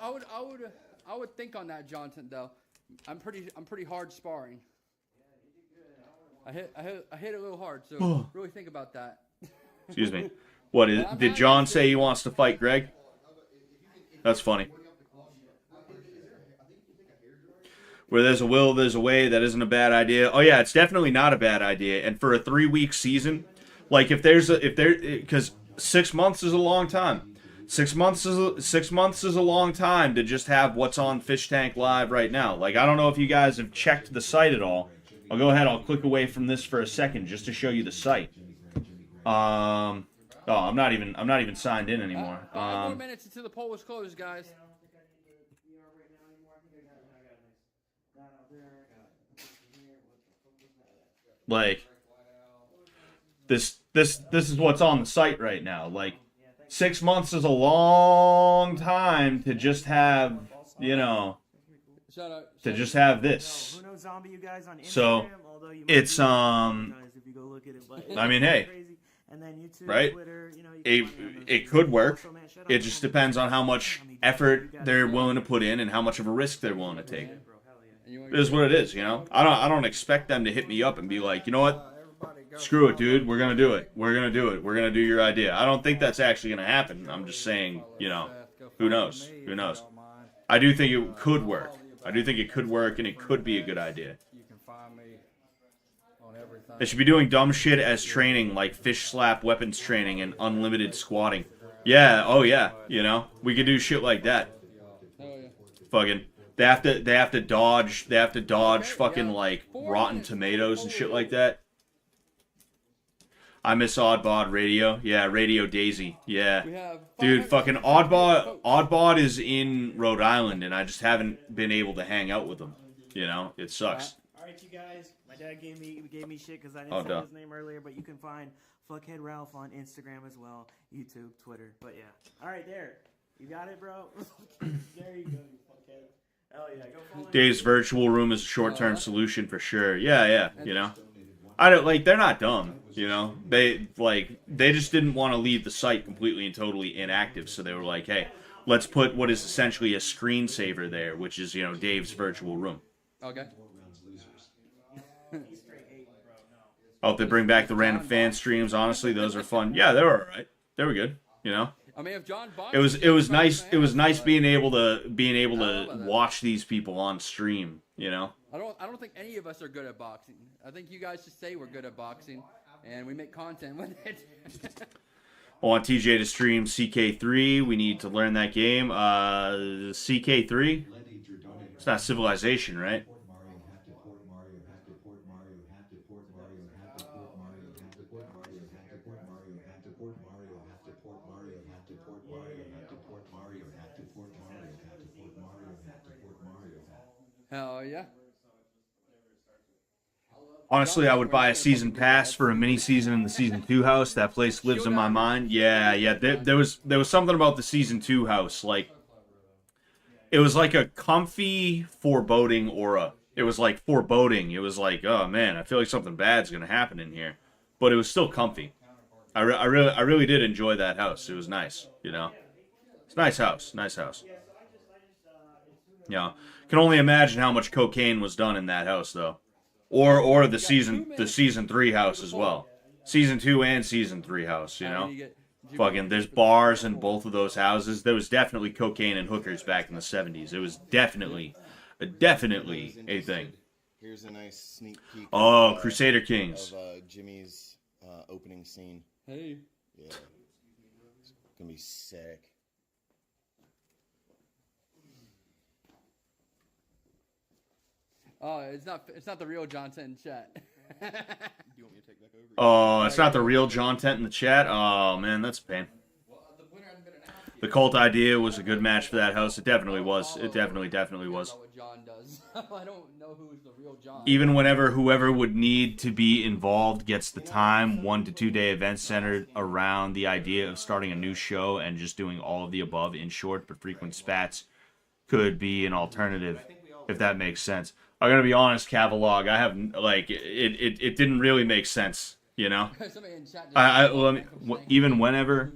I would think on that, Johnson, though. I'm pretty hard sparring. I hit a little hard, so really think about that. Excuse me. What is? Did John say he wants to fight Greg? That's funny. Where there's a will, there's a way. That isn't a bad idea. Oh yeah, it's definitely not a bad idea. And for a 3-week season, like because 6 months is a long time. 6 months is a long time to just have what's on Fish Tank Live right now. Like, I don't know if you guys have checked the site at all. I'll go ahead. I'll click away from this for a second just to show you the site. Oh, I'm not even signed in anymore. 5 more minutes until the poll is closed, guys. Like, this is what's on the site right now. Like, 6 months is a long time to just have, you know, to just have this. So it's I mean, hey, right? It could work. It just depends on how much effort they're willing to put in and how much of a risk they're willing to take. It is what it is, you know. I don't expect them to hit me up and be like, you know what? Screw it, dude. We're gonna do it. We're gonna do it. We're gonna do your idea. I don't think that's actually gonna happen. I'm just saying, you know, who knows? Who knows? I do think it could work. I do think it could work, and it could be a good idea. They should be doing dumb shit as training, like fish slap weapons training and unlimited squatting. Yeah, oh yeah, you know, we could do shit like that. Fucking, they have to dodge fucking like rotten tomatoes and shit like that. I miss Oddbod Radio. Yeah, Radio Daisy. Yeah. Dude, fucking Oddbod is in Rhode Island, and I just haven't been able to hang out with him. You know, it sucks. Alright, you guys. My dad gave me shit because I didn't say his name earlier, but you can find Fuckhead Ralph on Instagram as well, YouTube, Twitter. But yeah. Alright, there. You got it, bro? There you go, you fuckhead. Hell yeah, go follow Dave's virtual room is a short-term solution for sure. Yeah, you know. I don't like, they're not dumb, you know. They just didn't want to leave the site completely and totally inactive, so they were like, "Hey, let's put what is essentially a screensaver there, which is, you know, Dave's virtual room." Okay. Oh, they bring back the random fan streams. Honestly, those are fun. Yeah, they were alright. They were good, you know. I mean, if John it was nice. It was nice being able to watch these people on stream, you know. I don't think any of us are good at boxing. I think you guys just say we're good at boxing, and we make content with it. I want TJ to stream CK3. We need to learn that game. CK3. It's not Civilization, right? Hell yeah. Honestly, I would buy a season pass for a mini season in the season 2 house. That place lives in my mind. Yeah. There was something about the season 2 house, like it was like a comfy foreboding aura. It was like foreboding. It was like, oh man, I feel like something bad's gonna happen in here, but it was still comfy. I really did enjoy that house. It was nice, you know. It's a nice house. Nice house. Yeah. Can only imagine how much cocaine was done in that house, though, or the season 3 house as well, season 2 and season 3 house. You know, fucking, there's bars in both of those houses. There was definitely cocaine and hookers back in the 70s. It was definitely a thing. Here's a nice sneak peek. Oh, Crusader Kings. Of Jimmy's opening scene. Hey. Yeah. It's gonna be sick. Oh, it's not the real Johnson in chat. Do you want me to take back over? Oh, it's not the real John Tent in the chat. Oh man, that's a pain. The cult idea was a good match for that house. It definitely was. It definitely was. What John does. I don't know who's the real John. Even whenever whoever would need to be involved gets the time, 1 to 2 day events centered around the idea of starting a new show and just doing all of the above in short but frequent spats could be an alternative, if that makes sense. I'm gonna be honest, Cavalog. I have like it didn't really make sense, you know. Even whenever.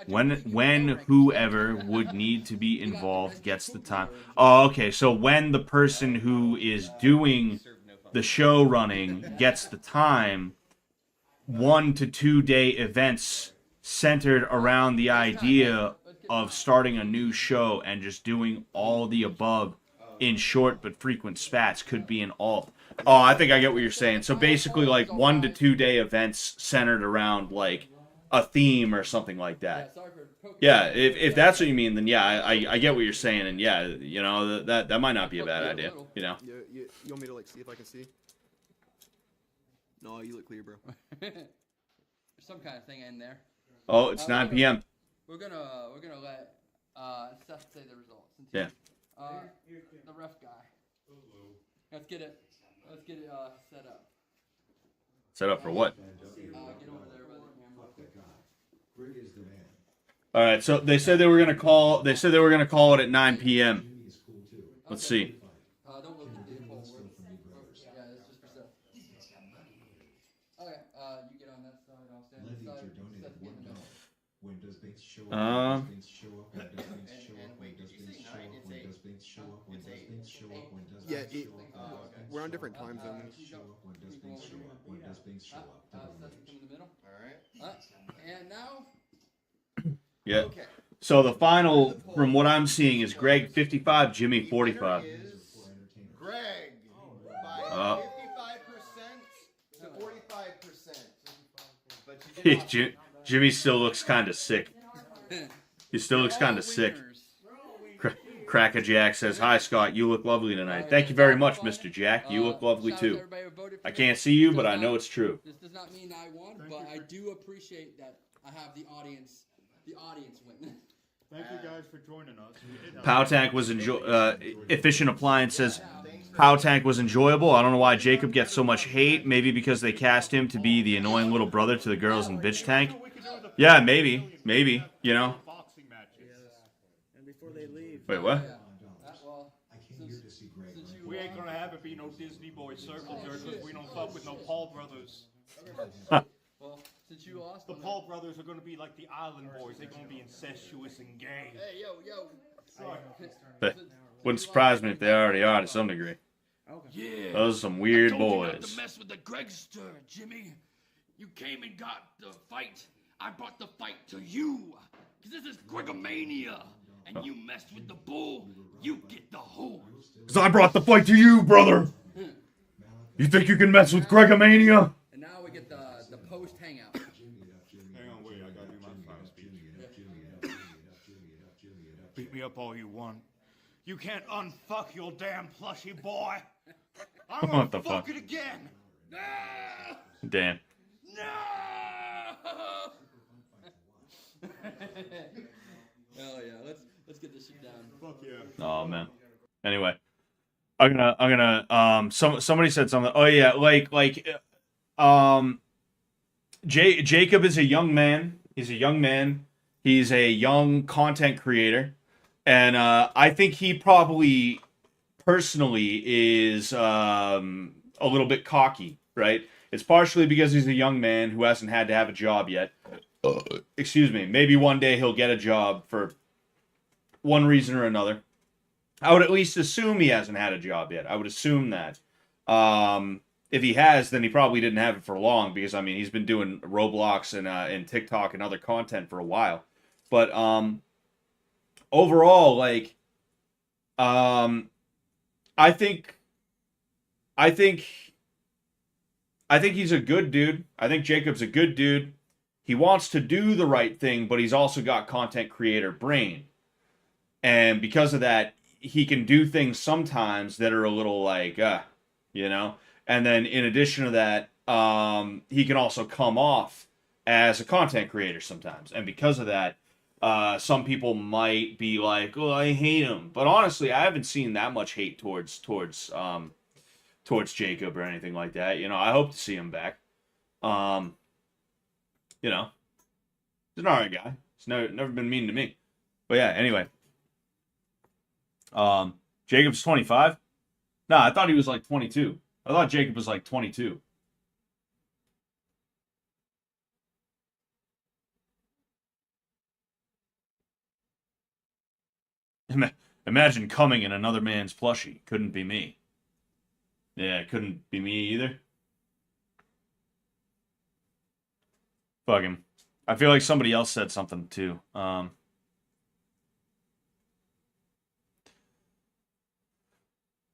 When whoever would need to be involved gets the time. Oh, okay. So when the person who is doing the show running gets the time, 1 to 2 day events centered around the idea of starting a new show and just doing all the above in short but frequent spats could be an alt. Oh, I think I get what you're saying. So basically like 1 to 2 day events centered around like a theme or something like that. Yeah, if that's what you mean, then yeah, I get what you're saying, and yeah, you know, that might not be a bad idea, you know. You want me to like see if I can see? No, you look clear, bro. There's some kind of thing in there. Oh, it's 9 p.m. We're gonna let Seth say the results. Yeah. The ref guy. Let's get it set up. Set up for what? Get over there by the camera. All right, so they said they were gonna call. They said they were gonna call it at 9 p.m. Let's see. Don't look at the poll. Yeah, it's just for Seth. Okay, you get on that side. I'll stand on this side. Seth, get in the middle. When does Binks show up? When does Binks show up? When does Binks show up? When does Binks show up? When does Binks show up? When does Binks show up? When does Yeah, Binks show up? we're on different time zones. When does Binks show up? When does Binks show up? Seth, come in the middle. Alright. And now. Yeah. Okay. So the final, from what I'm seeing, is Greg 55, Jimmy 45. Greg by 55% to 45%. But you did not Jimmy still looks kind of sick. He still looks kind of sick. Crackerjack says, "Hi Scott, you look lovely tonight." Thank you very much, Mr. Jack. You look lovely too. I can't see you, but I know it's true. This does not mean I won, but I do appreciate that I have the audience win. Thank you guys for joining us. Pow Tank was Efficient Appliance says Pow Tank was enjoyable. I don't know why Jacob gets so much hate. Maybe because they cast him to be the annoying little brother to the girls in Bitch Tank. Yeah, maybe, you know. And before they leave. Wait, what? We ain't gonna have it be no Disney Boy circle jerk because we don't fuck with no Paul brothers. Well, since you lost, the Paul brothers are gonna be like the Island Boys. They're gonna be incestuous and gay. Hey, yo. Wouldn't surprise me if they already are to some degree. Yeah. Those are some weird I told you boys. not to mess with the Gregster, Jimmy. You came and got the fight. I brought the fight to you. Because this is Gregomania. And you messed with the bull, you get the hole. Because I brought the fight to you, brother. You think you can mess with Gregomania? And now we get the post hangout. Hang on, wait, I gotta do my final speech. Beat me up all you want. You can't unfuck your damn plushy boy. I'm gonna What the fuck? it again. No! Damn. Hell yeah, let's get this shit down. Fuck yeah. Oh man. Anyway, I'm gonna somebody said something. Oh yeah, Jacob is a young man. He's a young man. He's a young content creator, and I think he probably personally is a little bit cocky, right? It's partially because he's a young man who hasn't had to have a job yet. Excuse me. Maybe one day he'll get a job for one reason or another. I would at least assume he hasn't had a job yet. I would assume that. If he has, then he probably didn't have it for long because, I mean, he's been doing Roblox and TikTok and other content for a while. But overall, like, I think he's a good dude. I think Jacob's a good dude. He wants to do the right thing, but he's also got content creator brain. And because of that, he can do things sometimes that are a little like, you know. And then in addition to that, he can also come off as a content creator sometimes, and because of that, some people might be like, "Oh, I hate him," but honestly, I haven't seen that much hate towards Jacob or anything like that. You know, I hope to see him back. You know, he's an alright guy. He's never been mean to me. But yeah, anyway. Jacob's 25? No, I thought he was like 22. I thought Jacob was like 22. Imagine coming in another man's plushie. Couldn't be me. Yeah, it couldn't be me either. Fuck him. I feel like somebody else said something too.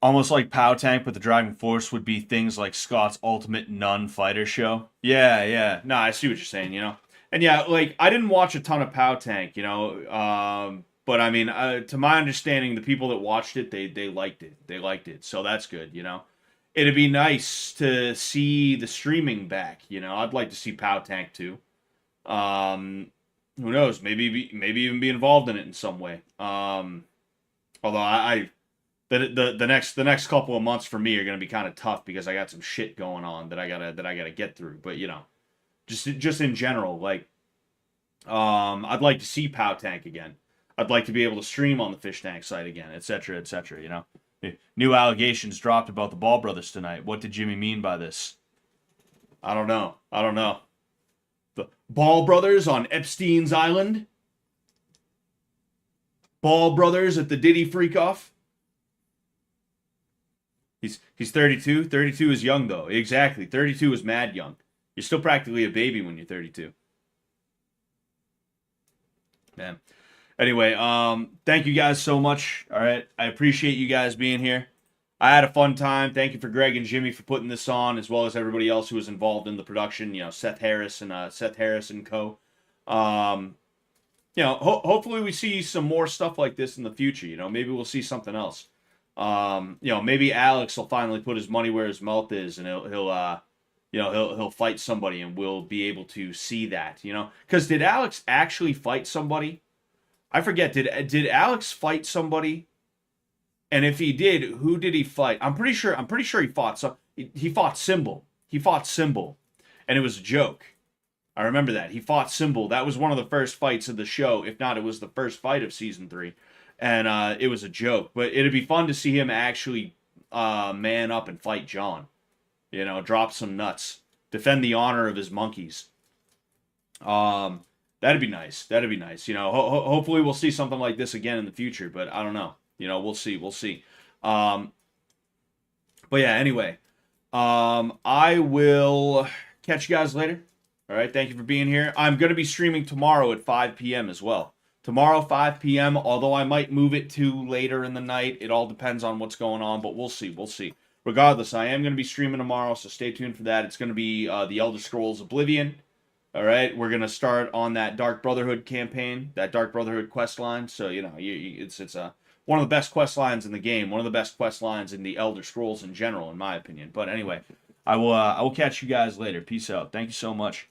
Almost like Pow Tank, but the driving force would be things like Scott's Ultimate Nun Fighter Show. Yeah, yeah. No, I see what you're saying, you know? And yeah, like, I didn't watch a ton of Pow Tank, you know? But I mean, to my understanding, the people that watched it, they liked it. They liked it. So that's good, you know? It'd be nice to see the streaming back, you know? I'd like to see Pow Tank too. Who knows? Maybe even be involved in it in some way. Although the next couple of months for me are gonna be kind of tough because I got some shit going on that I gotta get through. But you know, just in general, like, I'd like to see Pow Tank again. I'd like to be able to stream on the Fish Tank site again, etc., etc. You know, new allegations dropped about the Ball brothers tonight. What did Jimmy mean by this? I don't know. The Ball brothers on Epstein's Island. Ball brothers at the Diddy Freak-Off. He's 32. 32 is young, though. Exactly. 32 is mad young. You're still practically a baby when you're 32. Man. Anyway, thank you guys so much. All right. I appreciate you guys being here. I had a fun time. Thank you for Greg and Jimmy for putting this on, as well as everybody else who was involved in the production. You know, Seth Harris and co. You know, hopefully we see some more stuff like this in the future. You know, maybe we'll see something else. You know, maybe Alex will finally put his money where his mouth is, and he'll fight somebody, and we'll be able to see that. You know, because did Alex actually fight somebody? I forget. Did Alex fight somebody? And if he did, who did he fight? I'm pretty sure he fought. So he fought Symbol. He fought Symbol, and it was a joke. I remember that he fought Symbol. That was one of the first fights of the show. If not, it was the first fight of season 3. And it was a joke, but it'd be fun to see him actually man up and fight John. You know, drop some nuts, defend the honor of his monkeys. That'd be nice. That'd be nice. You know, hopefully we'll see something like this again in the future. But I don't know. You know, we'll see. We'll see. But yeah. Anyway, I will catch you guys later. All right. Thank you for being here. I'm gonna be streaming tomorrow at 5 p.m. as well. Tomorrow, 5 p.m., although I might move it to later in the night. It all depends on what's going on, but we'll see. We'll see. Regardless, I am going to be streaming tomorrow, so stay tuned for that. It's going to be the Elder Scrolls Oblivion. All right? We're going to start on that Dark Brotherhood campaign, that Dark Brotherhood quest line. So, you know, it's one of the best quest lines in the game, one of the best quest lines in the Elder Scrolls in general, in my opinion. But anyway, I will catch you guys later. Peace out. Thank you so much.